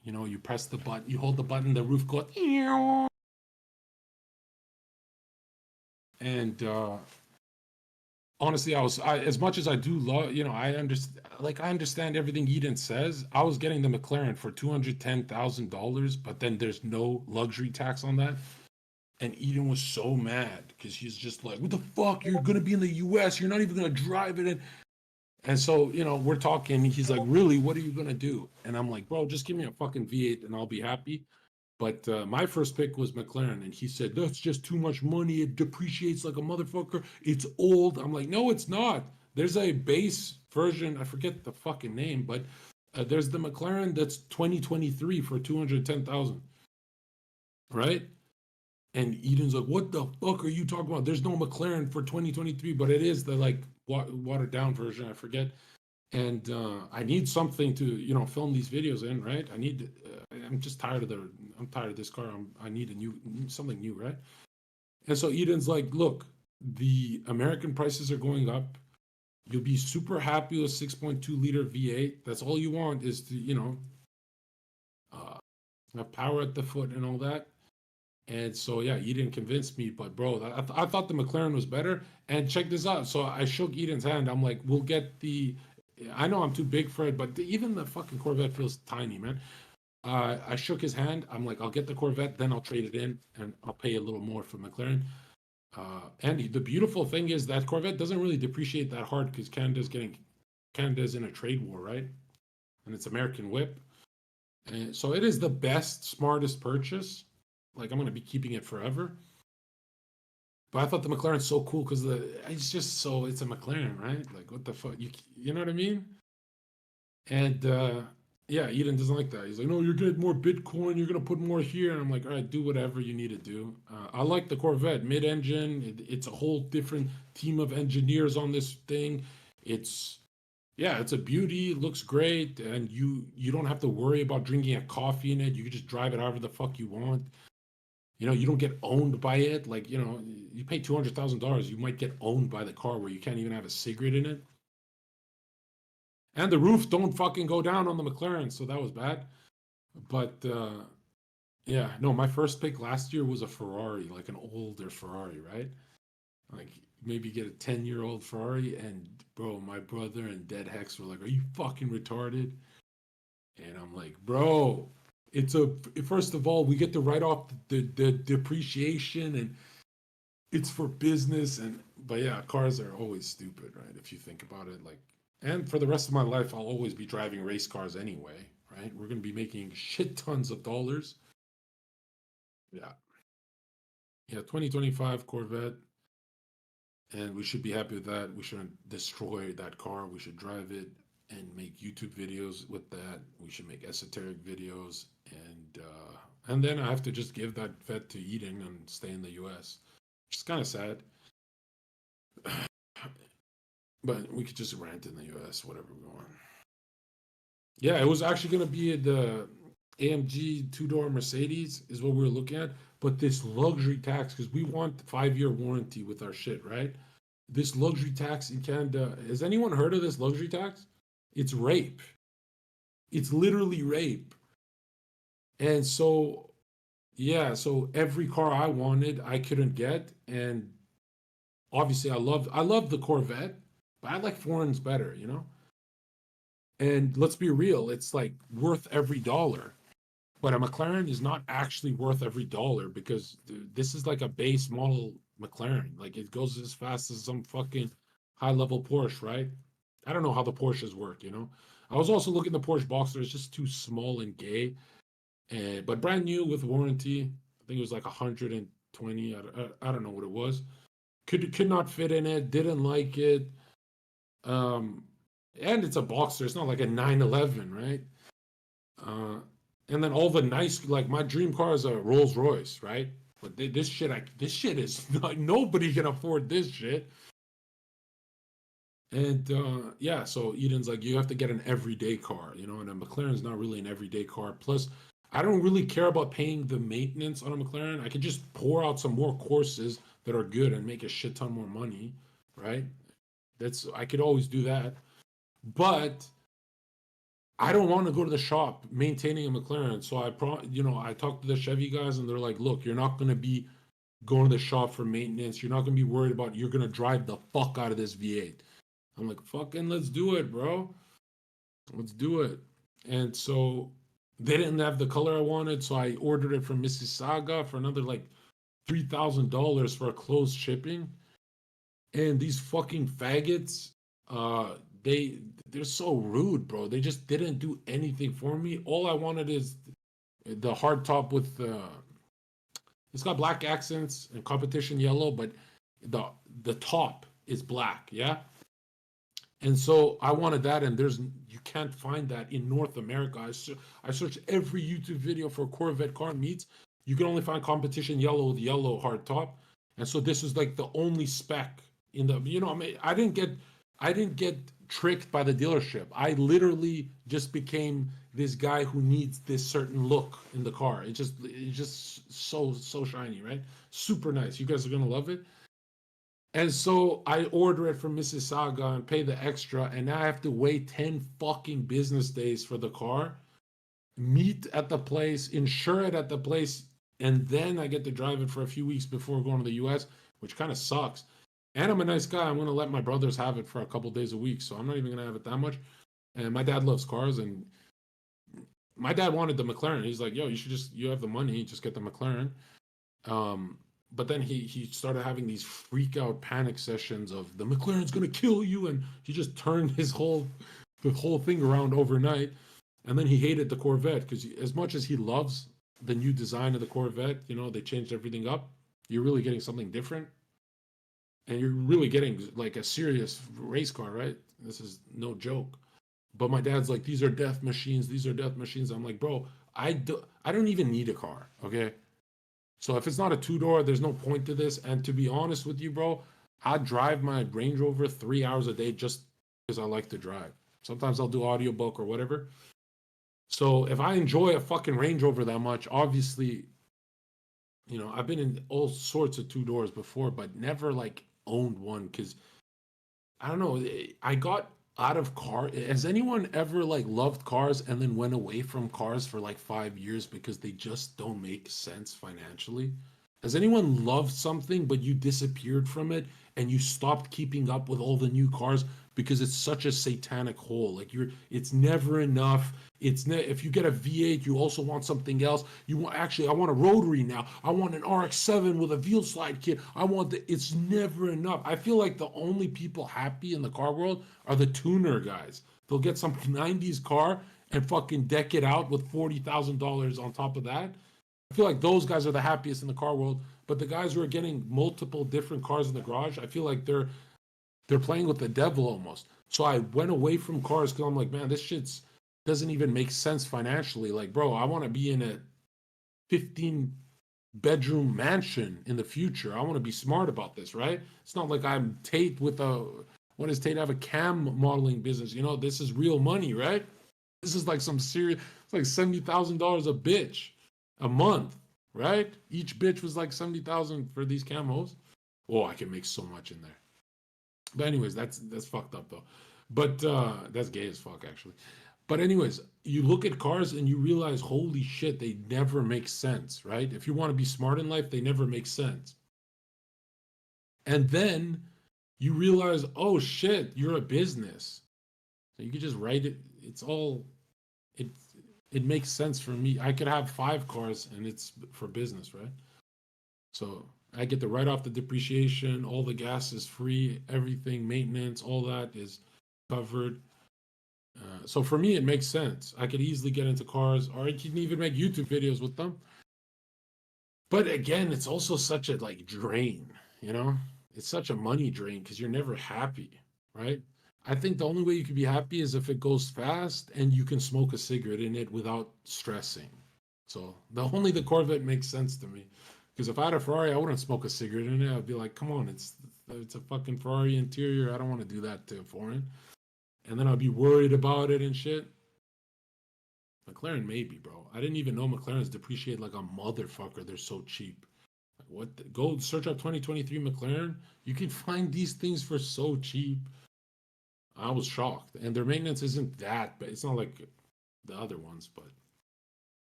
You know, you press the button, you hold the button, the roof goes, and honestly, as much as I do love, you know, I understand everything Eden says. I was getting the McLaren for $210,000, but then there's no luxury tax on that. And Eden was so mad because he's just like, "What the fuck? You're gonna be in the U.S. You're not even gonna drive it." And so, you know, we're talking. He's like, "Really? What are you gonna do?" And I'm like, "Bro, just give me a fucking V8 and I'll be happy." But my first pick was McLaren, and he said, "That's just too much money. It depreciates like a motherfucker. It's old." I'm like, "No, it's not. There's a base version. I forget the fucking name, but there's the McLaren that's 2023 for 210,000, right?" And Eden's like, "What the fuck are you talking about? There's no McLaren for 2023, but it is the like watered down version. I forget." And I need something to film these videos in, right? I'm just tired of I'm tired of this car. I need a new something new, right? And so Eden's like, look, the American prices are going up. You'll be super happy with 6.2 liter V8. That's all you want is to uh, have power at the foot and all that. And so yeah, Eden convinced me, but bro, I thought the McLaren was better. And check this out. So I shook Eden's hand. I'm like, we'll get the. I know I'm too big for it, but even the fucking Corvette feels tiny, man. I shook his hand. I'm like, I'll get the Corvette, then I'll trade it in, and I'll pay a little more for McLaren. And the beautiful thing is that Corvette doesn't really depreciate that hard because Canada's in a trade war, right? And it's American whip, and so it is the best, smartest purchase. Like I'm gonna be keeping it forever. But I thought the McLaren's so cool because it's just it's a McLaren, right? Like what the fuck, you know what I mean? And Yeah, Eden doesn't like that. He's like, no, you're getting more Bitcoin. You're gonna put more here, and I'm like, all right, do whatever you need to do. I like the Corvette mid-engine. It's a whole different team of engineers on this thing. It's yeah, it's a beauty. It looks great, and you don't have to worry about drinking a coffee in it. You can just drive it however the fuck you want. You know, you don't get owned by it. Like, you know, you pay $200,000, you might get owned by the car where you can't even have a cigarette in it. And the roof don't fucking go down on the McLaren, so that was bad. But yeah, no, my first pick last year was a Ferrari, like an older Ferrari, right? Like maybe get a 10-year-old Ferrari. And bro, my brother and Dead Hex were like, "Are you fucking retarded?" And I'm like, "Bro, it's a first of all, we get to write off the depreciation, and it's for business." And but yeah, cars are always stupid, right? If you think about it, like, and for the rest of my life, I'll always be driving race cars anyway, right? We're gonna be making shit tons of dollars. Yeah, yeah, 2025 Corvette, and we should be happy with that. We shouldn't destroy that car. We should drive it and make YouTube videos with that. We should make esoteric videos, and then I have to just give that vet to Eden and stay in the U.S., which is kind of sad. But we could just rent in the U.S. whatever we want. Yeah, it was actually gonna be the AMG two-door Mercedes is what we were looking at, but this luxury tax because we want 5-year warranty with our shit, right? This luxury tax in Canada. Has anyone heard of this luxury tax? It's rape. It's literally rape. And so, yeah, so every car I wanted, I couldn't get. And obviously, I love the Corvette, but I like foreigns better, you know? And let's be real, it's like worth every dollar. But a McLaren is not actually worth every dollar because this is like a base model McLaren. Like it goes as fast as some fucking high level Porsche, right? I don't know how the Porsches work, you know. I was also looking at the Porsche Boxster. It's just too small and gay, and but brand new with warranty. I think it was like 120. I don't know what it was. Could not fit in it. Didn't like it. Um, and it's a Boxster. It's not like a 911, right? Uh, and then all the nice, like my dream car is a Rolls Royce, right? But this shit is not, nobody can afford this shit. And yeah, so Eden's like, you have to get an everyday car, you know, and a McLaren's not really an everyday car. Plus, I don't really care about paying the maintenance on a McLaren. I could just pour out some more courses that are good and make a shit ton more money, right? That's I could always do that. But I don't want to go to the shop maintaining a McLaren. So I talked to the Chevy guys and they're like, look, you're not going to be going to the shop for maintenance. You're not going to be worried about you're going to drive the fuck out of this V8. I'm like, fucking let's do it, bro. Let's do it. And so they didn't have the color I wanted, so I ordered it from Mississauga for another like $3,000 for a closed shipping. And these fucking faggots, uh, they they're so rude, bro. They just didn't do anything for me. All I wanted is the hard top with it's got black accents and competition yellow, but the the top is black, yeah. And so I wanted that, and you can't find that in North America. I searched every YouTube video for Corvette car meets. You can only find competition yellow with yellow hard top, and so this is like the only spec in the. You know, I mean, I didn't get tricked by the dealership. I literally just became this guy who needs this certain look in the car. It's just so shiny, right? Super nice. You guys are gonna love it. And so I order it from Mississauga and pay the extra, and now I have to wait 10 fucking business days for the car, meet at the place, insure it at the place, and then I get to drive it for a few weeks before going to the US, which kind of sucks. And I'm a nice guy. I'm going to let my brothers have it for a couple days a week, so I'm not even going to have it that much. And my dad loves cars, and my dad wanted the McLaren. He's like, yo, you have the money, just get the McLaren. Um, but then he started having these freak out panic sessions of the McLaren's gonna kill you, and he just turned the whole thing around overnight. And then he hated the Corvette because as much as he loves the new design of the Corvette, you know, they changed everything up. You're really getting something different, and you're really getting like a serious race car, right? This is no joke. But my dad's like, these are death machines. These are death machines. I'm like, bro, I don't even need a car. Okay. So if it's not a two door, there's no point to this. And to be honest with you, bro, I drive my Range Rover 3 hours a day just because I like to drive. Sometimes I'll do audiobook or whatever. So if I enjoy a fucking Range Rover that much, obviously, I've been in all sorts of two doors before, but never like owned one because I don't know. I got out of car. Has anyone ever like loved cars and then went away from cars for like 5 years because they just don't make sense financially? Has anyone loved something but you disappeared from it and you stopped keeping up with all the new cars because it's such a satanic hole? Like it's never enough. If you get a V8, you also want something else. You want actually, I want a rotary now. I want an RX-7 with a wheel slide kit. It's never enough. I feel like the only people happy in the car world are the tuner guys. They'll get some 90s car and fucking deck it out with $40,000 on top of that. I feel like those guys are the happiest in the car world. But the guys who are getting multiple different cars in the garage, I feel like they're playing with the devil almost. So I went away from cars because I'm like, man, this shit's doesn't even make sense financially. Like, bro, I want to be in a 15-bedroom mansion in the future. I want to be smart about this, right? It's not like I'm Tate with a what does Tate have a cam modeling business? This is real money, right? This is like some serious. It's like $70,000 a bitch a month, right? Each bitch was like 70,000 for these camos. Oh, I can make so much in there. But anyways, that's fucked up though. But that's gay as fuck actually. But anyways, you look at cars and you realize, holy shit, they never make sense, right? If you want to be smart in life, they never make sense. And then you realize, oh shit, you're a business. So you could just write it. It it makes sense for me. I could have 5 cars and it's for business, right? So I get to write off the depreciation, all the gas is free, everything, maintenance, all that is covered. So for me, it makes sense. I could easily get into cars, or I can even make YouTube videos with them. But again, it's also such a like drain, you know? It's such a money drain because you're never happy, right? I think the only way you can be happy is if it goes fast and you can smoke a cigarette in it without stressing. So the Corvette makes sense to me. Because if I had a Ferrari, I wouldn't smoke a cigarette in it. I'd be like, come on, it's a fucking Ferrari interior. I don't want to do that to a foreign. And then I'd be worried about it and shit. McLaren maybe, bro. I didn't even know McLarens depreciate like a motherfucker. They're so cheap. Like, what? Go search up 2023 McLaren. You can find these things for so cheap. I was shocked. And their maintenance isn't that, but it's not like the other ones. But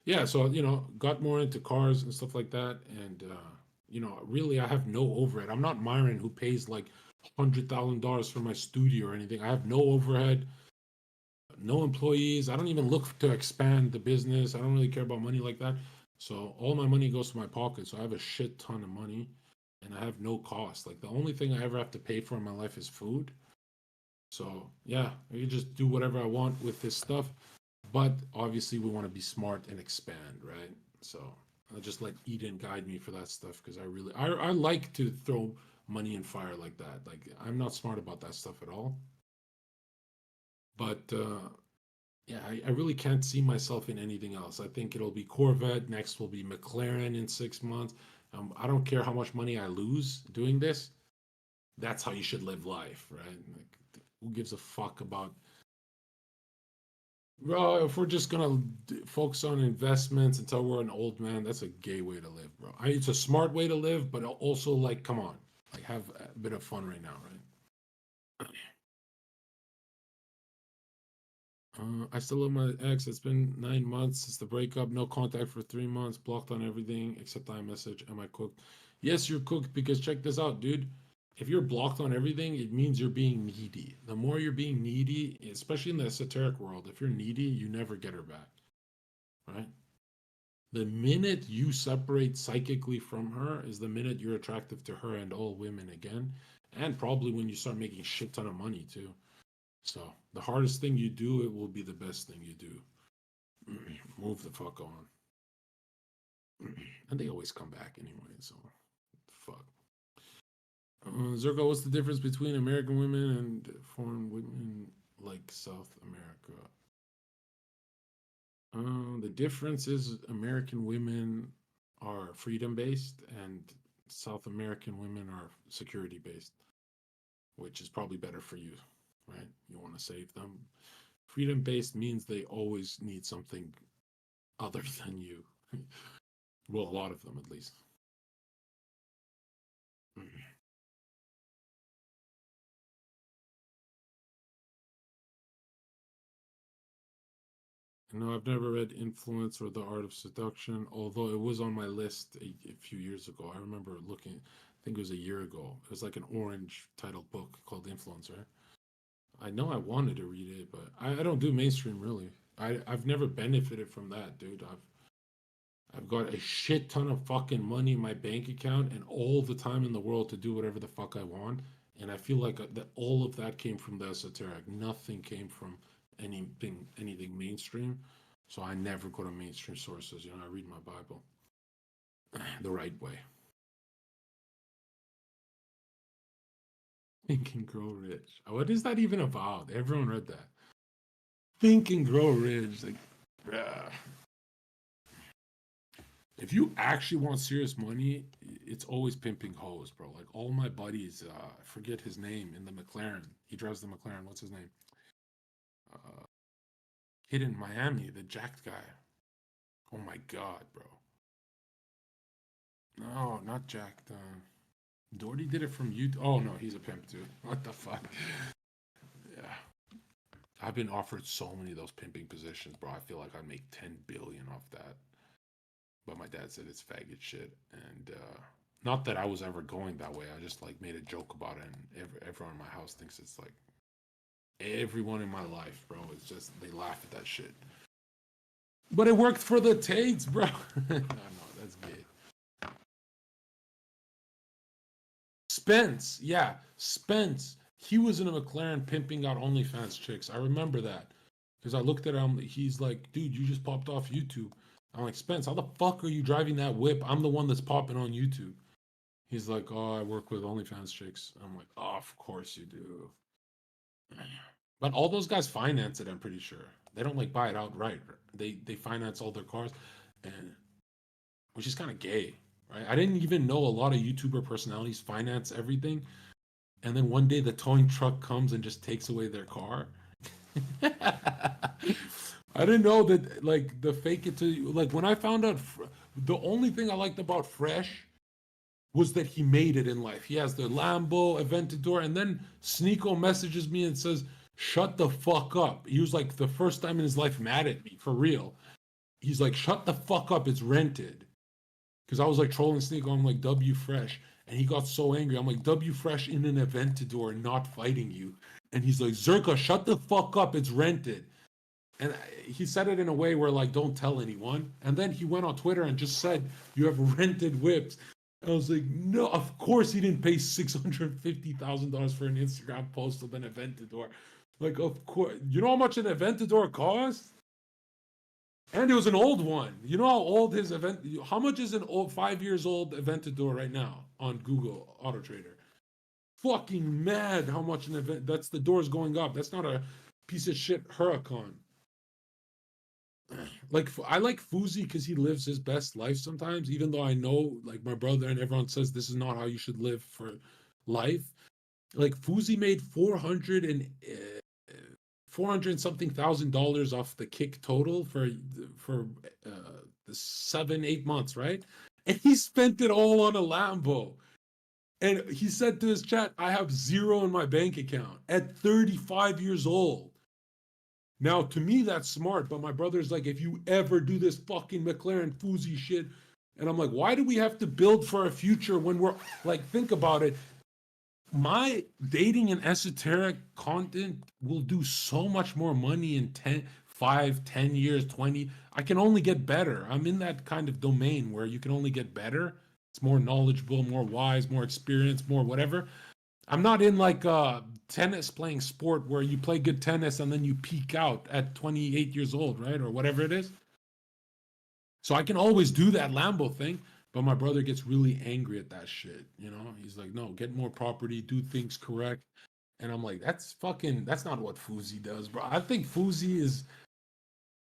yeah, so got more into cars and stuff like that. And really, I have no overhead. I'm not Myron who pays like $100,000 for my studio or anything. I have no overhead, no employees. I don't even look to expand the business. I don't really care about money like that. So all my money goes to my pocket. So I have a shit ton of money and I have no cost. Like the only thing I ever have to pay for in my life is food. So yeah, I can just do whatever I want with this stuff. But obviously we want to be smart and expand, right? So I'll just let Eden guide me for that stuff because I like to throw money in fire like that. Like I'm not smart about that stuff at all. But yeah, I really can't see myself in anything else. I think it'll be Corvette. Next will be McLaren in 6 months. I don't care how much money I lose doing this. That's how you should live life, right? Like, who gives a fuck about? Bro, if we're just gonna focus on investments until we're an old man, that's a gay way to live, bro. It's a smart way to live, but also like, come on, like have a bit of fun right now, right? I still love my ex. It's been 9 months since the breakup. No contact for 3 months. Blocked on everything except iMessage. Am I cooked? Yes, you're cooked because check this out, dude. If you're blocked on everything, it means you're being needy. The more you're being needy, especially in the esoteric world, if you're needy, you never get her back, right? The minute you separate psychically from her is the minute you're attractive to her and all women again. And probably when you start making shit ton of money too. So the hardest thing you do, it will be the best thing you do. Move the fuck on. And they always come back anyway, so fuck. Zerko, what's the difference between American women and foreign women like South America? The difference is American women are freedom based and South American women are security based, which is probably better for you, right? You want to save them. Freedom based means they always need something other than you. Well, a lot of them at least. No, I've never read Influence or The Art of Seduction, although it was on my list a few years ago. I remember looking, I think it was a year ago. It was like an orange titled book called Influence, right? I know I wanted to read it, but I don't do mainstream really. I've never benefited from that, dude. I've got a shit ton of fucking money in my bank account and all the time in the world to do whatever the fuck I want. And I feel like that all of that came from the esoteric. Nothing came from anything mainstream. So I never go to mainstream sources. You know, I read my Bible the right way. Think and Grow Rich. What is that even about? Everyone read that. Think and Grow Rich. Like, bruh. If you actually want serious money, it's always pimping hoes, bro. Like all my buddies, I forget his name in the McLaren. He drives the McLaren. What's his name? Uh, Kid in Miami, the jacked guy. Oh my god, bro. No, not jacked. Doherty did it from you. Oh no, he's a pimp too. What the fuck? Yeah, I've been offered so many of those pimping positions, bro. I feel like I make 10 billion off that. But my dad said it's faggot shit, and not that I was ever going that way. I just like made a joke about it, and everyone in my house thinks it's like everyone in my life, bro. It's just they laugh at that shit. But it worked for the Tates, bro. No, that's gay. Spence, yeah, Spence. He was in a McLaren pimping out OnlyFans chicks. I remember that because I looked at him. He's like, dude, you just popped off YouTube. I'm like, Spence, how the fuck are you driving that whip? I'm the one that's popping on YouTube. He's like, oh, I work with OnlyFans chicks. I'm like, oh, of course you do. But all those guys finance it. I'm pretty sure they don't like buy it outright. They finance all their cars, and which is kind of gay, right? I didn't even know a lot of YouTuber personalities finance everything, and then one day the towing truck comes and just takes away their car. I didn't know that like the fake it to like when I found out the only thing I liked about Fresh was that he made it in life. He has the Lambo, Aventador, and then Sneeko messages me and says, "Shut the fuck up." He was like the first time in his life mad at me for real. He's like, "Shut the fuck up, it's rented." Because I was like trolling Sneeko, I'm like W Fresh, and he got so angry. I'm like W Fresh in an Aventador, not fighting you, and he's like, "Zerka, shut the fuck up, it's rented." And he said it in a way where like don't tell anyone, and then he went on Twitter and just said you have rented whips. I was like, no, of course he didn't pay $650,000 for an Instagram post of an Aventador. Like, of course, you know how much an Aventador costs? And it was an old one. You know how old his event? How much is an old 5 years old Aventador right now on Google Auto Trader? Fucking mad! How much an event? That's the doors going up. That's not a piece of shit Huracan. Like I like Fuzi because he lives his best life sometimes, even though I know like my brother and everyone says this is not how you should live for life. Like Fuzi made 400 something $1,000 off the kick total for the 7 8 months, right? And he spent it all on a Lambo. And he said to his chat, I have zero in my bank account at 35 years old. Now, to me, that's smart, but my brother's like, if you ever do this fucking McLaren Fuzi shit, and I'm like, why do we have to build for a future when we're like, think about it. My dating and esoteric content will do so much more money in 10, 5, 10 years, 20. I can only get better. I'm in that kind of domain where you can only get better. It's more knowledgeable, more wise, more experience, more whatever. I'm not in like tennis playing sport where you play good tennis and then you peak out at 28 years old, right? Or whatever it is. So I can always do that Lambo thing, but my brother gets really angry at that shit. You know, he's like, no, get more property, do things correct. And I'm like, that's not what Fuzi does, bro. I think Fuzi is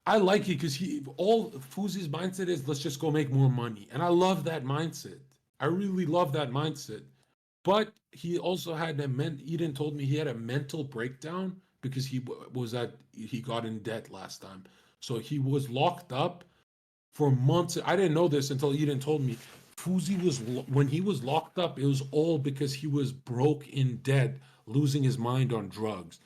I like it because all Fuzi's mindset is let's just go make more money, and I love that mindset. I really love that mindset. But he also had Eden told me he had a mental breakdown because he got in debt last time, so he was locked up for months. I didn't know this until Eden told me. Fuzi was when he was locked up, it was all because he was broke in debt, losing his mind on drugs.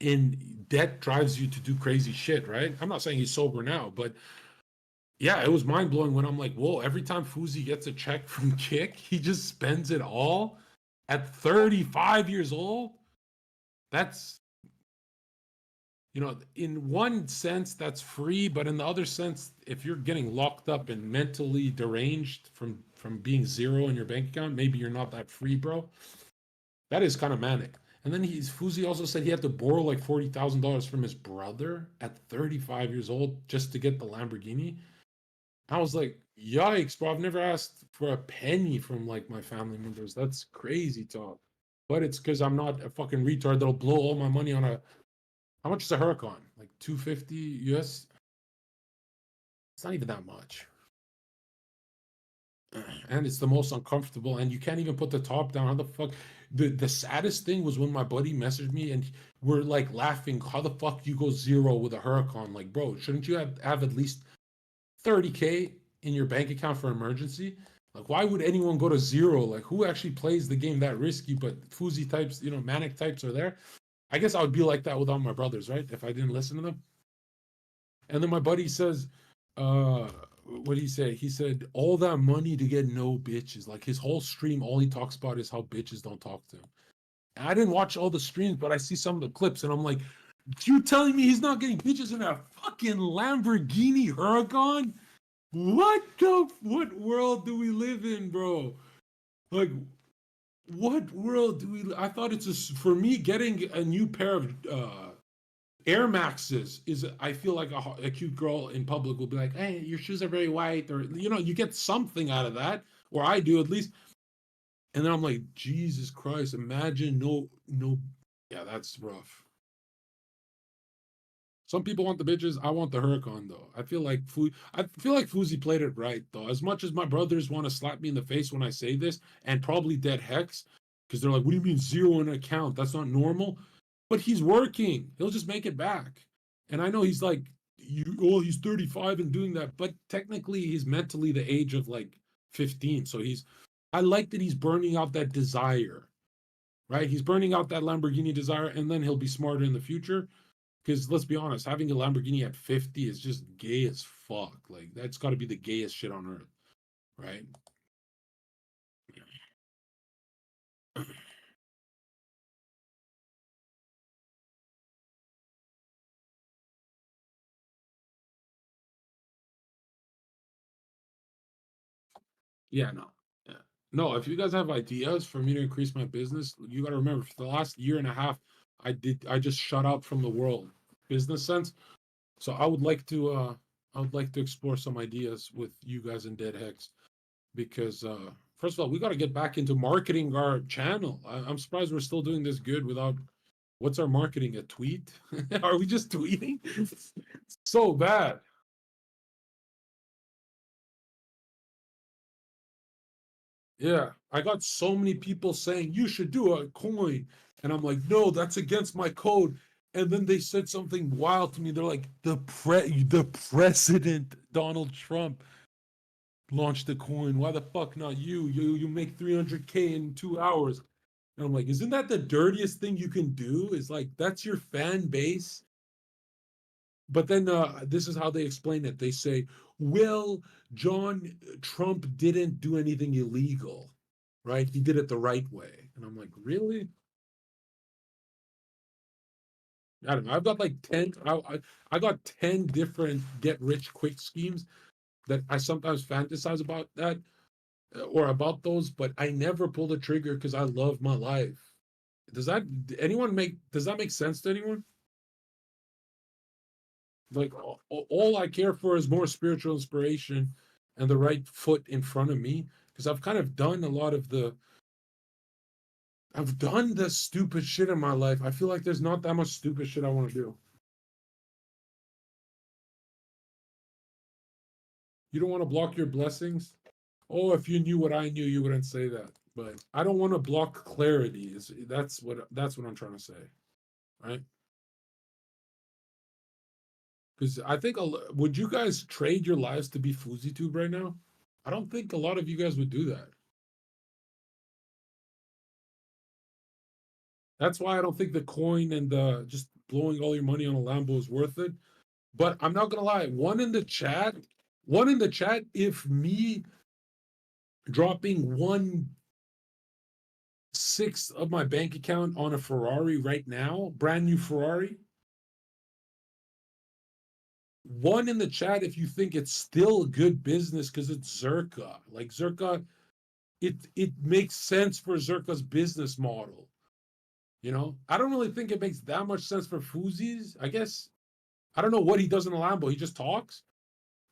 And debt drives you to do crazy shit, right? I'm not saying he's sober now, but yeah, it was mind blowing when I'm like, whoa, every time Fuzi gets a check from Kick, he just spends it all at 35 years old. That's, in one sense, that's free, but in the other sense, if you're getting locked up and mentally deranged from being zero in your bank account, maybe you're not that free, bro. That is kind of manic. And then Fuzi also said he had to borrow like $40,000 from his brother at 35 years old just to get the Lamborghini. I was like, yikes, bro. I've never asked for a penny from like my family members. That's crazy talk. But it's because I'm not a fucking retard that'll blow all my money on a. How much is a Huracan? Like 250 US? It's not even that much. And it's the most uncomfortable, and you can't even put the top down. How the fuck? The saddest thing was when my buddy messaged me and we're like laughing. How the fuck you go zero with a Huracan? Like, bro, shouldn't you have at least 30K in your bank account for emergency? Like, why would anyone go to zero? Like, who actually plays the game that risky? But Fuzi types, manic types are there. I guess I would be like that with all my brothers, right? If I didn't listen to them. And then my buddy says, what did he say? He said, all that money to get no bitches. Like his whole stream, all he talks about is how bitches don't talk to him. And I didn't watch all the streams, but I see some of the clips and I'm like, you telling me he's not getting bitches in a fucking Lamborghini Huracan? What world do we live in, bro? Like, what world do we? I thought it's for me getting a new pair of Air Maxes is. I feel like a cute girl in public will be like, "Hey, your shoes are very white," or you get something out of that, or I do at least. And then I'm like, Jesus Christ! Imagine no. Yeah, that's rough. Some people want the bitches. I want the Huracan though. I feel like Fuzi played it right though. As much as my brothers want to slap me in the face when I say this, and probably dead hex, because they're like, "What do you mean zero in an account? That's not normal." But he's working. He'll just make it back. And I know he's like, he's 35 and doing that, but technically he's mentally the age of like 15. So I like that he's burning out that desire, right? He's burning out that Lamborghini desire, and then he'll be smarter in the future. Because let's be honest, having a Lamborghini at 50 is just gay as fuck. Like that's got to be the gayest shit on earth, right? Yeah, no. Yeah. No, if you guys have ideas for me to increase my business, you got to remember for the last year and a half, I just shut out from the world business sense. So I would like to explore some ideas with you guys in Dead Hex because first of all, we got to get back into marketing our channel. I'm surprised we're still doing this good without what's our marketing? A tweet? Are we just tweeting? So bad. Yeah, I got so many people saying you should do a coin, and I'm like, no, that's against my code. And then they said something wild to me. They're like, the president Donald Trump launched a coin. Why the fuck not you? You make 300K in 2 hours. And I'm like, isn't that the dirtiest thing you can do? Is like that's your fan base. But then this is how they explain it. They say, well, John Trump didn't do anything illegal, right? He did it the right way. And I'm like, really? I don't know. I've got like 10, I got 10 different get rich quick schemes that I sometimes fantasize about that or about those, but I never pull the trigger because I love my life. Does that make sense to anyone? Like all I care for is more spiritual inspiration and the right foot in front of me because I've done the stupid shit in my life. I feel like there's not that much stupid shit I want to do. You don't want to block your blessings? Oh, if you knew what I knew, you wouldn't say that. But I don't want to block clarity. That's what I'm trying to say, right? Because I think would you guys trade your lives to be FouseyTube right now? I don't think a lot of you guys would do that. That's why I don't think the coin and the just blowing all your money on a Lambo is worth it. But I'm not gonna lie, one in the chat, if me dropping 1/6 of my bank account on a Ferrari right now, brand new Ferrari, one in the chat if you think it's still a good business because it's Zerka. Like Zerka, it makes sense for Zerka's business model. You know, I don't really think it makes that much sense for Fuzi's. I guess I don't know what he does in the Lambo. He just talks,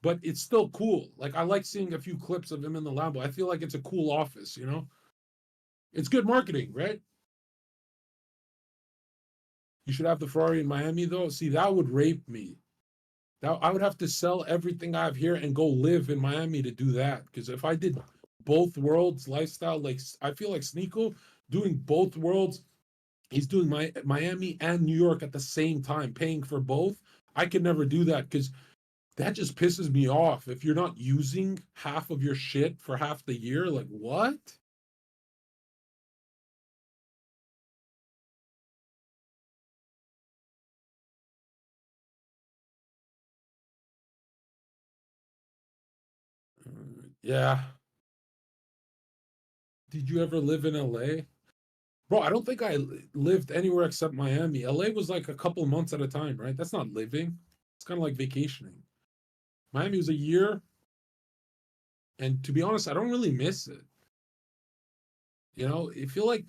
but it's still cool. Like I like seeing a few clips of him in the Lambo. I feel like it's a cool office. You know, it's good marketing, right? You should have the Ferrari in Miami though. See, that would rape me. That I would have to sell everything I have here and go live in Miami to do that. Because if I did both worlds lifestyle, like I feel like Sneeko doing both worlds, he's doing Miami and New York at the same time, paying for both. I could never do that because that just pisses me off. If you're not using half of your shit for half the year, like what? Yeah. Did you ever live in LA? Bro, I don't think I lived anywhere except Miami. LA was like a couple months at a time, right? That's not living. It's kind of like vacationing. Miami was a year, and to be honest, I don't really miss it. You know, I feel like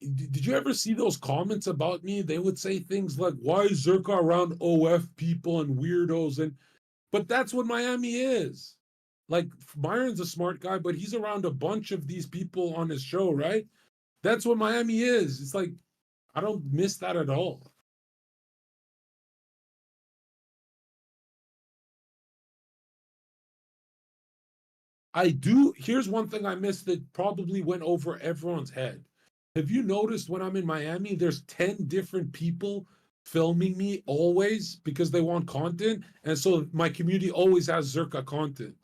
did you ever see those comments about me? They would say things like, "Why is Zerka around OF people and weirdos?" And but that's what Miami is. Like Byron's a smart guy, but he's around a bunch of these people on his show, right? That's what Miami is. It's like I don't miss that at all. I do. Here's one thing I missed that probably went over everyone's head. Have you noticed when I'm in Miami, there's 10 different people filming me always because they want content. And so my community always has Zerka content,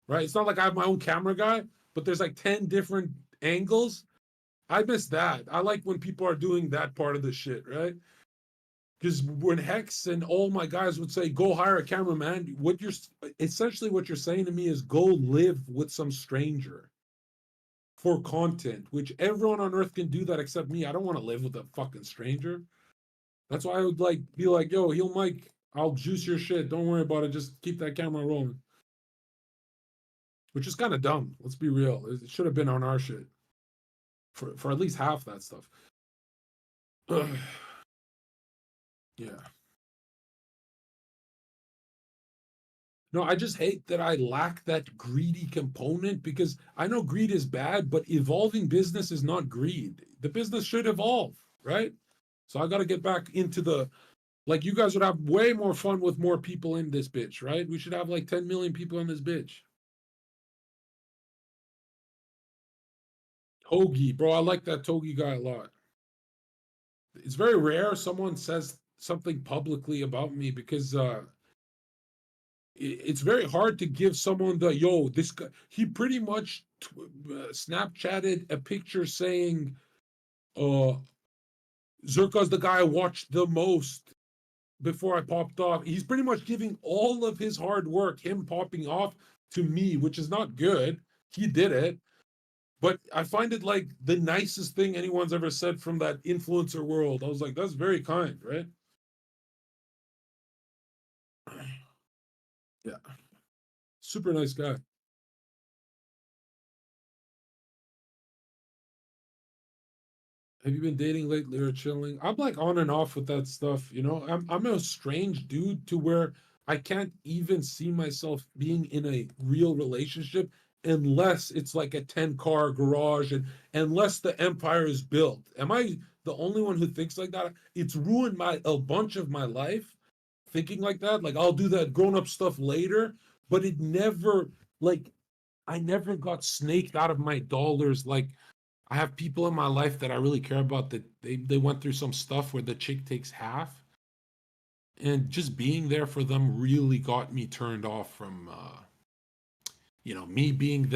right? It's not like I have my own camera guy, but there's like 10 different angles. I miss that. I like when people are doing that part of the shit, right? Because when Hex and all my guys would say, go hire a cameraman, what you're essentially what you're saying to me is go live with some stranger for content, which everyone on earth can do that except me. I don't want to live with a fucking stranger. That's why I would like be like, yo, heel Mike, I'll juice your shit. Don't worry about it. Just keep that camera rolling. Which is kind of dumb. Let's be real. It should have been on our shit for at least half that stuff. Yeah. No, I just hate that I lack that greedy component because I know greed is bad, but evolving business is not greed. The business should evolve, right? So I got to get back into the like you guys would have way more fun with more people in this bitch, right? We should have like 10 million people in this bitch. Togi, bro, I like that Togi guy a lot. It's very rare someone says something publicly about me because it's very hard to give someone the yo this guy he pretty much snapchatted a picture saying uh Zerka's the guy I watched the most before I popped off. He's pretty much giving all of his hard work, him popping off, to me, which is not good. He did it, but I find it like the nicest thing anyone's ever said from that influencer world. I was like, that's very kind, right? Yeah, super nice guy. Have you been dating lately or chilling? I'm like on and off with that stuff, you know. I'm a strange dude to where I can't even see myself being in a real relationship unless it's like a 10 car garage and unless the empire is built. Am I the only one who thinks like that? It's ruined my a bunch of my life thinking like that. Like I'll do that grown up stuff later, but it never like I never got snaked out of my dollars. Like I have people in my life that I really care about that they went through some stuff where the chick takes half, and just being there for them really got me turned off from me being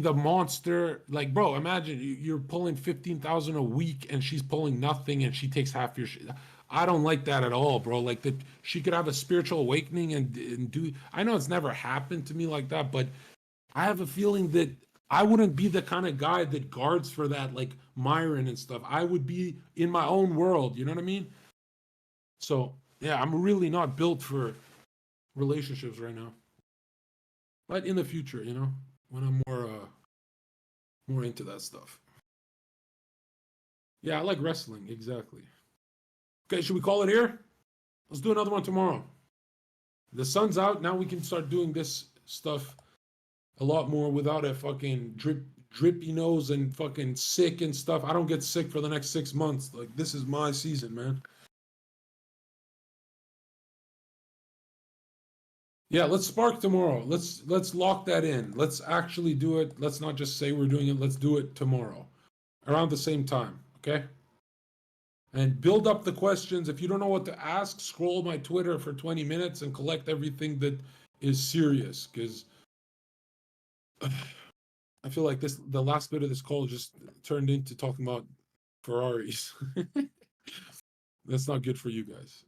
the monster. Like, bro, imagine you're pulling 15,000 a week and she's pulling nothing and she takes half your shit. I don't like that at all, bro. Like that she could have a spiritual awakening and do. I know it's never happened to me like that, but I have a feeling that I wouldn't be the kind of guy that guards for that, like Myron and stuff. I would be in my own world. You know what I mean? So yeah, I'm really not built for relationships right now. But in the future, when I'm more into that stuff. Yeah, I like wrestling, exactly. Okay, should we call it here? Let's do another one tomorrow. The sun's out, now we can start doing this stuff a lot more without a fucking drippy nose and fucking sick and stuff. I don't get sick for the next 6 months. Like this is my season, man. Yeah, let's spark tomorrow. Let's lock that in. Let's actually do it. Let's not just say we're doing it. Let's do it tomorrow around the same time, okay? And build up the questions. If you don't know what to ask, scroll my Twitter for 20 minutes and collect everything that is serious. Because I feel like the last bit of this call just turned into talking about Ferraris. That's not good for you guys.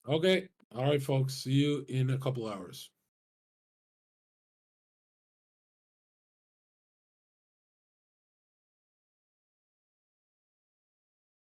Okay. All right, folks. See you in a couple hours.